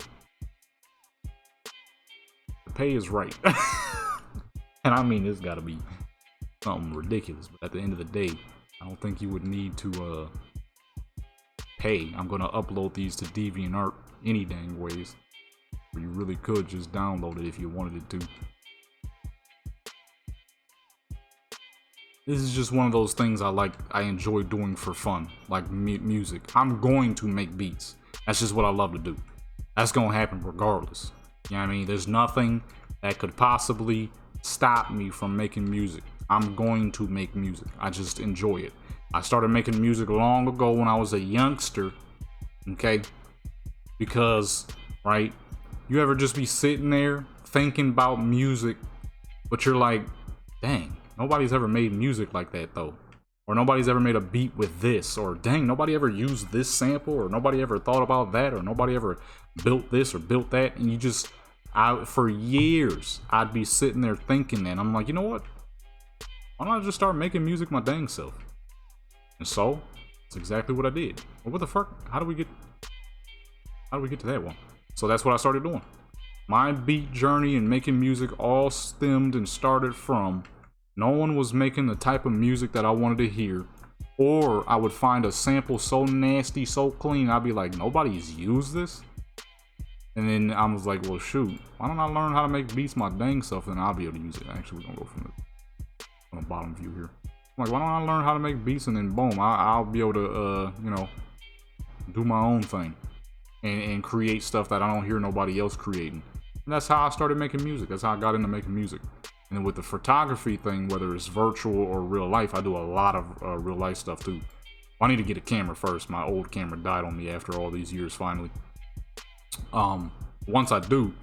pay is right. And I mean, it's gotta be something ridiculous, but at the end of the day, I don't think you would need to pay. I'm gonna upload these to DeviantArt any dang ways, or you really could just download it if you wanted it to. This is just one of those things I enjoy doing for fun, like music. I'm going to make beats. That's just what I love to do. That's gonna happen regardless. You know what I mean? There's nothing that could possibly stop me from making music. I'm going to make music. I just enjoy it. I started making music long ago when I was a youngster, okay? Because, right, you ever just be sitting there thinking about music, but you're like, dang, nobody's ever made music like that though. Or nobody's ever made a beat with this. Or dang, nobody ever used this sample. Or nobody ever thought about that. Or nobody ever built this or built that. And you just, For years, I'd be sitting there thinking that. I'm like, you know what? Why don't I just start making music my dang self? And so, that's exactly what I did. Well, what the fuck? How do we get to that one? So that's what I started doing. My beat journey and making music all stemmed and started from no one was making the type of music that I wanted to hear. Or I would find a sample so nasty, so clean, I'd be like, nobody's used this? And then I was like, well, shoot, why don't I learn how to make beats my dang self, and I'll be able to use it. Actually, we're gonna go from the bottom view here. I'm like, why don't I learn how to make beats, and then boom, I'll be able to, you know, do my own thing and create stuff that I don't hear nobody else creating. And that's how I started making music. That's how I got into making music. And with the photography thing, whether it's virtual or real life, I do a lot of real life stuff too. I need to get a camera first. My old camera died on me after all these years finally. Once I do,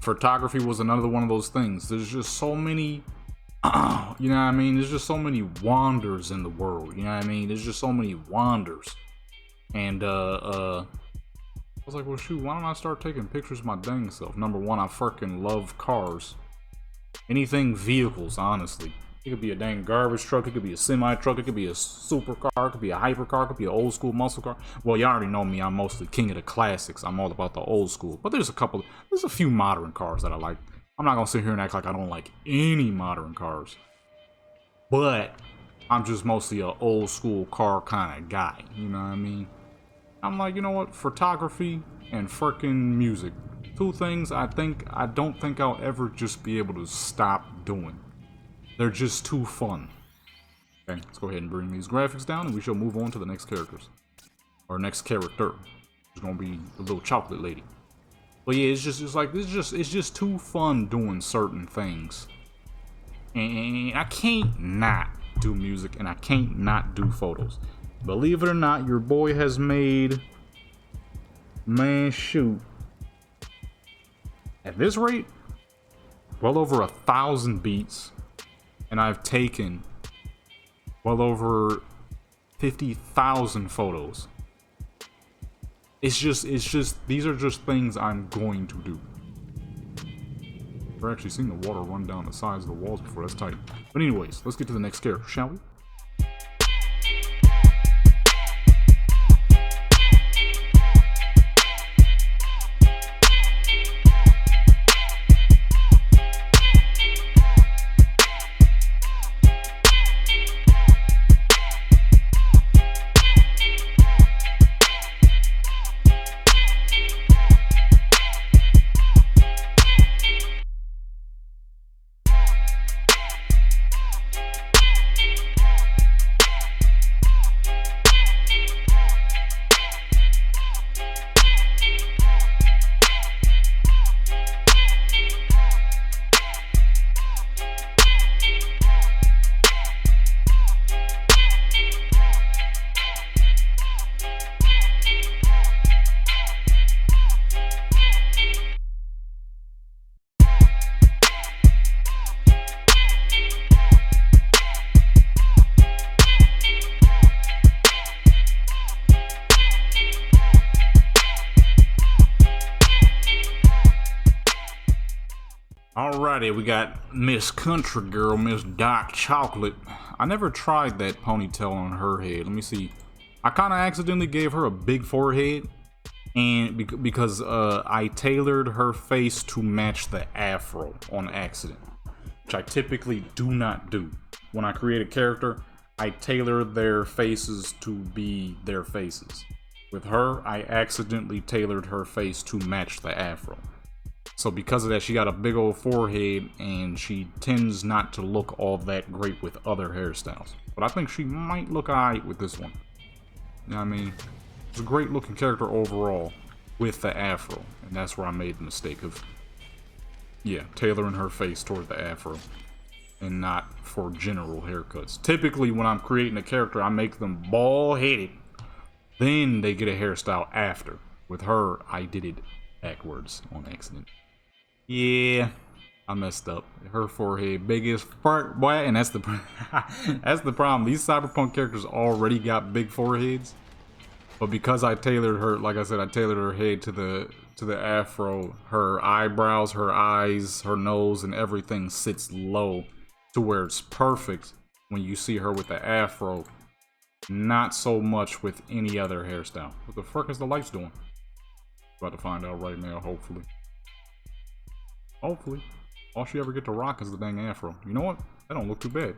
photography was another one of those things. There's just so many, you know what I mean? There's just so many wonders in the world. You know what I mean? There's just so many wonders. And I was like, well, shoot, why don't I start taking pictures of my dang self? Number one, I freaking love cars. Anything vehicles, honestly. It could be a dang garbage truck, it could be a semi truck, it could be a supercar, it could be a hypercar, it could be an old school muscle car. Well, you already know me, I'm mostly king of the classics. I'm all about the old school. But there's a few modern cars that I like. I'm not gonna sit here and act like I don't like any modern cars. But I'm just mostly an old school car kind of guy, you know what I mean? I'm like, you know what, photography and freaking music. Two things I don't think I'll ever just be able to stop doing. They're just too fun. Okay, let's go ahead and bring these graphics down and we shall move on to the next characters. Or next character. It's gonna be the little chocolate lady. But yeah, it's just too fun doing certain things. And I can't not do music and I can't not do photos. Believe it or not, your boy has made, man, shoot, at this rate, well over 1,000 beats, and I've taken well over 50,000 photos. It's just, these are just things I'm going to do. We're actually seeing the water run down the sides of the walls before. That's tight. But anyways, let's get to the next character, shall we? Alrighty, we got Miss Country Girl, Miss Dark Chocolate. I never tried that ponytail on her head. Let me see. I kind of accidentally gave her a big forehead, and because I tailored her face to match the afro on accident, which I typically do not do. When I create a character, I tailor their faces to be their faces. With her, I accidentally tailored her face to match the afro. So because of that, she got a big old forehead, and she tends not to look all that great with other hairstyles. But I think she might look alright with this one. You know what I mean? It's a great looking character overall with the afro. And that's where I made the mistake of, yeah, tailoring her face toward the afro. And not for general haircuts. Typically, when I'm creating a character, I make them bald-headed. Then they get a hairstyle after. With her, I did it backwards on accident. Yeah, I messed up. Her forehead big as fuck, boy, and that's the that's the problem. These Cyberpunk characters already got big foreheads, but because I tailored her, like I said, I tailored her head to to the afro, her eyebrows, her eyes, her nose, and everything sits low to where it's perfect when you see her with the afro. Not so much with any other hairstyle. What the fuck is the lights doing? About to find out right now, hopefully. Hopefully. All she ever get to rock is the dang afro. You know what? That don't look too bad.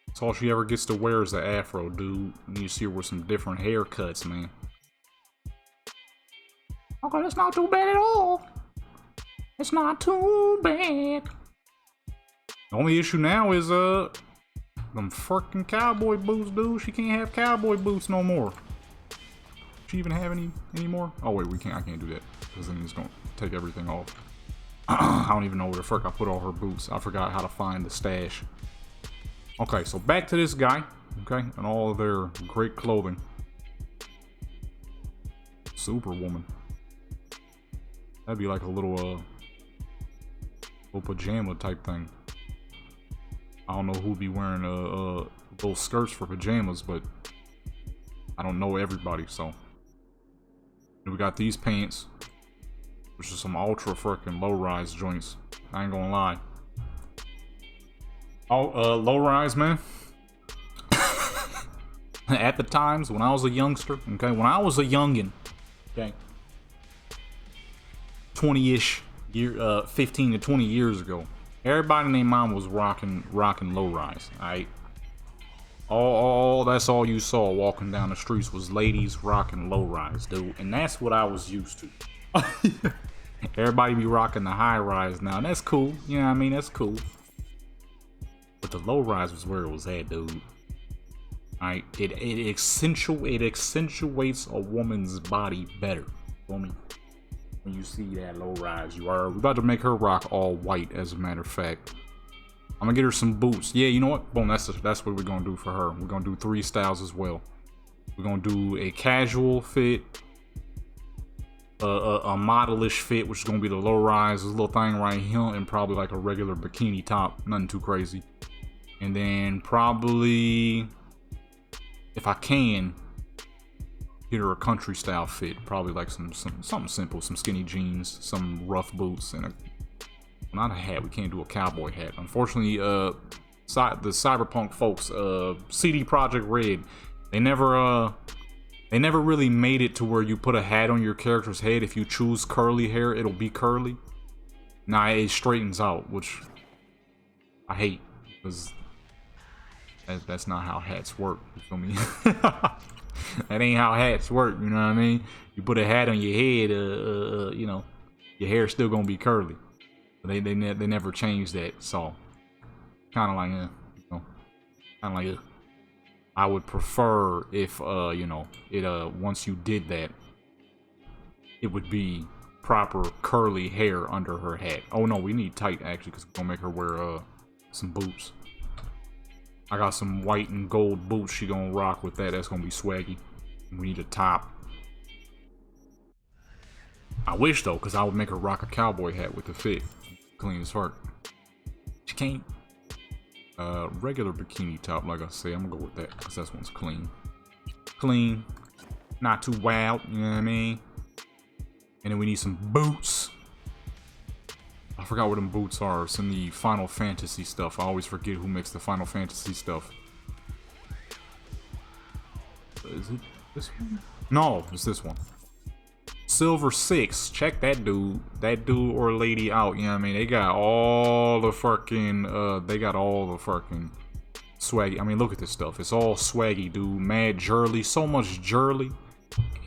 That's all she ever gets to wear is the afro, dude. You need to see her with some different haircuts, man. Okay, that's not too bad at all. It's not too bad. The only issue now is, them fucking cowboy boots, dude. She can't have cowboy boots no more. Does she even have any more? Oh, wait, we can't. I can't do that. Because then it's gonna take everything off. I don't even know where the fuck I put all her boots. I forgot how to find the stash. Okay, so back to this guy. Okay, and all of their great clothing. Superwoman. That'd be like a little pajama type thing. I don't know who'd be wearing those skirts for pajamas, but I don't know everybody, so. And we got these pants, which is some ultra freaking low-rise joints. I ain't gonna lie. Oh, low-rise, man. At the times when I was a youngster, okay, when I was a youngin', okay, 20-ish year, 15 to 20 years ago, everybody named mom was rocking low-rise. Alright, all that's all you saw walking down the streets was ladies rocking low-rise, dude, and that's what I was used to. Everybody be rocking the high-rise now, and that's cool. You know what I mean? That's cool. But the low-rise was where it was at, dude. Alright, it accentuates a woman's body better. For me. When you see that low rise, we're about to make her rock all white, as a matter of fact. I'm gonna get her some boots. Yeah, you know what? Boom, that's what we're gonna do for her. We're gonna do 3 styles as well. We're gonna do a casual fit, a modelish fit, which is gonna be the low rise, this little thing right here, and probably like a regular bikini top, nothing too crazy. And then probably, if I can, get her a country style fit, probably like something simple, some skinny jeans, some rough boots, and not a hat. We can't do a cowboy hat, unfortunately. The Cyberpunk folks, CD Projekt Red, they never really made it to where you put a hat on your character's head. If you choose curly hair, it'll be curly. Nah, it straightens out, which I hate, because that's not how hats work. You feel me? That ain't how hats work, you know what I mean? You put a hat on your head, you know, your hair's still gonna be curly. They never changed that, so kind of like, you know, kind of like, I would prefer if, you know, once you did that, it would be proper curly hair under her hat. Oh no, we need tight actually, because we're gonna make her wear some boots. I got some white and gold boots she gonna rock with that. That's gonna be swaggy. We need a top. I wish though, because I would make her rock a cowboy hat with the fit. Clean as fuck. She can't. Regular bikini top, like I say, I'm gonna go with that, because that one's clean. Clean. Not too wild, you know what I mean? And then we need some boots. I forgot what them boots are. It's in the Final Fantasy stuff. I always forget who makes the Final Fantasy stuff. Is it this one? No, it's this one. Silver 6. Check that dude. That dude or lady out. You know what I mean? They got all the fucking, swaggy. I mean, look at this stuff. It's all swaggy, dude. Mad jurly. So much jurly.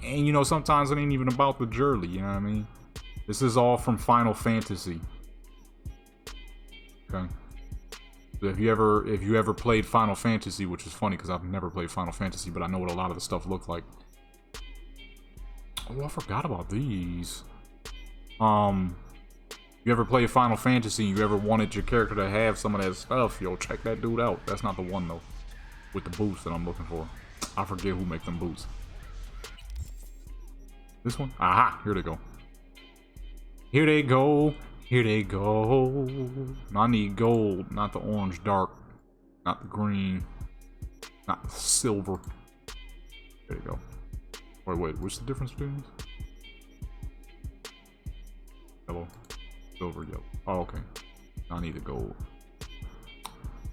And, you know, sometimes it ain't even about the jurly. You know what I mean? This is all from Final Fantasy. Okay. If you ever played Final Fantasy, which is funny because I've never played Final Fantasy, but I know what a lot of the stuff looked like. Oh, I forgot about these. You ever played Final Fantasy and you ever wanted your character to have some of that stuff, yo, check that dude out. That's not the one though, with the boots that I'm looking for. I forget who make them boots. This one? Aha, here they go. Here they go. Here they go. I need gold, not the orange dark, not the green, not the silver. There you go. Wait, what's the difference between these? Yellow, silver, yellow. Oh, okay. I need the gold.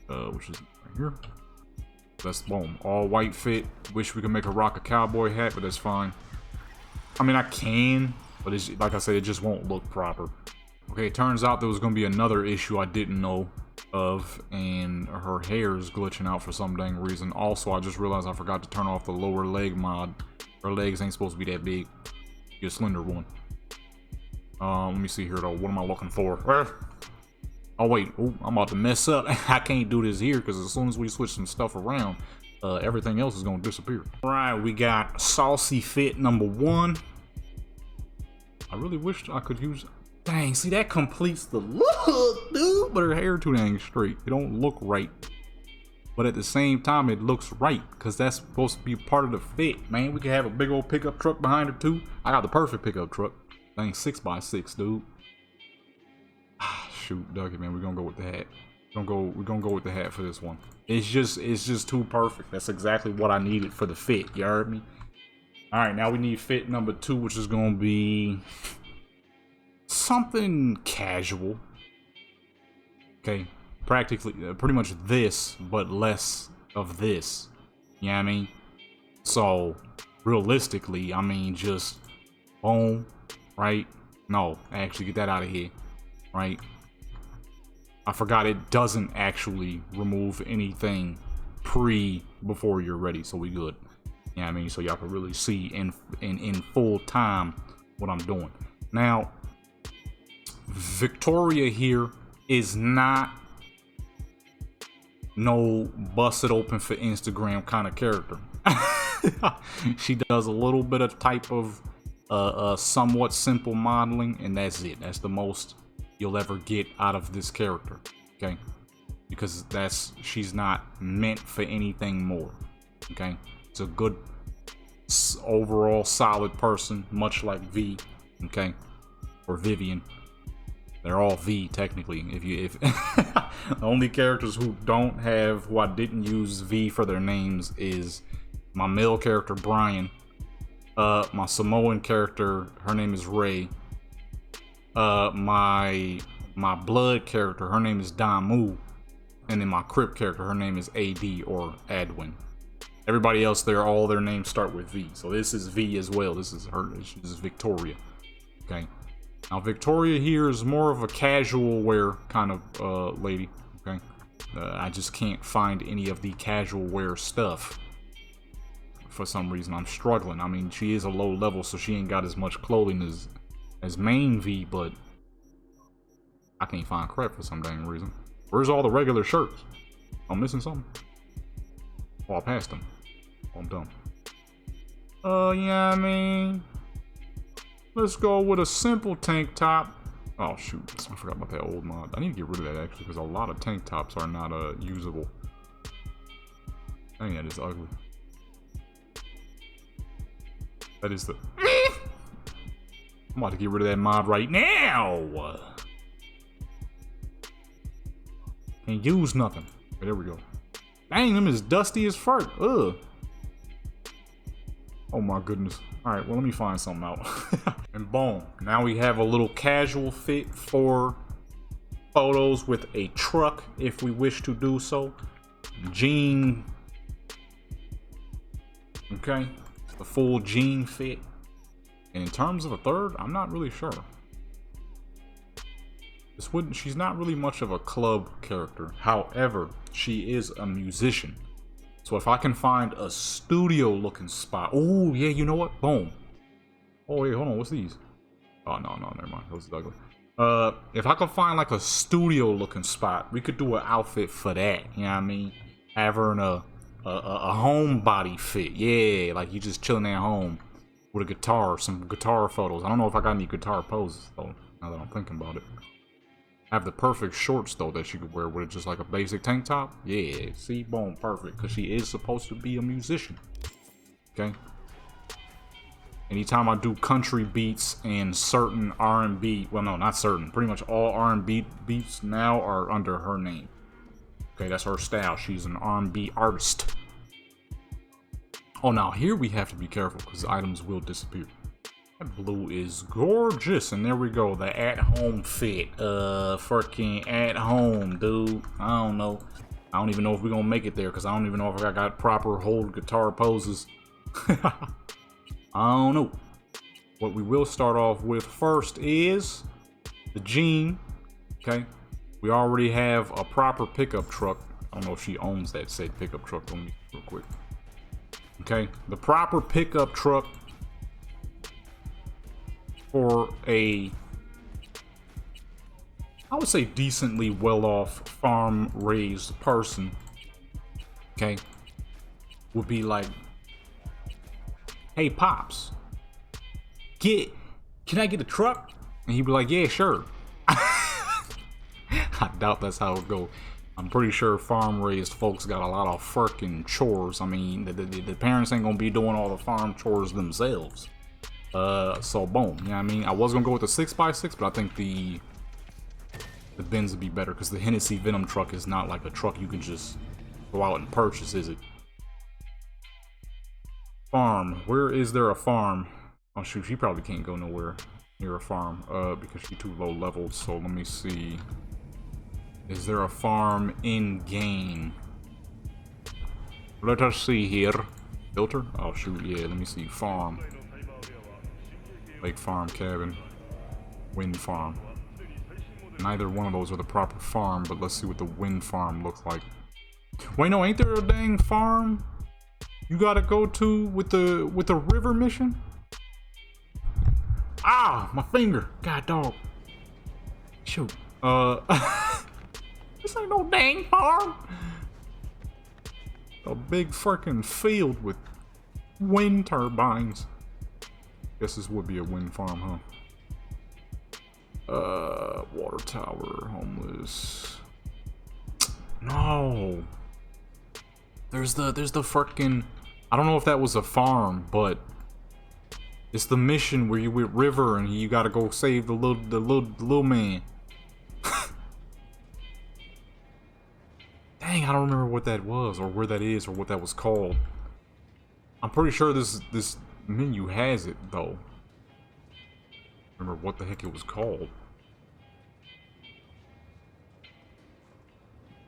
Which is right here. That's boom. All white fit. Wish we could make a rock a cowboy hat, but that's fine. I mean, I can, but it's like I said, it just won't look proper. Okay, it turns out there was gonna be another issue I didn't know of, and her hair is glitching out for some dang reason. Also, I just realized I forgot to turn off the lower leg mod. Her legs ain't supposed to be that big. Get a slender one. Let me see here though. What am I looking for? Oh wait, oh, I'm about to mess up. I can't do this here because as soon as we switch some stuff around, everything else is gonna disappear. All right, we got saucy fit number 1. I really wish I could use. Dang, see that completes the look, dude. But her hair too dang straight. It don't look right. But at the same time, it looks right because that's supposed to be part of the fit, man. We could have a big old pickup truck behind her too. I got the perfect pickup truck. Dang, 6x6, dude. Shoot, Dougie, man, we're gonna go with the hat. We're gonna go with the hat for this one. It's just too perfect. That's exactly what I needed for the fit. You heard me? All right, now we need fit number 2, which is gonna be something casual. Okay, practically, pretty much this, but less of this. You know what I mean? So, realistically, I mean, just boom, right? No, actually, get that out of here, right? I forgot it doesn't actually remove anything before you're ready, so we good. You know what I mean? So y'all can really see in full time what I'm doing. Now, Victoria here is not no busted open for Instagram kind of character. She does a little bit of type of somewhat simple modeling, and that's it. That's the most you'll ever get out of this character, okay? Because she's not meant for anything more, okay? It's a good overall solid person, much like V, okay? Or Vivian. They're all V technically. If the only characters who I didn't use V for their names is my male character Brian, my Samoan character, her name is Ray. My blood character, her name is Damu, and then my Crip character, her name is AD or Adwin. Everybody else, all their names start with V. So this is V as well. This is her. This is Victoria. Okay. Now Victoria here is more of a casual wear kind of lady. Okay. I just can't find any of the casual wear stuff. For some reason, I'm struggling. I mean, she is a low level, so she ain't got as much clothing as main V, but I can't find crap for some dang reason. Where's all the regular shirts? I'm missing something. Oh, I passed them. Oh, I'm dumb. Yeah, I mean, let's go with a simple tank top. Oh shoot, I forgot about that old mod. I need to get rid of that actually, because a lot of tank tops are not usable. Dang, that is ugly. That is the. I'm about to get rid of that mod right now. Can't use nothing. Okay, there we go. Dang, them is dusty as fuck. Ugh. Oh my goodness. Alright, well let me find something out. And boom. Now we have a little casual fit for photos with a truck if we wish to do so. Jean. Okay. The full jean fit. And in terms of a third, I'm not really sure. She's not really much of a club character. However, she is a musician. So if I can find a studio looking spot. Oh yeah, you know what? Boom. Oh wait, hold on, what's these? Oh no, never mind. Those are ugly. If I could find like a studio looking spot, we could do an outfit for that. You know what I mean? Have her in a homebody fit. Yeah, like you just chilling at home with a guitar, some guitar photos. I don't know if I got any guitar poses though, now that I'm thinking about it. Have the perfect shorts though that she could wear with just like a basic tank top. Yeah, see, boom, perfect, because she is supposed to be a musician. Okay. Anytime I do country beats and certain R&B, well no, not certain, pretty much all R&B beats now are under her name. Okay, that's her style. She's an R&B artist. Oh, now here we have to be careful because items will disappear. That blue is gorgeous, and there we go, the at-home fit. Freaking at-home, dude. I don't know. I don't even know if we're gonna make it there, because I don't even know if I got proper hold guitar poses. I don't know. What we will start off with first is the Jean. Okay. We already have a proper pickup truck. I don't know if she owns that said pickup truck. Let me real quick. Okay. The proper pickup truck for a, I would say, decently well-off farm-raised person, okay, would be like, hey, Pops, can I get a truck? And he'd be like, yeah, sure. I doubt that's how it go. I'm pretty sure farm-raised folks got a lot of fucking chores. I mean, the parents ain't gonna be doing all the farm chores themselves. So boom, you know what I mean? I was gonna go with the 6x6, but I think the Benz would be better, because the Hennessy Venom truck is not like a truck you can just go out and purchase, is it? Farm. Where is there a farm? Oh shoot, she probably can't go nowhere near a farm, because she's too low leveled. So let me see. Is there a farm in game? Let us see here. Filter? Oh shoot, yeah, let me see. Farm. Lake farm, cabin, wind farm. Neither one of those are the proper farm, but let's see what the wind farm looks like. Wait, no, ain't there a dang farm you gotta go to with the river mission? Ah, my finger. God dog. Shoot. This ain't no dang farm. A big freaking field with wind turbines. Guess this would be a wind farm, huh? Water tower, homeless. No. There's the freaking, I don't know if that was a farm, but it's the mission where you with River and you gotta go save the little man. Dang, I don't remember what that was, or where that is, or what that was called. I'm pretty sure this menu has it, though. Remember what the heck it was called.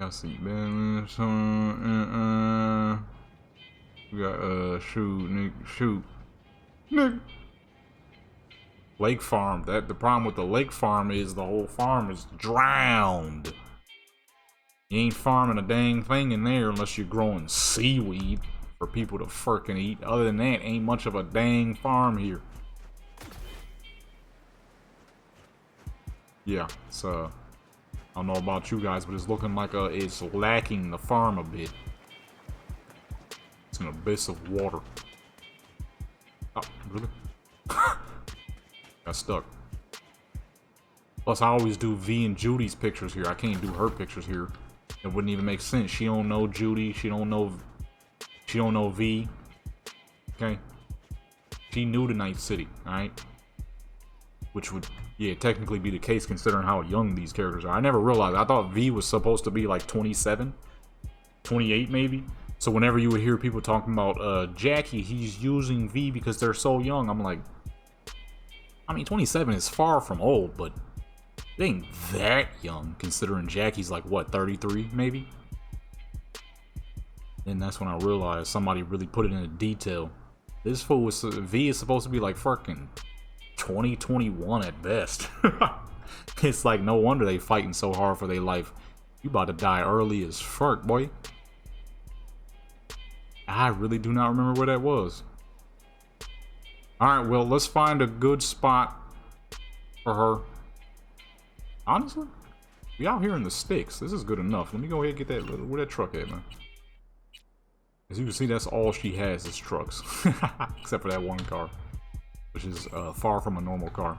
Let's see. We got, shoot. Nick. Lake farm. The problem with the lake farm is the whole farm is drowned. You ain't farming a dang thing in there unless you're growing seaweed for people to frickin' eat. Other than that, ain't much of a dang farm here. Yeah, it's I don't know about you guys, but it's looking like it's lacking the farm a bit. It's an abyss of water. Oh, really? Got stuck. Plus, I always do V and Judy's pictures here. I can't do her pictures here. It wouldn't even make sense. She don't know Judy. She don't know V. Okay. She new to Night City, alright? Which would, yeah, technically be the case considering how young these characters are. I never realized. I thought V was supposed to be like 27, 28 maybe. So whenever you would hear people talking about Jackie, he's using V because they're so young. I'm like, I mean, 27 is far from old, but it ain't that young considering Jackie's like, what, 33 maybe? And that's when I realized somebody really put it into detail. This fool was, V is supposed to be like fucking 2021 at best. It's like no wonder they fighting so hard for their life. You about to die early as fuck, boy. I really do not remember where that was. Alright, well, let's find a good spot for her. Honestly, we out here in the sticks. This is good enough. Let me go ahead and get that. Where that truck at, man? As you can see, that's all she has is trucks. Except for that one car, which is far from a normal car.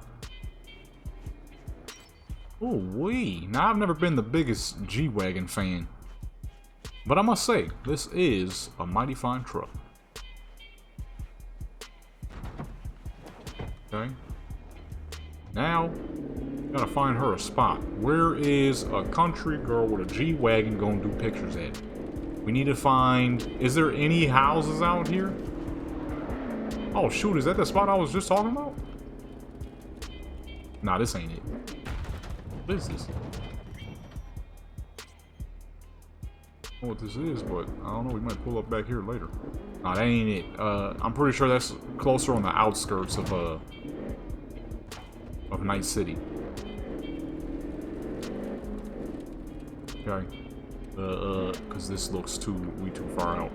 Ooh wee. Now, I've never been the biggest G-Wagon fan, but I must say, this is a mighty fine truck. Okay. Now, gotta find her a spot. Where is a country girl with a G-Wagon gonna do pictures at? We need to find... Is there any houses out here? Oh shoot, is that the spot I was just talking about? Nah, this ain't it. What is this? I don't know what this is, but I don't know. We might pull up back here later. Nah, that ain't it. I'm pretty sure that's closer on the outskirts of Night City. Okay. Because this looks way too far out.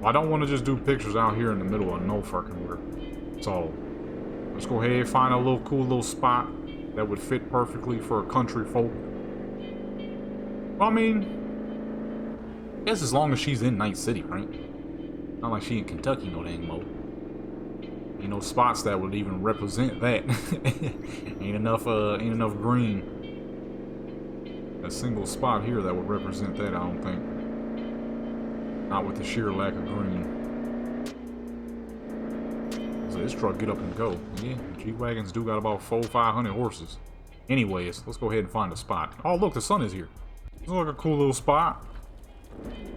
I don't want to just do pictures out here in the middle of no fucking where. So, let's go ahead and find a little cool little spot that would fit perfectly for a country folk. Well, I mean, I guess as long as she's in Night City, right? Not like she in Kentucky no dang mo. Ain't no spots that would even represent that. ain't enough green. A single spot here that would represent that, I don't think. Not with the sheer lack of green. So this truck get up and go. Yeah, G-Wagons do got about 400-500 horses. Anyways, let's go ahead and find a spot. Oh, look, the sun is here. This looks like a cool little spot.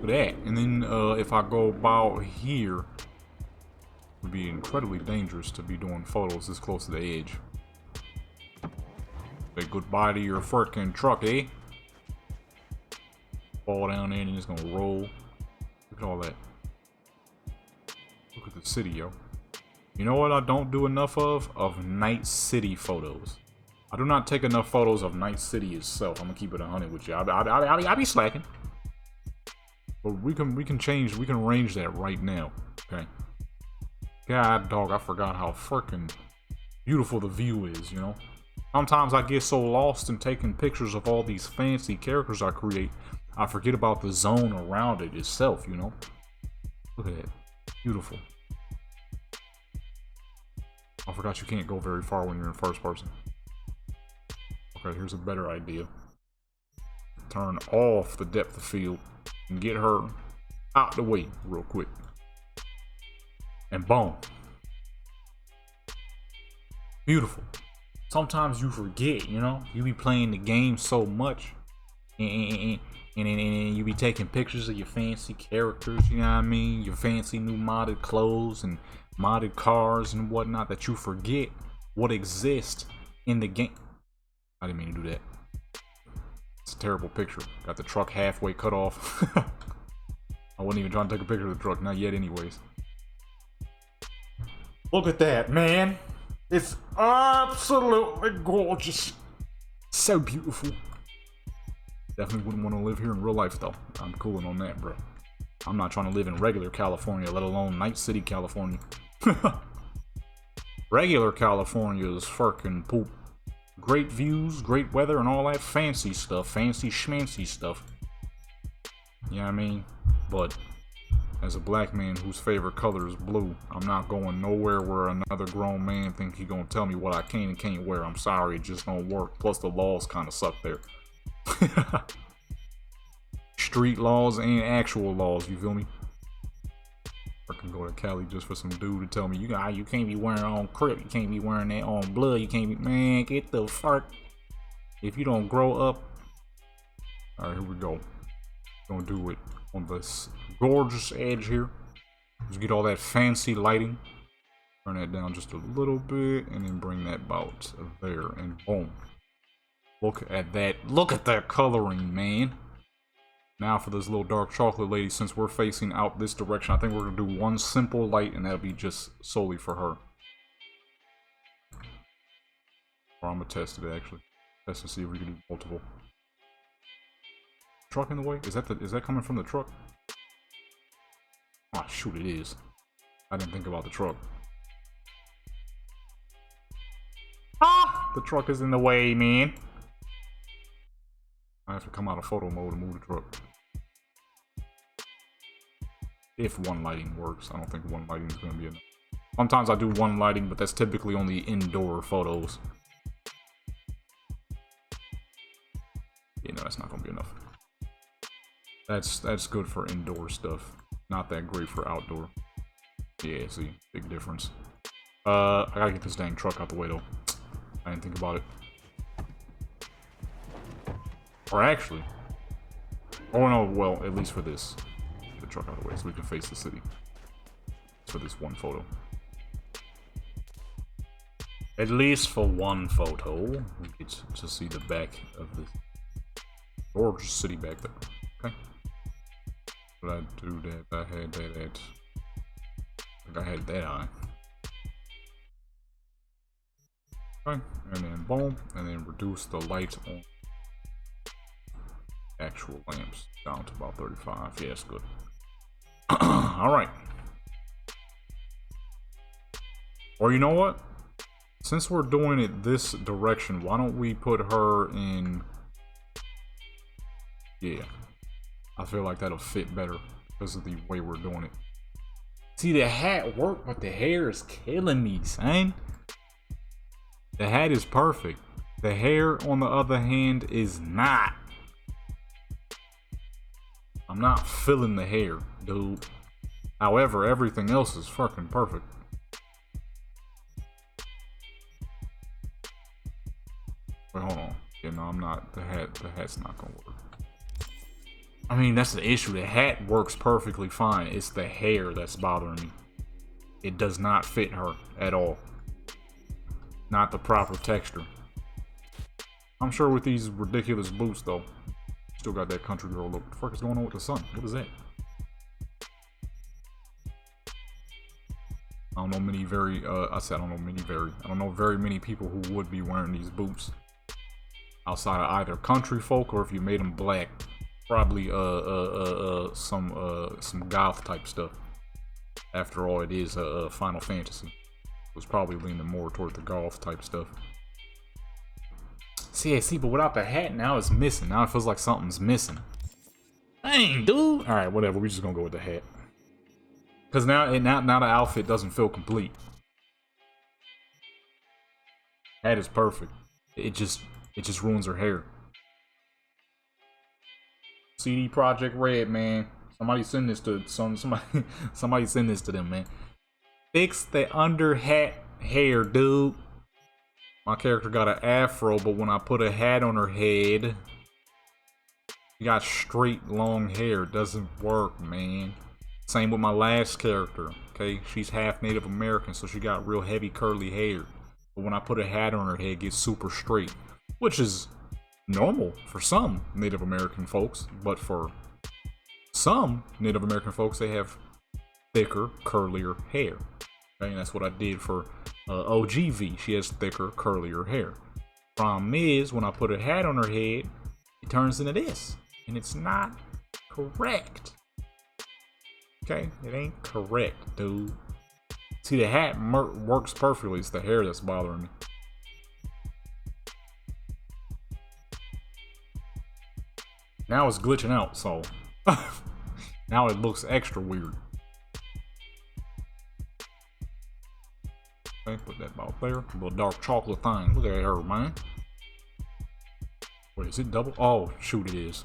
Look at that. And then if I go about here, it would be incredibly dangerous to be doing photos this close to the edge. Say goodbye to your freaking truck, eh? Fall down there and it's gonna roll. Look at all that. Look at the city, yo. You know what I don't do enough of? Of Night City photos. I do not take enough photos of Night City itself. I'm gonna keep it 100 with you. I'll be slacking. But we can arrange that right now. Okay. God dog, I forgot how freaking beautiful the view is, you know? Sometimes I get so lost in taking pictures of all these fancy characters I create, I forget about the zone around it itself, you know? Look at that. Beautiful. I forgot you can't go very far when you're in first person. Okay, here's a better idea. Turn off the depth of field and get her out the way real quick. And boom. Beautiful. Sometimes you forget, you know? You be playing the game so much. And you be taking pictures of your fancy characters, you know what I mean? Your fancy new modded clothes and modded cars and whatnot that you forget what exists in the game. I didn't mean to do that. It's a terrible picture. Got the truck halfway cut off. I wasn't even trying to take a picture of the truck, not yet anyways. Look at that, man. It's absolutely gorgeous. So beautiful. Definitely wouldn't want to live here in real life, though. I'm cooling on that, bro. I'm not trying to live in regular California, let alone Night City, California. Regular California is fucking poop. Great views, great weather, and all that fancy stuff. Fancy schmancy stuff. You know what I mean? But as a black man whose favorite color is blue, I'm not going nowhere where another grown man think he gonna tell me what I can and can't wear. I'm sorry, it just don't work. Plus the laws kind of suck there. Street laws and actual laws, you feel me? I can go to Cali just for some dude to tell me you can't be wearing on Crip, you can't be wearing that on blood, you can't be, man, get the fuck. If you don't grow up. Alright, here we go. Gonna do it on this gorgeous edge here. Just get all that fancy lighting. Turn that down just a little bit and then bring that about there and boom. Look at that. Look at that coloring, man. Now for this little dark chocolate lady, since we're facing out this direction, I think we're going to do one simple light and that'll be just solely for her. Or I'm going to test it actually. Test to see if we can do multiple. Truck in the way? Is that coming from the truck? Ah, shoot, it is. I didn't think about the truck. Ah! The truck is in the way, man. I have to come out of photo mode and move the truck. If one lighting works. I don't think one lighting is going to be enough. Sometimes I do one lighting, but that's typically only indoor photos. You know, that's not going to be enough. That's good for indoor stuff. Not that great for outdoor. Yeah, see, big difference. I gotta get this dang truck out the way though. I didn't think about it. Or actually, oh no, well, at least for this. Get the truck out of the way so we can face the city. For this one photo. At least for one photo, we get to see the back of this gorgeous city back there. Okay. Did I do that? I had that at... I think I had that eye. Okay, and then boom, and then reduce the light on actual lamps down to about 35. Yeah, that's good. Alright. Or you know what? Since we're doing it this direction, why don't we put her in... Yeah. I feel like that'll fit better because of the way we're doing it. See, the hat worked, but the hair is killing me, son. The hat is perfect. The hair, on the other hand, is not. I'm not feeling the hair, dude. However, everything else is fucking perfect. Wait, hold on. Yeah, no, I'm not. The hat's not gonna work. I mean, that's the issue. The hat works perfectly fine. It's the hair that's bothering me. It does not fit her at all. Not the proper texture. I'm sure with these ridiculous boots, though, still got that country girl look. What the fuck is going on with the sun? What is that? I don't know many I don't know very many people who would be wearing these boots. Outside of either country folk or if you made them black. Probably some goth type stuff. After all, it is Final Fantasy. It was probably leaning more toward the golf type stuff. See, but without the hat, now it's missing. Now it feels like something's missing. Dang, dude. All right, whatever. We're just gonna go with the hat. Cause now the outfit doesn't feel complete. Hat is perfect. It just ruins her hair. CD Projekt Red, man. Somebody send this to somebody send this to them, man. Fix the under hat hair, dude. My character got an afro, but when I put a hat on her head, she got straight long hair. It doesn't work, man. Same with my last character. Okay, she's half Native American, so she got real heavy curly hair. But when I put a hat on her head, it gets super straight, which is normal for some Native American folks, but for some Native American folks, they have thicker, curlier hair. Okay, and that's what I did for OGV. She has thicker, curlier hair. Problem is, when I put a hat on her head, it turns into this, and it's not correct. Okay, it ain't correct, dude. See, the hat works perfectly. It's the hair that's bothering me. Now it's glitching out, so now it looks extra weird. Okay, put that about there. A little dark chocolate thing. Look at her, man. Wait, is it double? Oh, shoot, it is.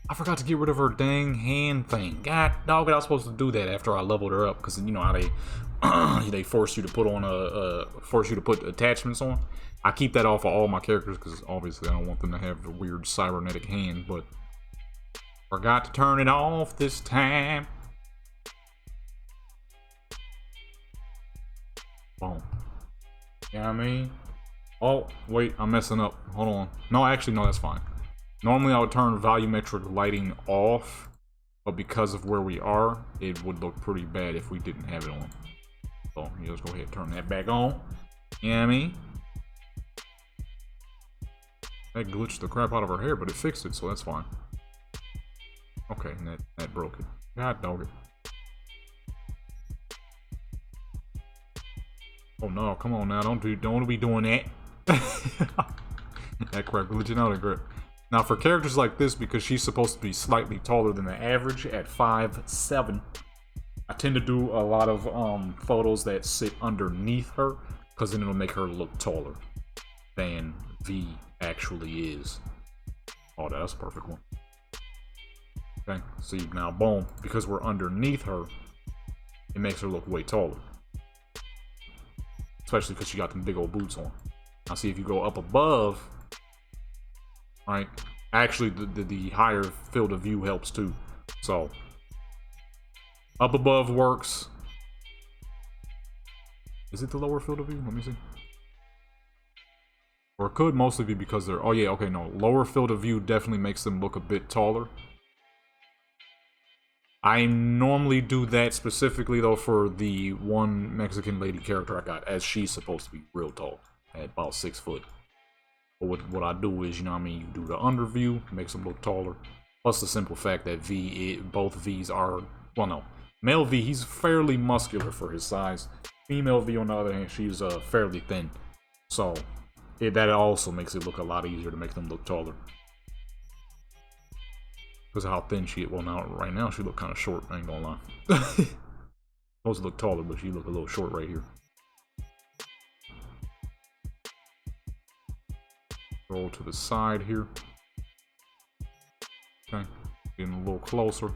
I forgot to get rid of her dang hand thing. God dog it, I was supposed to do that after I leveled her up, because you know how they force you to put on force you to put attachments on. I keep that off of all my characters because obviously I don't want them to have the weird cybernetic hand, but forgot to turn it off this time. Boom. You know what I mean? Oh, wait, I'm messing up. Hold on. No, actually, no, that's fine. Normally I would turn volumetric lighting off, but because of where we are, it would look pretty bad if we didn't have it on. So, you just go ahead and turn that back on. You know what I mean? That glitched the crap out of her hair, but it fixed it, so that's fine. Okay, and that broke it. God dog it. Oh no, come on now, don't be doing that. That crap glitching out of grip. Now for characters like this, because she's supposed to be slightly taller than the average at 5'7", I tend to do a lot of photos that sit underneath her, because then it'll make her look taller than V actually is. Oh, that's a perfect one. Okay, see now, boom, because we're underneath her, it makes her look way taller. Especially because she got them big old boots on. Now see, if you go up above, right, actually the higher field of view helps too. So up above works. Is it the lower field of view? Let me see. Or it could mostly be because they're... Oh, yeah, okay, no. Lower field of view definitely makes them look a bit taller. I normally do that specifically, though, for the one Mexican lady character I got, as she's supposed to be real tall, at about 6 foot. But what I do is, you know what I mean, you do the under view, makes them look taller. Plus the simple fact that both Vs are... Well, no. Male V, he's fairly muscular for his size. Female V, on the other hand, she's fairly thin. So... that also makes it look a lot easier to make them look taller. Because of how thin she is. Well, now, right now, she look kind of short, I ain't gonna lie. Supposed to look taller, but she look a little short right here. Roll to the side here. Okay, getting a little closer.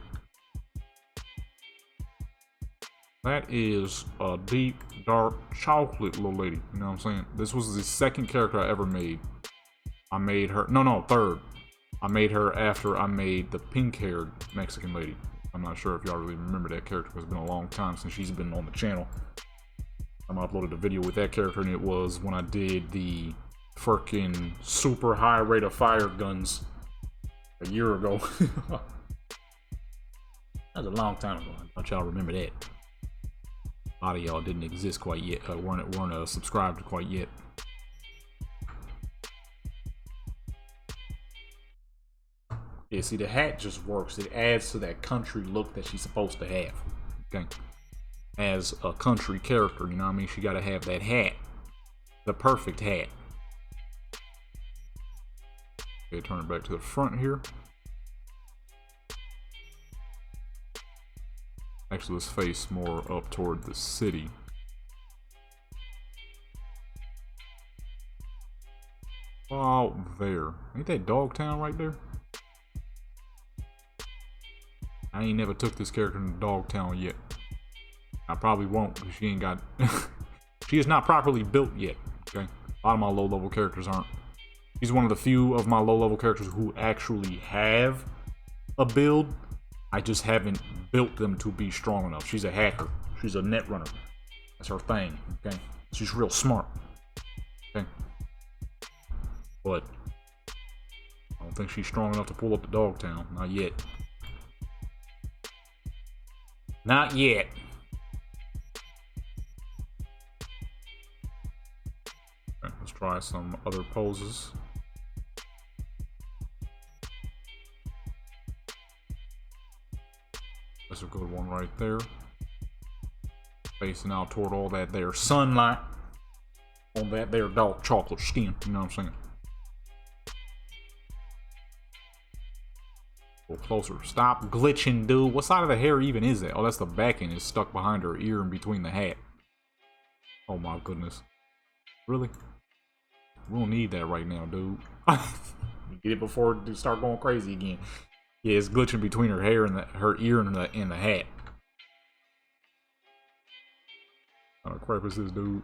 That is a deep, dark chocolate little lady. You know what I'm saying? This was the second character I ever made. I made her... No, third. I made her after I made the pink-haired Mexican lady. I'm not sure if y'all really remember that character, because it's been a long time since she's been on the channel. I uploaded a video with that character, and it was when I did the freaking super high rate of fire guns a year ago. That was a long time ago. I thought y'all remember that. A lot of y'all didn't exist quite yet, weren't subscribed quite yet. Yeah, see, the hat just works. It adds to that country look that she's supposed to have. Okay, as a country character, you know what I mean? She gotta have that hat, the perfect hat. Okay, turn it back to the front here. Actually, let's face more up toward the city. Oh, there. Ain't that Dogtown right there? I ain't never took this character to Dogtown yet. I probably won't, because she ain't got... She is not properly built yet, okay? A lot of my low-level characters aren't. She's one of the few of my low-level characters who actually have a build. I just haven't built them to be strong enough. She's a hacker. She's a net runner. That's her thing, okay? She's real smart, okay? But I don't think she's strong enough to pull up the Dogtown. Not yet. Not yet. Okay, let's try some other poses. That's a good one right there. Facing out toward all that there sunlight on that there dark chocolate skin. You know what I'm saying? A little closer. Stop glitching, dude. What side of the hair even is that? Oh, that's the back end. It's stuck behind her ear and between the hat. Oh my goodness. Really? We don't need that right now, dude. Get it before it start going crazy again. Yeah, it's glitching between her hair and her ear and the hat. What kind of crap is this, dude?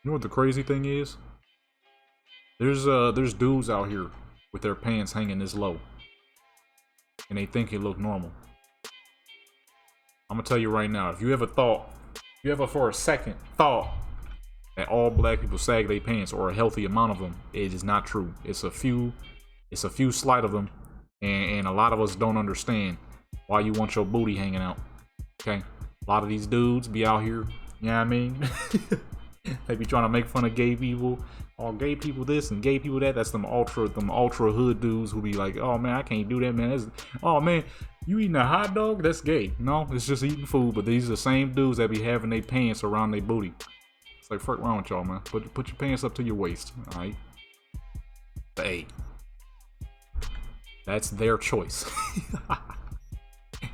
You know what the crazy thing is? There's dudes out here with their pants hanging this low, and they think it look normal. I'm gonna tell you right now, if you ever for a second thought that all black people sag their pants, or a healthy amount of them, it is not true. It's a few slight of them, and a lot of us don't understand why you want your booty hanging out. Okay, a lot of these dudes be out here, you know what I mean? They be trying to make fun of gay people. Oh, gay people this and gay people that. That's them ultra hood dudes who be like, oh man, I can't do that, man. Oh man, you eating a hot dog? That's gay. No, it's just eating food. But these are the same dudes that be having their pants around their booty. It's like, fuck wrong with y'all, man. Put your pants up to your waist, all right? Hey, that's their choice.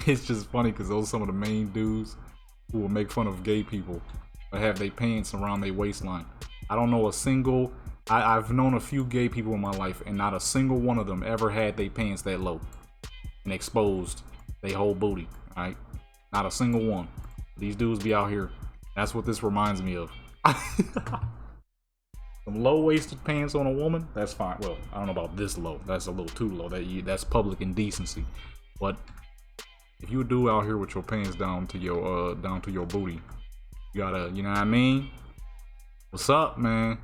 It's just funny because those are some of the main dudes who will make fun of gay people that have their pants around their waistline. I don't know a single... I've known a few gay people in my life, and not a single one of them ever had their pants that low and exposed their whole booty, alright? Not a single one. These dudes be out here. That's what this reminds me of. Some low-waisted pants on a woman, that's fine. Well, I don't know about this low. That's a little too low. That's public indecency. But if you a dude out here with your pants down to your booty, you gotta, you know what I mean? What's up, man?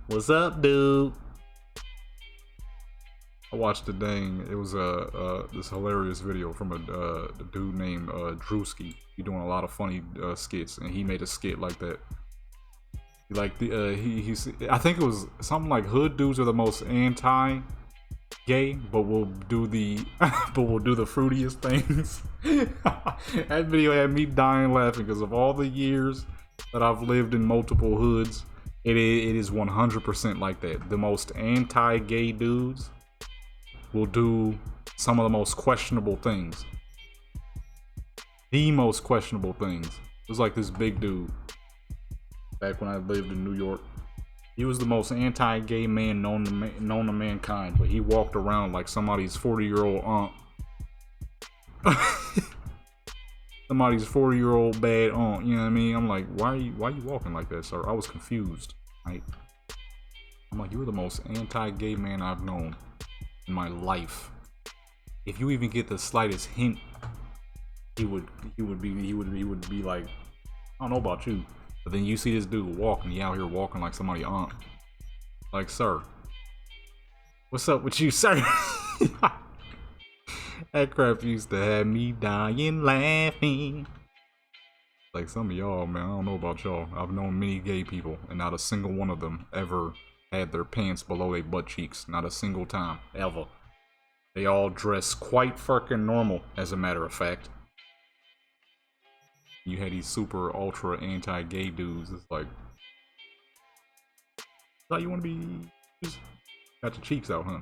What's up, dude? I watched the dang. It was this hilarious video from a dude named Drewski. He doing a lot of funny skits, and he made a skit like that. Like the he's I think it was something like hood dudes are the most anti-gay, but we'll do the fruitiest things. That video had me dying laughing because of all the years that I've lived in multiple hoods. It is 100% like that. The most anti-gay dudes will do some of the most questionable things. The most questionable things. It was like this big dude back when I lived in New York. He was the most anti-gay man known to mankind, but he walked around like somebody's 40-year-old aunt. Somebody's 40-year-old bad aunt, you know what I mean? I'm like, why are you walking like that, sir? I was confused. Right? I'm like, you're the most anti-gay man I've known in my life. If you even get the slightest hint, he would be like, I don't know about you, but then you see this dude walking, he out here walking like somebody's aunt. Like, sir, what's up with you, sir? That crap used to have me dying laughing. Like some of y'all, man, I don't know about y'all. I've known many gay people, and not a single one of them ever had their pants below their butt cheeks. Not a single time, ever. They all dress quite fucking normal, as a matter of fact. You had these super ultra anti-gay dudes. It's like, thought you want to be, just got your cheeks out, huh?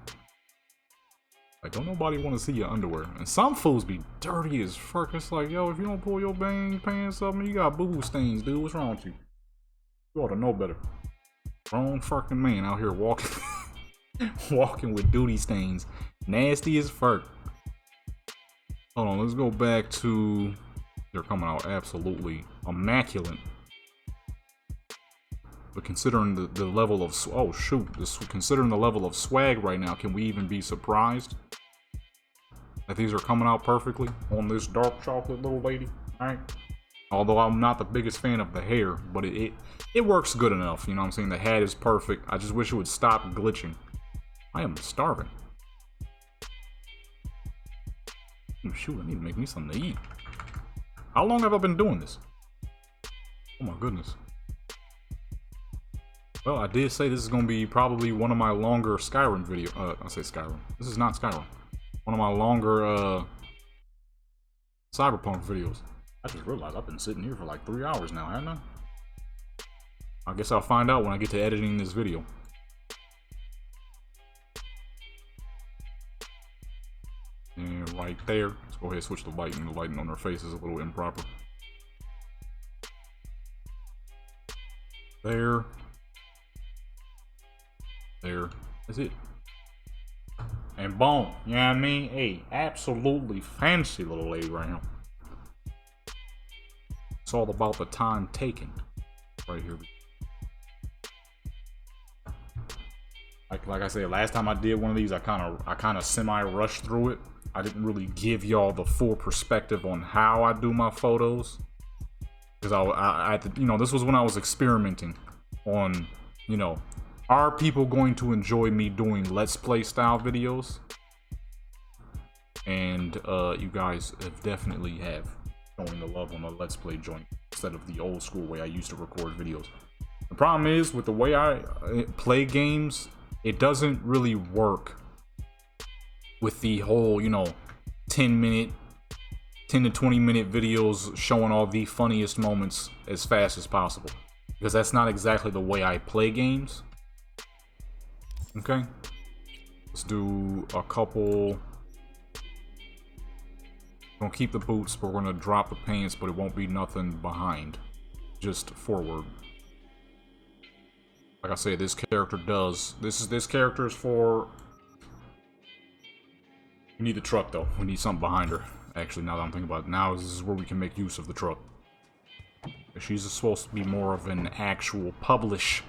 Like, don't nobody want to see your underwear. And some fools be dirty as fuck. It's like, yo, if you don't pull your bang pants up, man, you got boo-boo stains, dude. What's wrong with you? You ought to know better. Grown fucking man out here walking walking with duty stains. Nasty as fuck. Hold on, let's go back to... They're coming out absolutely immaculate. But considering the level of... Oh, shoot. Considering the level of swag right now, can we even be surprised that these are coming out perfectly on this dark chocolate little lady? Alright? Although I'm not the biggest fan of the hair, but it works good enough. You know what I'm saying? The hat is perfect. I just wish it would stop glitching. I am starving. Oh, shoot, I need to make me something to eat. How long have I been doing this? Oh my goodness. Well, I did say this is going to be probably one of my longer Skyrim video. I say Skyrim. This is not Skyrim. One of my longer Cyberpunk videos. I just realized I've been sitting here for like 3 hours now, haven't I? I guess I'll find out when I get to editing this video. And right there, let's go ahead and switch the lighting. The lighting on her face is a little improper. There. There. That's it. And boom. You know what I mean? Hey, absolutely fancy little lady right here. It's all about the time taken. Right here. Like I said, last time I did one of these, I kind of semi-rushed through it. I didn't really give y'all the full perspective on how I do my photos. Because I had to, you know, this was when I was experimenting on, you know, are people going to enjoy me doing Let's Play style videos? And you guys have definitely showing the love on the Let's Play joint instead of the old school way I used to record videos. The problem is with the way I play games, it doesn't really work with the whole, you know, 10 to 20 minute videos showing all the funniest moments as fast as possible. Because that's not exactly the way I play games. Okay. Let's do a couple. We're gonna keep the boots, but we're gonna drop the pants, but it won't be nothing behind. Just forward. Like I said, this character does. This character is for... We need the truck, though. We need something behind her. Actually, now that I'm thinking about it, now this is where we can make use of the truck. She's supposed to be more of an actual publish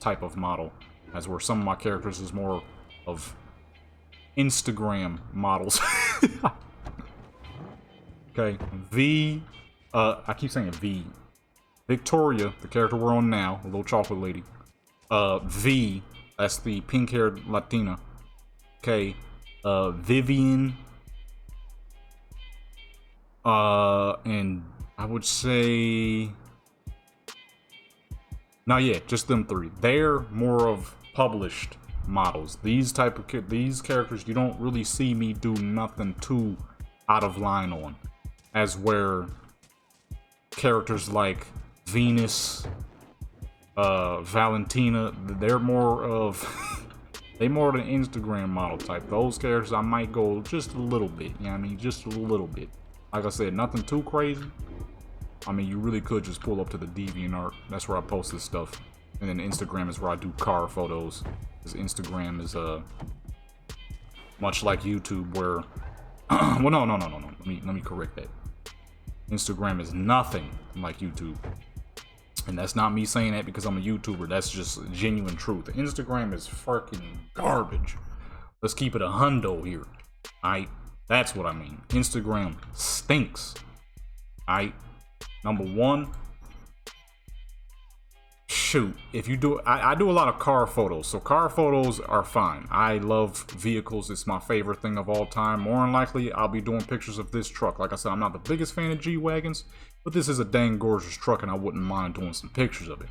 type of model. As where some of my characters is more of Instagram models. Okay, V. I keep saying V. Victoria, the character we're on now, a little chocolate lady. V, that's the pink-haired Latina. Okay. Vivian. And I would say... Now, yeah, just them three. They're more of published models. These characters, you don't really see me do nothing too out of line on. As where characters like Venus, Valentina, they're more of... they more than Instagram model type. Those characters, I might go just a little bit. You know what I mean? Just a little bit. Like I said, nothing too crazy. I mean, you really could just pull up to the DeviantArt. That's where I post this stuff. And then Instagram is where I do car photos. Because Instagram is, much like YouTube where... well, no. Let me correct that. Instagram is nothing like YouTube. And that's not me saying that because I'm a YouTuber. That's just genuine truth. Instagram is fucking garbage. Let's keep it a hundo here. Alright? That's what I mean. Instagram stinks. Alright? Number one, shoot, if you do, I do a lot of car photos, so car photos are fine. I love vehicles. It's my favorite thing of all time. More than likely, I'll be doing pictures of this truck. Like I said, I'm not the biggest fan of G-Wagons, but this is a dang gorgeous truck and I wouldn't mind doing some pictures of it.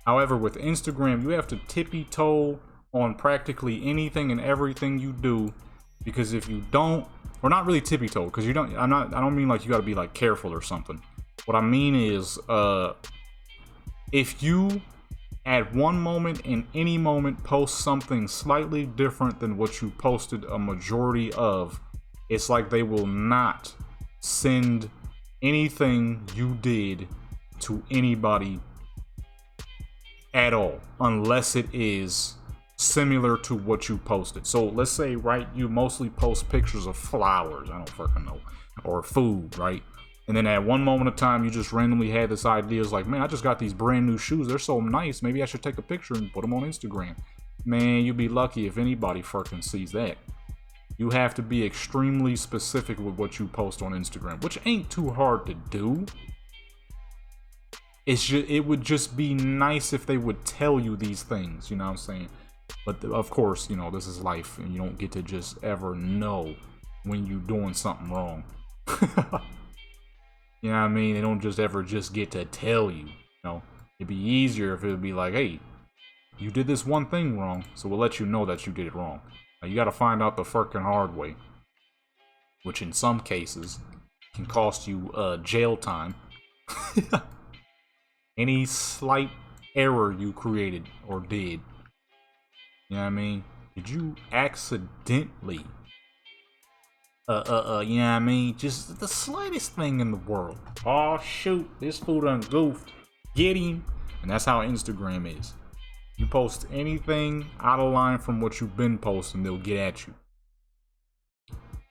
However, with Instagram, you have to tippy-toe on practically anything and everything you do, because if you don't, or not really tippy-toe, because you don't, I don't mean like you gotta be like careful or something. What I mean is, if you at one moment in any moment post something slightly different than what you posted a majority of, it's like they will not send anything you did to anybody at all unless it is similar to what you posted. So let's say, right, you mostly post pictures of flowers, I don't fucking know, or food, right? And then at one moment of time, you just randomly had this idea. It's like, man, I just got these brand new shoes. They're so nice. Maybe I should take a picture and put them on Instagram. Man, you'd be lucky if anybody fucking sees that. You have to be extremely specific with what you post on Instagram, which ain't too hard to do. It's just, it would just be nice if they would tell you these things, you know what I'm saying? But of course, you know, this is life and you don't get to just ever know when you're doing something wrong. You know what I mean? They don't just ever just get to tell you. You know, it'd be easier if it would be like, hey, you did this one thing wrong, so we'll let you know that you did it wrong. Now, you gotta find out the fucking hard way, which in some cases can cost you jail time. Any slight error you created or did. You know what I mean? Did you accidentally you know what I mean? Just the slightest thing in the world. Oh shoot, this fool done goofed. Get him. And that's how Instagram is. You post anything out of line from what you've been posting, they'll get at you.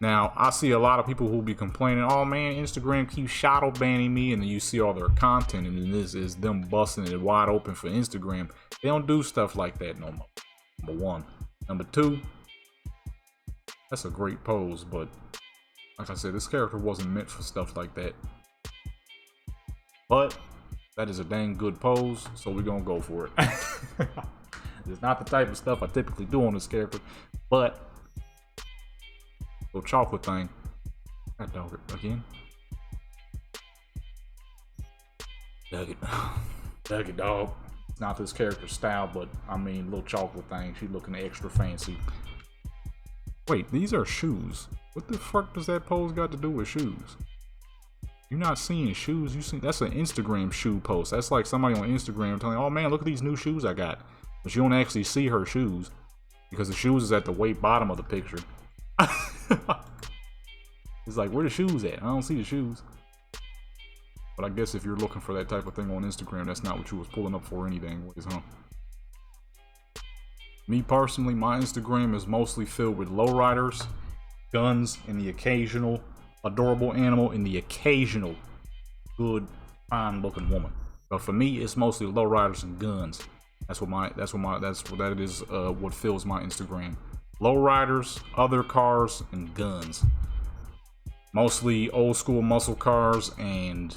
Now, I see a lot of people who'll be complaining, oh man, Instagram keeps shadow banning me, and then you see all their content, and then this is them busting it wide open for Instagram. They don't do stuff like that no more. Number one. Number two, that's a great pose, but like I said, this character wasn't meant for stuff like that. But that is a dang good pose, so we're gonna go for it. It's not the type of stuff I typically do on this character, but little chocolate thing. God dog it again. Dug it. Dug it, dog. It's not this character's style, but I mean, little chocolate thing. She looking extra fancy. Wait, these are shoes. What the fuck does that pose got to do with shoes? You're not seeing shoes. You see, that's an Instagram shoe post. That's like somebody on Instagram telling, oh man, look at these new shoes I got. But you don't actually see her shoes because the shoes is at the way bottom of the picture. It's like, where the shoes at? I don't see the shoes. But I guess if you're looking for that type of thing on Instagram, that's not what you was pulling up for anything, huh? Me personally, my Instagram is mostly filled with lowriders, guns, and the occasional adorable animal, and the occasional good, fine-looking woman. But for me, it's mostly lowriders and guns. What fills my Instagram. Lowriders, other cars, and guns. Mostly old school muscle cars, and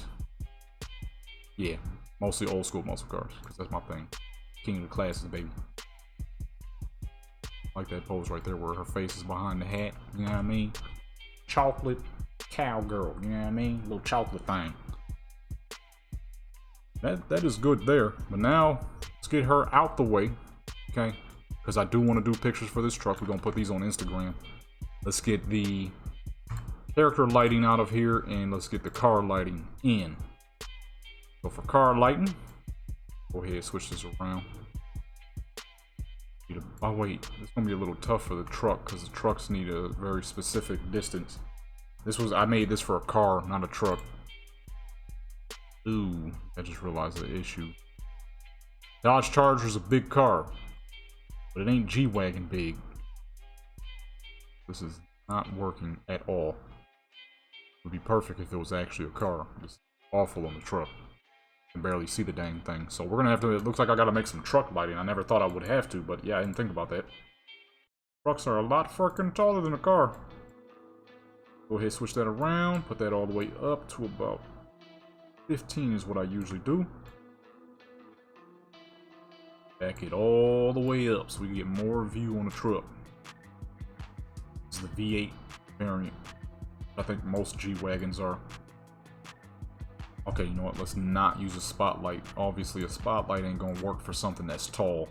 yeah, Mostly old school muscle cars, because that's my thing. King of the classes, baby. Like that pose right there where her face is behind the hat, you know what I mean? Chocolate cowgirl, you know what I mean? Little chocolate thing. That is good there. But now, let's get her out the way, okay? Because I do want to do pictures for this truck. We're going to put these on Instagram. Let's get the character lighting out of here, and let's get the car lighting in. So for car lighting, go ahead and switch this around. Oh wait, it's gonna be a little tough for the truck because the trucks need a very specific distance. I made this for a car, not a truck. Ooh, I just realized the issue. Dodge Charger's a big car, but it ain't G-Wagon big. This is not working at all. It would be perfect if it was actually a car. It's awful on the truck. You can barely see the dang thing. So we're gonna have to, it looks like I gotta make some truck lighting. I never thought I would have to, but yeah, I didn't think about that. Trucks are a lot freaking taller than a car. Go ahead, switch that around, put that all the way up to about 15 is what I usually do. Back it all the way up so we can get more view on the truck. This is the V8 variant. I think most G-Wagons are. Okay, you know what? Let's not use a spotlight. Obviously, a spotlight ain't gonna work for something that's tall.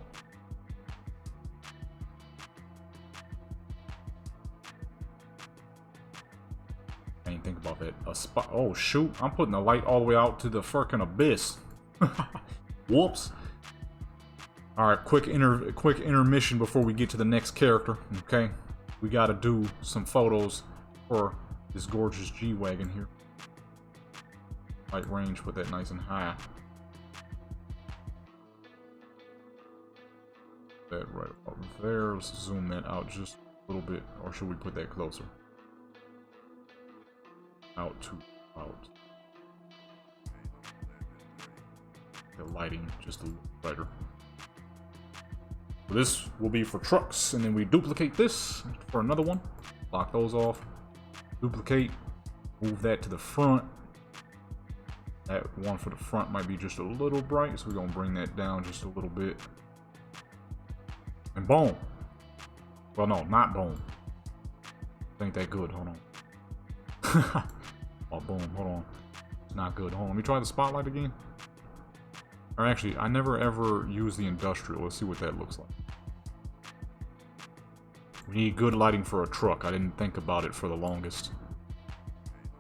I didn't think about that. A spot. Oh shoot! I'm putting the light all the way out to the frickin' abyss. Whoops. All right, quick intermission before we get to the next character. Okay, we gotta do some photos for this gorgeous G-Wagon here. Light range, put that nice and high. That right up there. Let's zoom that out just a little bit, or should we put that closer? Out to out. The lighting just a little brighter. So this will be for trucks, and then we duplicate this for another one. Lock those off. Duplicate. Move that to the front. That one for the front might be just a little bright, so we're gonna bring that down just a little bit. And boom. Well, no, not boom. Ain't that good. Hold on. Oh, boom. Hold on. It's not good. Hold on. Let me try the spotlight again. Or actually, I never ever use the industrial. Let's see what that looks like. We need good lighting for a truck. I didn't think about it for the longest.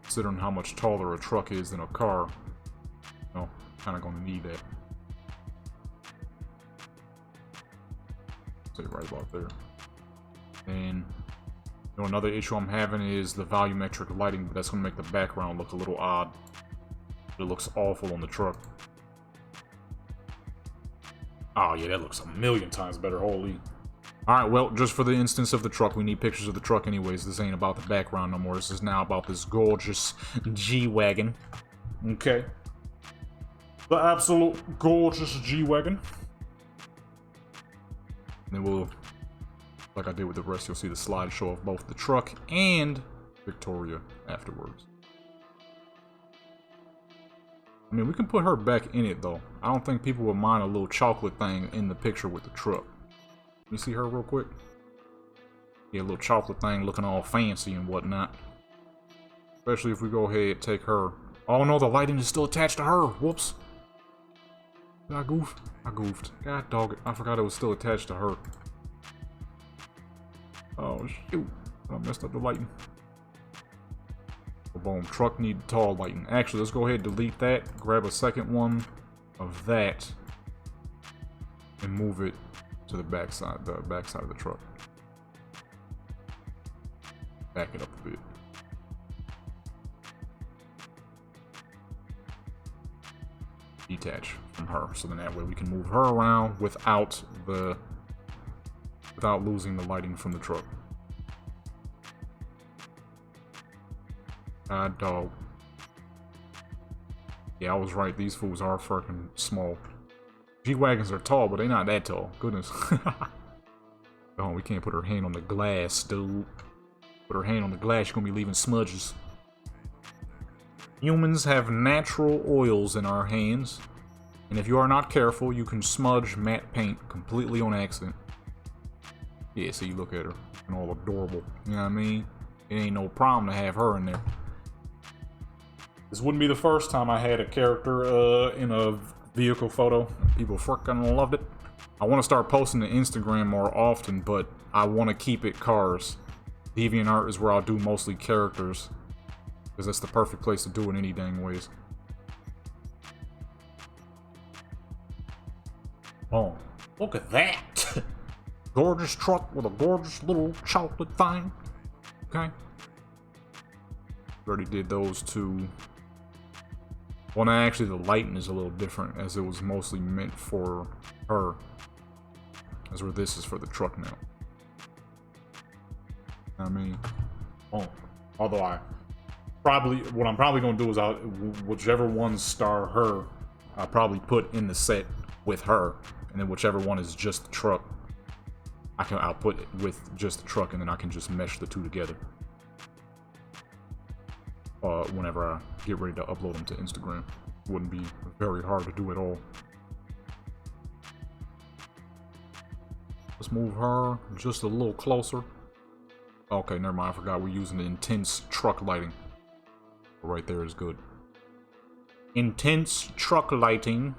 Considering how much taller a truck is than a car. No, kind of gonna need that. Say right about there. And you know, another issue I'm having is the volumetric lighting, but that's gonna make the background look a little odd. It looks awful on the truck. Oh yeah, that looks a million times better. Holy. Alright, well, just for the instance of the truck, we need pictures of the truck anyways. This ain't about the background no more. This is now about this gorgeous G-Wagon. Okay. The absolute gorgeous G-Wagon. Then we'll, like I did with the rest, you'll see the slideshow of both the truck and Victoria afterwards. I mean, we can put her back in it, though. I don't think people would mind a little chocolate thing in the picture with the truck. Let me see her real quick. Yeah, a little chocolate thing looking all fancy and whatnot. Especially if we go ahead and take her. Oh no, the lighting is still attached to her. Whoops. Did I goof? I goofed. God dog it. I forgot it was still attached to her. Oh shoot. I messed up the lighting. Oh, boom. Truck need tall lighting. Actually, let's go ahead and delete that. Grab a second one of that. And move it to the back side of the truck. Back it up a bit. Detach from her, so then that way we can move her around without losing the lighting from the truck. God dog. Yeah, I was right. These fools are freaking small. G-Wagons are tall, but they're not that tall. Goodness. Oh, we can't put her hand on the glass, dude. Put her hand on the glass, she's gonna be leaving smudges. Humans have natural oils in our hands. And if you are not careful, you can smudge matte paint completely on accident. Yeah, so you look at her, and all adorable. You know what I mean? It ain't no problem to have her in there. This wouldn't be the first time I had a character in a vehicle photo. People freaking loved it. I want to start posting to Instagram more often, but I want to keep it cars. DeviantArt is where I'll do mostly characters, because that's the perfect place to do it any dang ways. Oh, look at that! Gorgeous truck with a gorgeous little chocolate thing. Okay. Already did those two. Well, now actually the lighting is a little different, as it was mostly meant for her. As where this is for the truck now. I mean, oh, although what I'm probably gonna do is whichever ones star her, I'll probably put in the set with her, and then whichever one is just the truck, I'll put it with just the truck, and then I can just mesh the two together. Whenever I get ready to upload them to Instagram, wouldn't be very hard to do at all. Let's move her just a little closer. Okay, never mind. I forgot we're using the intense truck lighting. Right there is good. Intense truck lighting.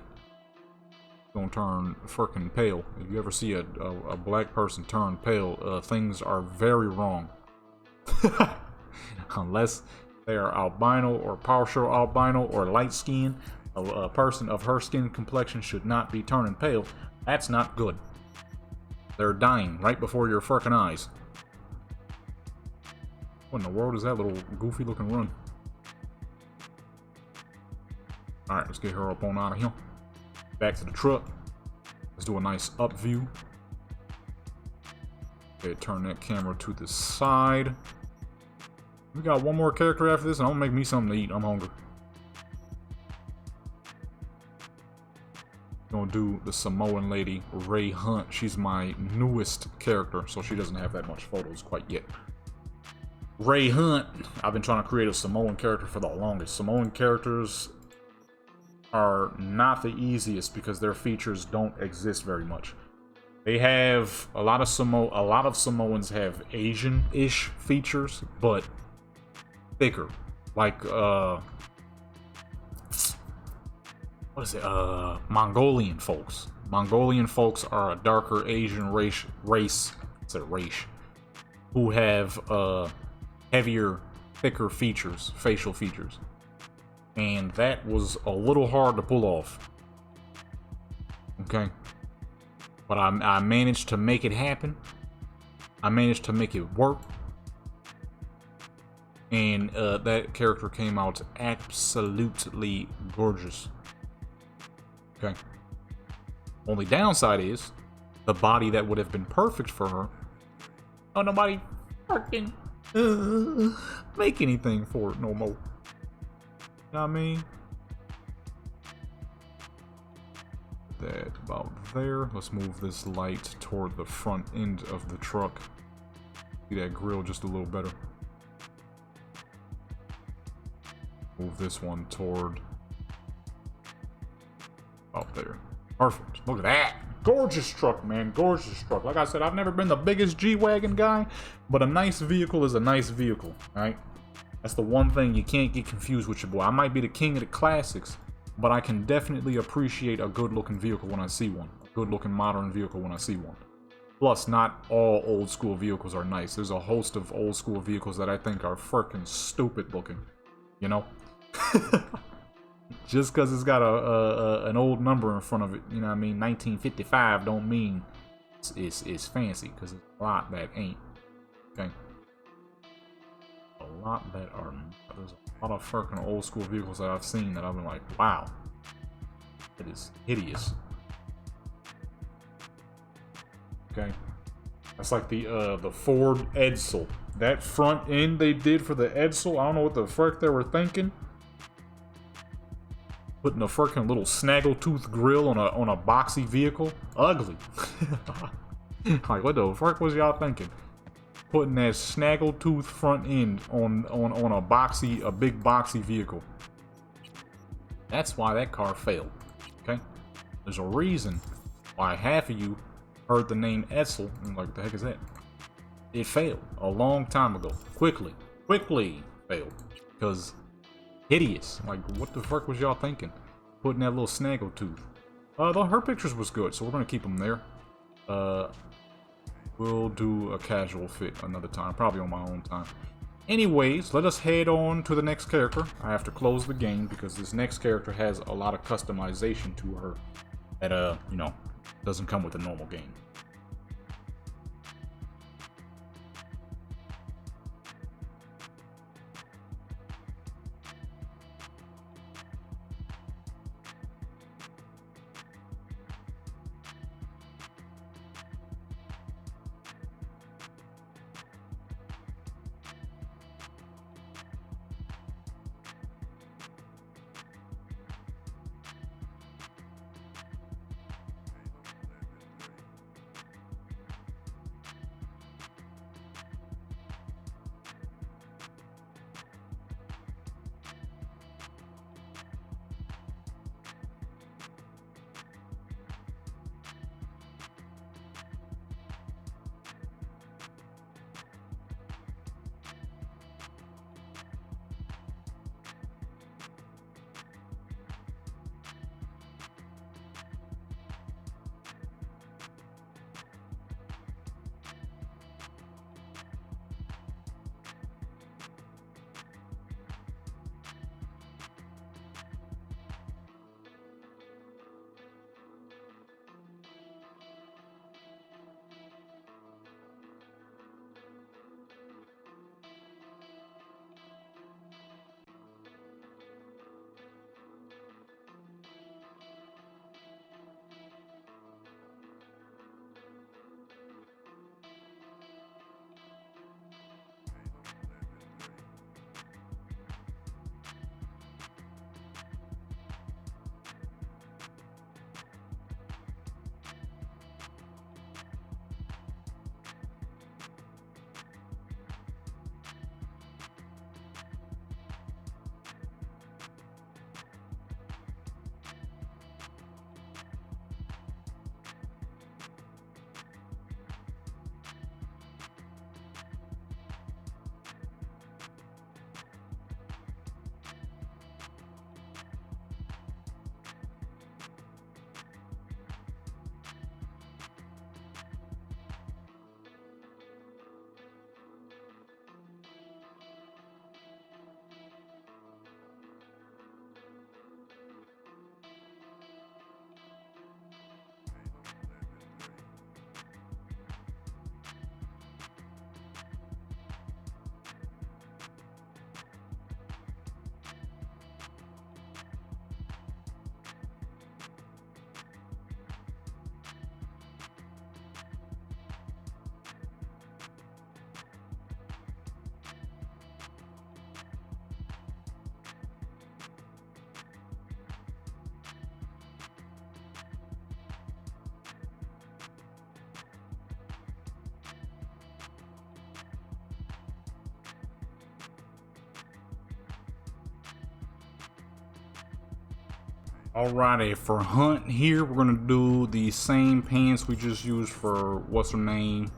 Gonna turn frickin' pale. If you ever see a black person turn pale, things are very wrong. Unless they are albino or partial albino or light skinned, a person of her skin complexion should not be turning pale. That's not good. They're dying right before your frickin' eyes. What in the world is that little goofy looking run? Alright, let's get her up on out of here. Back to the truck. Let's do a nice up view. Okay, turn that camera to the side. We got one more character after this, and I'm gonna make me something to eat. I'm hungry. Gonna do the Samoan lady, Ray Hunt. She's my newest character, so she doesn't have that much photos quite yet. Ray Hunt. I've been trying to create a Samoan character for the longest. Samoan characters are not the easiest because their features don't exist very much. They have a lot of Samoans have Asian-ish features, but thicker. Like what is it? Mongolian folks. Mongolian folks are a darker Asian race. It's a race who have heavier, thicker features, facial features. And that was a little hard to pull off. Okay. But I managed to make it happen. I managed to make it work. And that character came out absolutely gorgeous. Okay. Only downside is the body that would have been perfect for her. Oh, nobody fucking make anything for it no more. You know what I mean? That about there. Let's move this light toward the front end of the truck. See that grill just a little better. Move this one toward up there. Perfect. Look at that. Gorgeous truck, man. Gorgeous truck. Like I said, I've never been the biggest G-Wagon guy, but a nice vehicle is a nice vehicle, right? That's the one thing you can't get confused with your boy. I might be the king of the classics, but I can definitely appreciate a good-looking vehicle when I see one. A good-looking modern vehicle when I see one. Plus, not all old-school vehicles are nice. There's a host of old-school vehicles that I think are freaking stupid-looking. You know? Just because it's got an old number in front of it, you know what I mean? 1955 don't mean it's fancy, because there's a lot that ain't. Okay? A lot that are not. There's a lot of freaking old school vehicles that I've seen that I've been like, wow, it is hideous. Okay, that's like the Ford Edsel. That front end they did for the Edsel, I don't know what the frick they were thinking. Putting a freaking little snaggletooth grill on a boxy vehicle, ugly. Like, what the frick was y'all thinking? Putting that snaggletooth front end on a big boxy vehicle. That's why that car failed. Okay, There's a reason why half of you heard the name Edsel and like, what the heck is that? It failed a long time ago. Quickly failed. Because hideous. Like, what the fuck was y'all thinking? Putting that little snaggletooth. Though her pictures was good, so we're gonna keep them there. We'll do a casual fit another time, probably on my own time. Anyways, let us head on to the next character. I have to close the game because this next character has a lot of customization to her that, you know, doesn't come with a normal game. Alrighty, for Hunt here, we're gonna do the same pants we just used for what's her name.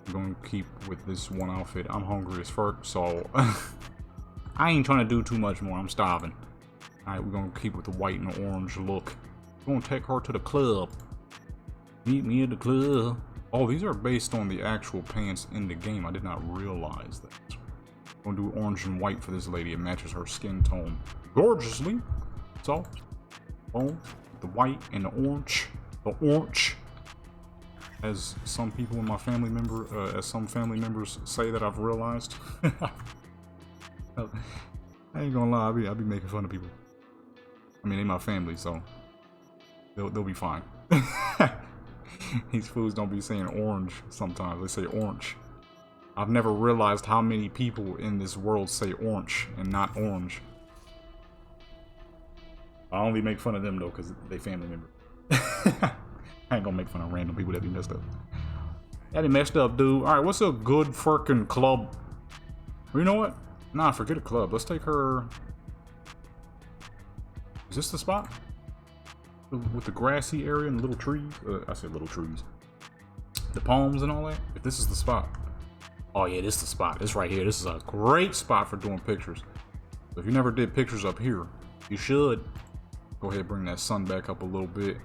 I'm gonna keep with this one outfit. I'm hungry as fuck, so I ain't trying to do too much more. I'm starving. Alright, we're gonna keep with the white and the orange look. We're gonna take her to the club. Meet me at the club. Oh, these are based on the actual pants in the game. I did not realize that. I'm gonna do orange and white for this lady. It matches her skin tone gorgeously. So, boom, the white and the orange. The orange. As some people in my family member, as some family members say that I've realized. I ain't gonna lie, I be making fun of people. I mean, they my family, so they'll be fine. These fools don't be saying orange sometimes. They say orange. I've never realized how many people in this world say orange and not orange. I only make fun of them though, because they family member. I ain't gonna make fun of random people that be messed up. That be messed up, dude. Alright, what's a good freaking club? Well, you know what? Nah, forget a club. Let's take her. Is this the spot? with the grassy area and the little trees. I said little trees. The palms and all that. If this is the spot. Oh yeah, this is the spot. This right here. This is a great spot for doing pictures. So if you never did pictures up here, you should. Go ahead and bring that sun back up a little bit.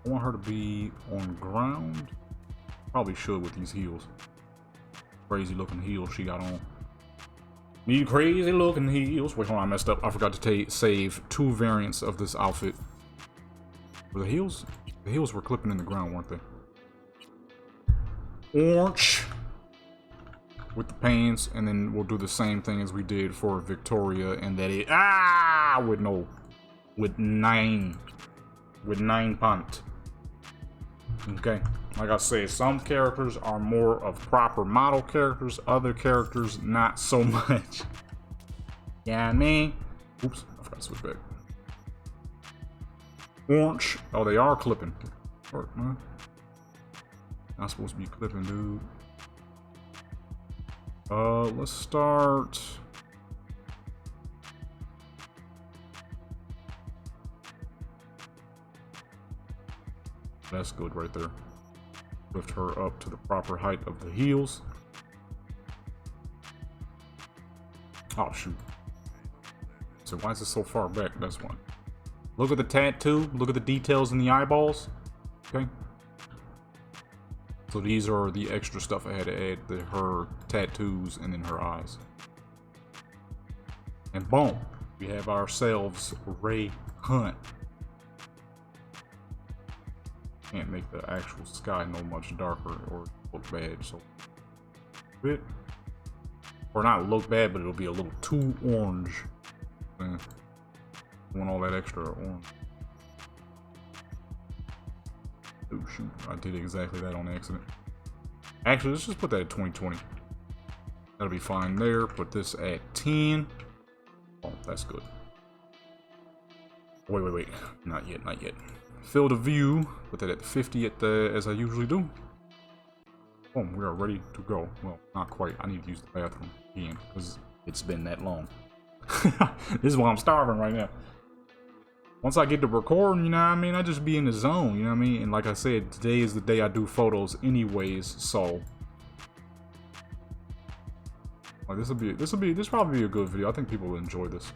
I want her to be on ground. Probably should with these heels. Crazy looking heels she got on. These crazy looking heels. Wait, hold on, I messed up. I forgot to save 2 variants of this outfit. Were the heels? The heels were clipping in the ground, weren't they? Orange. With the pants, and then we'll do the same thing as we did for Victoria, and that it with 9 pant. Okay, like I said, some characters are more of proper model characters, other characters not so much. Yeah, I mean, oops, I forgot to switch back. Orange. Oh, they are clipping. Work, man. Not supposed to be clipping, dude. Let's start. That's good right there. Lift her up to the proper height of the heels. Oh shoot. So why is it so far back? That's one. Look at the tattoo. Look at the details in the eyeballs. Okay. So these are the extra stuff I had to add to her tattoos and then her eyes. And boom, we have ourselves Ray Hunt. Can't make the actual sky no much darker or look bad, so bit, or not look bad, but it'll be a little too orange. I want all that extra orange. Oh shoot, I did exactly that on accident. Actually, let's just put that at 2020. That'll be fine there. Put this at 10. Oh, that's good. Wait. Not yet. Fill the view. Put that at 50 at the, as I usually do. Boom, we are ready to go. Well, not quite. I need to use the bathroom again because it's been that long. This is why I'm starving right now. Once I get to recording, you know what I mean, I just be in the zone, you know what I mean? And like I said, today is the day I do photos anyways, so like this probably be a good video. I think people will enjoy this.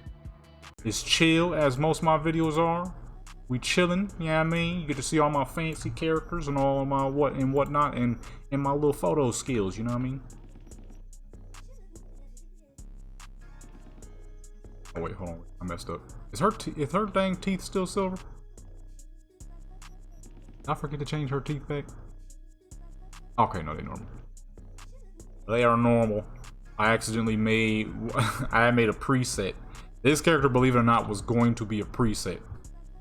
It's chill, as most of my videos are. We chilling, you know what I mean? You get to see all my fancy characters and all my whatnot and my little photo skills, you know what I mean? Oh wait, hold on, I messed up. Is her dang teeth still silver? Did I forget to change her teeth back? Okay, no, they're normal. They are normal. I accidentally made I made a preset. This character, believe it or not, was going to be a preset,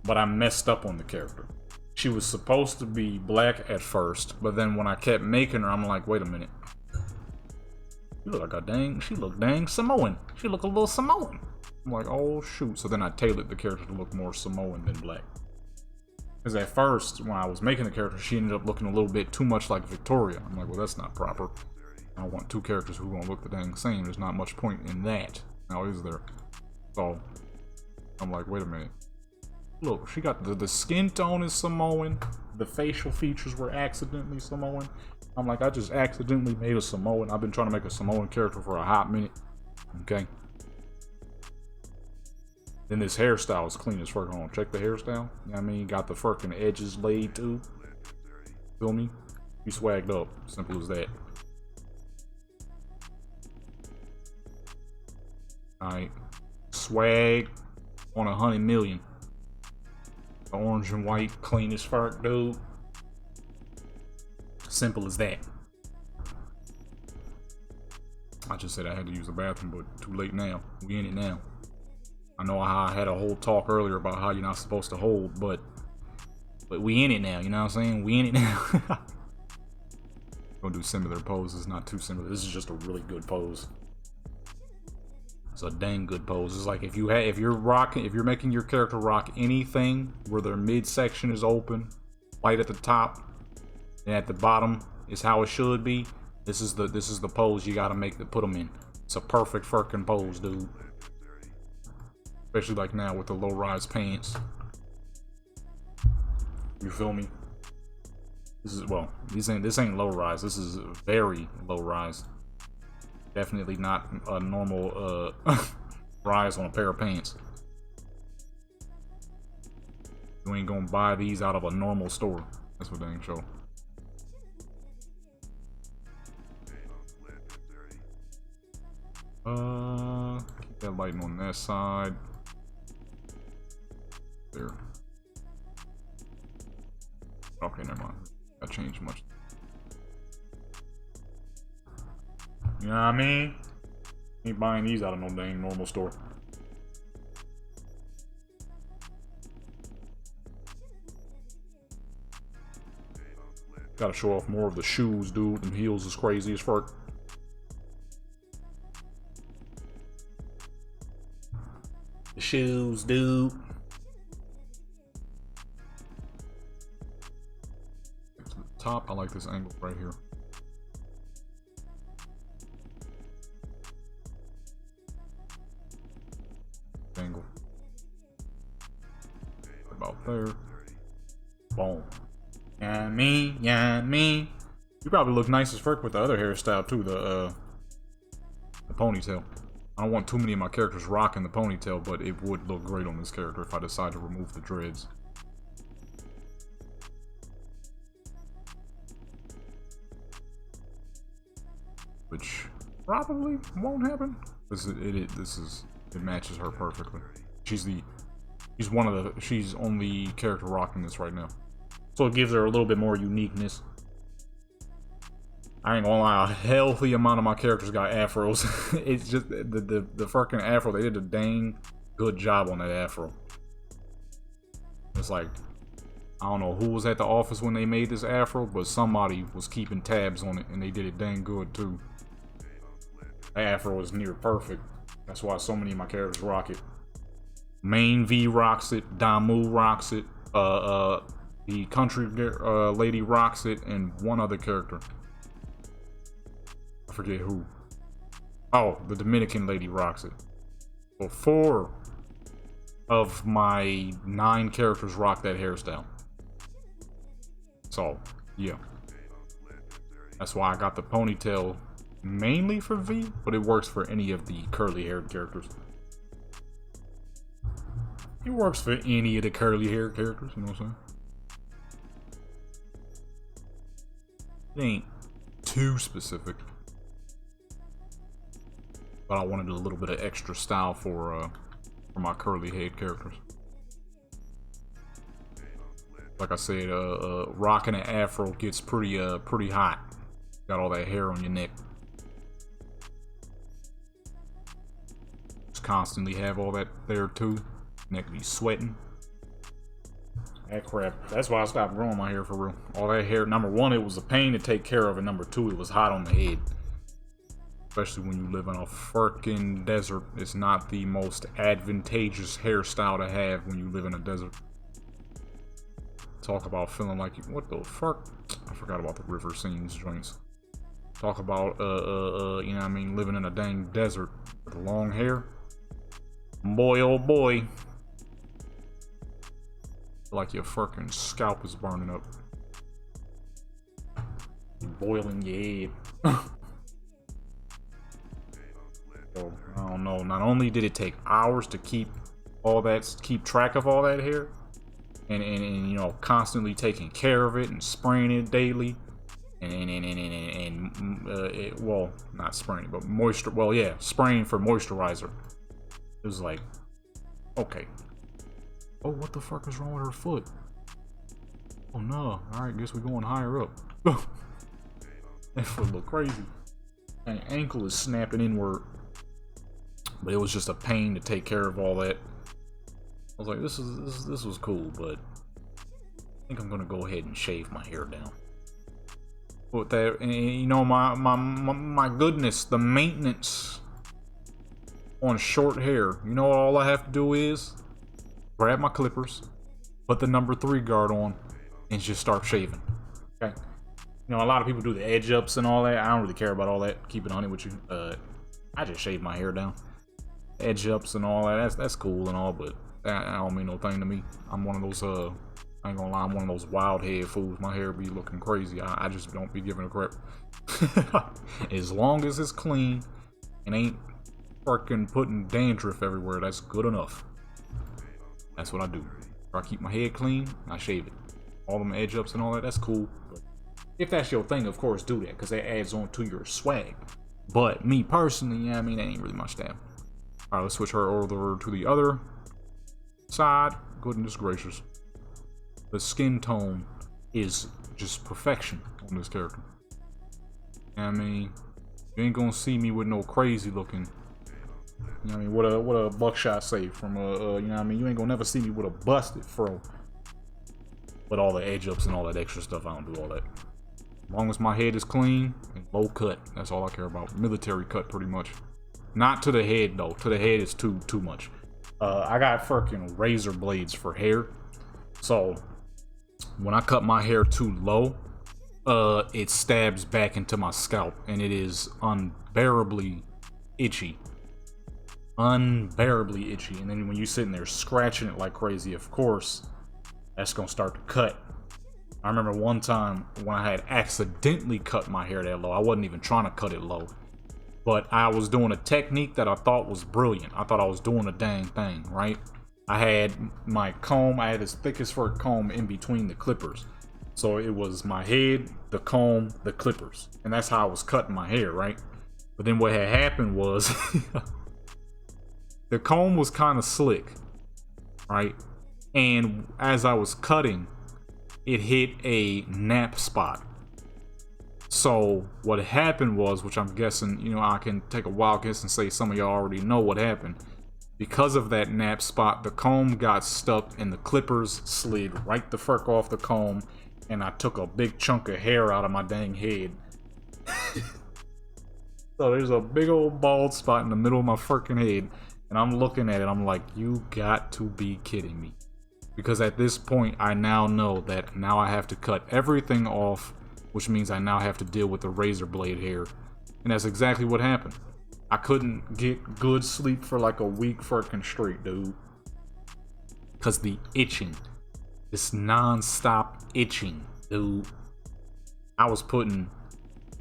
but I messed up on the character. She was supposed to be black at first, but then when I kept making her, I'm like, wait a minute. She look like she look dang Samoan. She look a little Samoan. I'm like, oh shoot. So then I tailored the character to look more Samoan than black. Because at first, when I was making the character, she ended up looking a little bit too much like Victoria. I'm like, well, that's not proper. I want 2 characters who are going to look the dang same. There's not much point in that. Now, is there? So, I'm like, wait a minute. Look, she got the skin tone is Samoan. The facial features were accidentally Samoan. I'm like, I just accidentally made a Samoan. I've been trying to make a Samoan character for a hot minute. Okay. Then this hairstyle is clean as fuck. Hold on, check the hairstyle. You know what I mean? Got the fucking edges laid too. Feel me? You swagged up. Simple as that. Alright. Swag on 100 million. The orange and white, clean as fuck, dude. Simple as that. I just said I had to use the bathroom, but too late now. We in it now. I know how I had a whole talk earlier about how you're not supposed to hold, but we in it now, you know what I'm saying? We in it now. Gonna do similar poses, not too similar. This is just a really good pose. It's a dang good pose. It's like if you're making your character rock anything where their midsection is open, light at the top, and at the bottom is how it should be. This is the pose you gotta make to put them in. It's a perfect fucking pose, dude. Especially like now with the low-rise pants. You feel me? This is, well, this ain't low rise. This is very low rise. Definitely not a normal rise on a pair of pants. You ain't gonna buy these out of a normal store. That's what they ain't show. Keep that lighting on that side. There. Okay, never mind. That changed much. You know what I mean? Ain't buying these out of no dang normal store. Gotta show off more of the shoes, dude. Them heels is crazy as fuck. The shoes, dude. To the top, I like this angle right here. Angle. About there. Boom. Yeah, me. You probably look nice as fuck with the other hairstyle too, the ponytail. I don't want too many of my characters rocking the ponytail, but it would look great on this character if I decide to remove the dreads. Which probably won't happen. It matches her perfectly. She's only character rocking this right now. So it gives her a little bit more uniqueness. I ain't gonna lie, a healthy amount of my characters got afros. It's just the fucking afro, they did a dang good job on that afro. It's like, I don't know who was at the office when they made this afro, but somebody was keeping tabs on it and they did it dang good too. That afro is near perfect. That's why so many of my characters rock it. Main V rocks it, Damu rocks it, the country lady rocks it, and one other character. I forget who. Oh, the Dominican lady rocks it. Well, 4 of my 9 characters rock that hairstyle. So, yeah. That's why I got the ponytail mainly for V, but it works for any of the curly-haired characters. It works for any of the curly-haired characters, you know what I'm saying? It ain't too specific. But I wanted a little bit of extra style for my curly-haired characters. Like I said, rocking an afro gets pretty hot. Got all that hair on your neck. Just constantly have all that there too. Neck be sweating. That crap. That's why I stopped growing my hair for real. All that hair. Number 1, it was a pain to take care of, and number 2, it was hot on the head. Especially when you live in a freaking desert. It's not the most advantageous hairstyle to have when you live in a desert. Talk about feeling like you, what the fuck? I forgot about the river scenes joints. Talk about you know what I mean, living in a dang desert with long hair. Boy, oh boy. Like your fucking scalp is burning up. Boiling your head. So, I don't know. Not only did it take hours to keep track of all that hair, and you know, constantly taking care of it and spraying it daily, well, not spraying, but spraying for moisturizer. It was like, okay. Oh, what the fuck is wrong with her foot? Oh no. Alright, guess we're going higher up. That foot look crazy. And ankle is snapping inward. But it was just a pain to take care of all that. I was like, this was cool, but I think I'm gonna go ahead and shave my hair down. But that, and you know, my goodness, the maintenance on short hair. You know what all I have to do is grab my clippers, put the number 3 guard on, and just start shaving. Okay. You know, a lot of people do the edge ups and all that. I don't really care about all that. Keep it honey with you. I just shave my hair down. Edge ups and all that. That's cool and all, but that don't mean no thing to me. I'm one of those I ain't gonna lie, I'm one of those wild head fools. My hair be looking crazy. I just don't be giving a crap. As long as it's clean and ain't fucking putting dandruff everywhere, that's good enough. That's what I do. If I keep my head clean, I shave it. All them edge ups and all that, that's cool. But if that's your thing, of course, do that, because that adds on to your swag. But me personally, yeah, I mean, that ain't really much damn. Alright, let's switch her over to the other side. Goodness gracious. The skin tone is just perfection on this character. I mean, you ain't gonna see me with no crazy looking. You know what I mean? What a buckshot say from you know what I mean? You ain't gonna never see me with a busted fro. But all the edge ups and all that extra stuff, I don't do all that. As long as my head is clean and low cut, that's all I care about. Military cut, pretty much. Not to the head though. To the head is too much. I got fucking razor blades for hair, so when I cut my hair too low, it stabs back into my scalp, and it is unbearably itchy. Unbearably itchy. And then when you're sitting there scratching it like crazy, of course, that's gonna start to cut. I remember one time when I had accidentally cut my hair that low. I wasn't even trying to cut it low, but I was doing a technique that I thought was brilliant. I thought I was doing a dang thing, right? I had my comb, I had this thickest fur comb in between the clippers. So it was my head, the comb, the clippers. And that's how I was cutting my hair, right? But then what had happened was the comb was kind of slick, right? And as I was cutting, it hit a nap spot. So what happened was, which I'm guessing, you know, I can take a wild guess and say some of y'all already know what happened. Because of that nap spot, the comb got stuck and the clippers slid right the fuck off the comb, and I took a big chunk of hair out of my dang head. So there's a big old bald spot in the middle of my fucking head, and I'm looking at it, I'm like, you got to be kidding me. Because at this point, I now know that now I have to cut everything off, which means I now have to deal with the razor blade hair. And that's exactly what happened. I couldn't get good sleep for like a week fucking straight, dude. Because the itching. This non-stop itching, dude. I was putting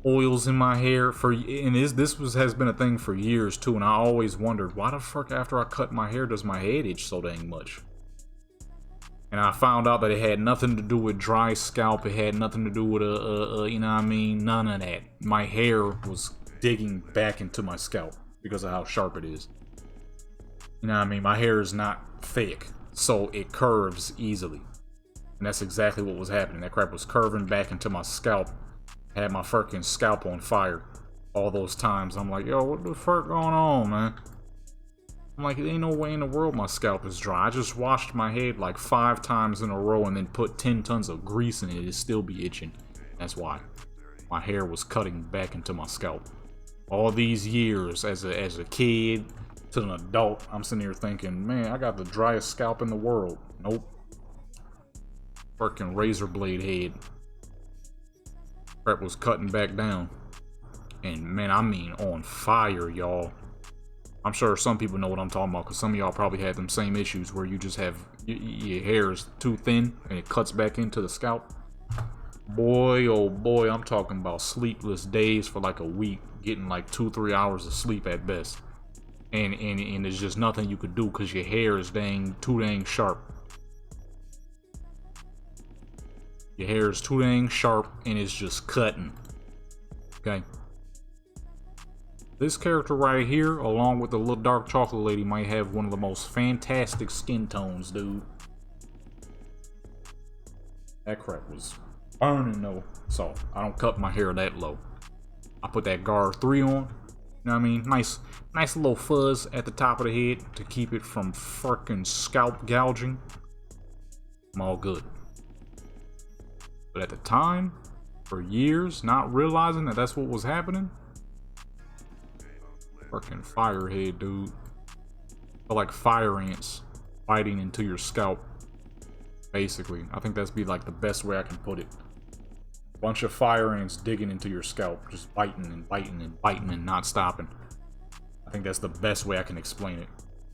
oils in my hair for, and has been a thing for years too, and I always wondered, why the fuck after I cut my hair does my head itch so dang much? And I found out that it had nothing to do with dry scalp. It had nothing to do with you know what I mean? None of that. My hair was digging back into my scalp because of how sharp it is. You know what I mean? My hair is not thick, so it curves easily. And that's exactly what was happening. That crap was curving back into my scalp. I had my fucking scalp on fire all those times. I'm like, yo, what the fuck going on, man? I'm like, there ain't no way in the world my scalp is dry. I just washed my head like 5 times in a row and then put 10 tons of grease in it. It'd still be itching. That's why. My hair was cutting back into my scalp. All these years as a kid to an adult, I'm sitting here thinking, man, I got the driest scalp in the world. Nope. Fucking razor blade head. Crap was cutting back down. And man, I mean on fire, y'all. I'm sure some people know what I'm talking about, because some of y'all probably had them same issues where you just have your hair is too thin and it cuts back into the scalp. Boy, oh boy, I'm talking about sleepless days for like a week, getting like 2-3 hours of sleep at best. And there's just nothing you could do because your hair is too dang sharp. Your hair is too dang sharp and it's just cutting. Okay. This character right here, along with the little dark chocolate lady, might have one of the most fantastic skin tones, dude. That crap was burning though, so I don't cut my hair that low. I put that guard 3 on, you know what I mean? Nice little fuzz at the top of the head to keep it from fucking scalp gouging. I'm all good. But at the time, for years, not realizing that that's what was happening, fucking firehead, dude. Feel like fire ants biting into your scalp. Basically, I think that's be like the best way I can put it. Bunch of fire ants digging into your scalp, just biting and biting and biting and not stopping. I think that's the best way I can explain it.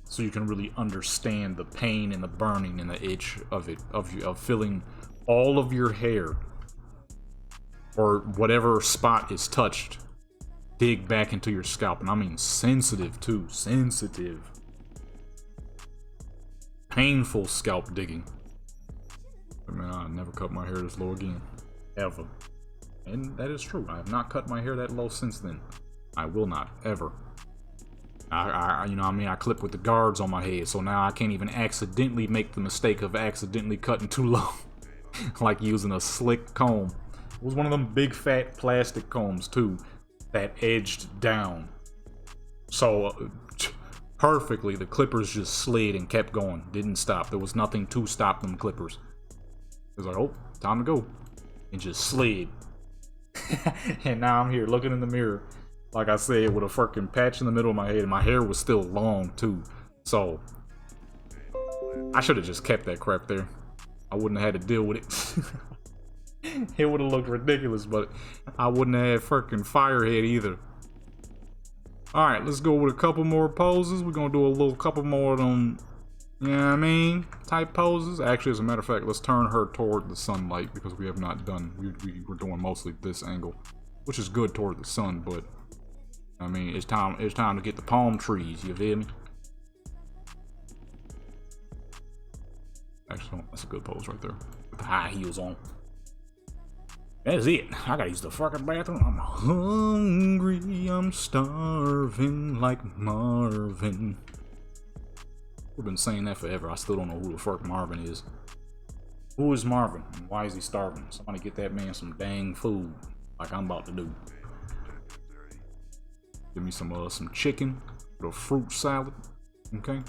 so you can really understand the pain and the burning and the itch of it, of feeling all of your hair or whatever spot is touched dig back into your scalp. And I mean sensitive too, sensitive. Painful scalp digging. I mean, I'll never cut my hair this low again, ever. And that is true. I have not cut my hair that low since then. I will not, ever. You know what I mean? I clip with the guards on my head, so now I can't even accidentally make the mistake of accidentally cutting too low. Like using a slick comb. It was one of them big fat plastic combs too, that edged down. So perfectly, the clippers just slid and kept going. Didn't stop. There was nothing to stop them clippers. It was like, oh, time to go. And just slid. And now I'm here looking in the mirror, like I said, with a fucking patch in the middle of my head, and my hair was still long too. So I should have just kept that crap there. I wouldn't have had to deal with it. It would have looked ridiculous, but I wouldn't have had fucking firehead either. Alright, let's go with a couple more poses. We're gonna do a little couple more of them, you know what I mean, type poses. Actually, as a matter of fact, let's turn her toward the sunlight, because we have not done, we're doing mostly this angle, which is good toward the sun, but I mean, it's time to get the palm trees, you feel me? Actually, that's a good pose right there, with the high heels on. That's it. I gotta use the fucking bathroom. I'm hungry, I'm starving like Marvin. We've been saying that forever. I still don't know who the fuck Marvin is. Who is Marvin? And why is he starving? Somebody get that man some dang food, like I'm about to do. Give me some chicken with a fruit salad, okay?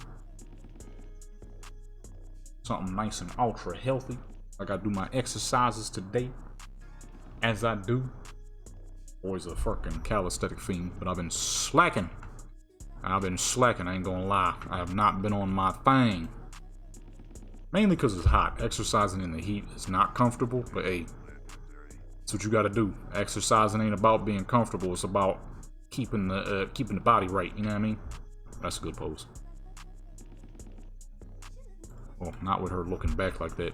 Something nice and ultra healthy. I gotta do my exercises today, as I do. Always a fucking calisthenic fiend, but I've been slacking. I ain't gonna lie. I have not been on my thing. Mainly because it's hot. Exercising in the heat is not comfortable, but hey, that's what you gotta do. Exercising ain't about being comfortable, it's about keeping the body right, you know what I mean? That's a good pose. Well, not with her looking back like that.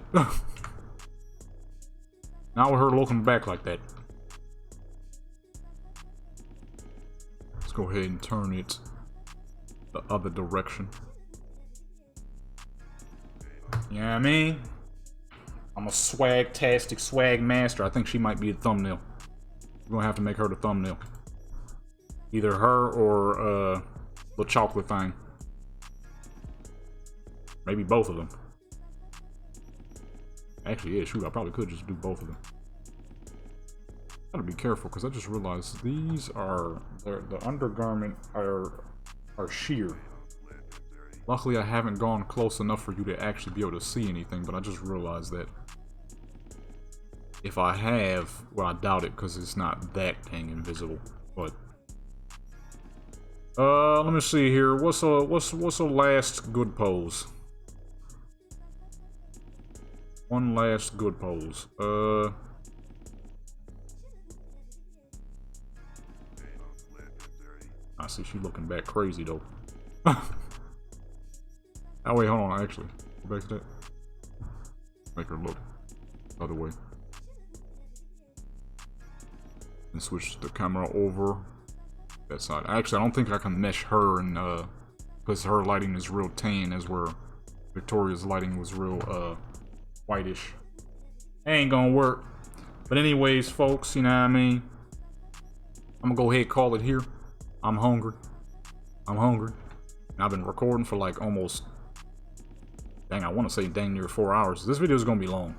Not with her looking back like that. Let's go ahead and turn it the other direction. You know what I mean? I'm a swag-tastic swag master. I think she might be the thumbnail. We're gonna have to make her the thumbnail. Either her or the chocolate thing. Maybe both of them. Actually, yeah, shoot, I probably could just do both of them. Gotta be careful, because I just realized these are, the undergarment are sheer. Luckily, I haven't gone close enough for you to actually be able to see anything, but I just realized that if I have, well, I doubt it, because it's not that dang invisible, but let me see here. What's a last good pose? One last good pose. I see she looking back crazy though. Oh wait, hold on. Actually, go back to that. Make her look the other way. And switch the camera over that side. Actually, I don't think I can mesh her and because her lighting is real tan, as where Victoria's lighting was real whitish. Ain't gonna work. But anyways, folks, you know what I mean? I'm gonna go ahead and call it here. I'm hungry. And I've been recording for like almost, dang, I want to say dang near 4 hours. This video is gonna be long.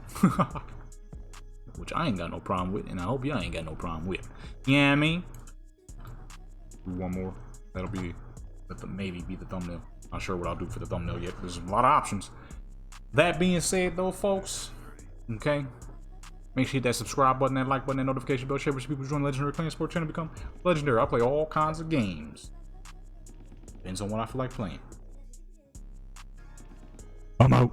Which I ain't got no problem with, and I hope y'all ain't got no problem with. You know what I mean? One more. That'll be, maybe be the thumbnail. Not sure what I'll do for the thumbnail yet. There's a lot of options. That being said, though, folks, okay, make sure you hit that subscribe button, that like button, that notification bell, share with people who join the Legendary Clan Sport channel, become legendary. I play all kinds of games. Depends on what I feel like playing. I'm out.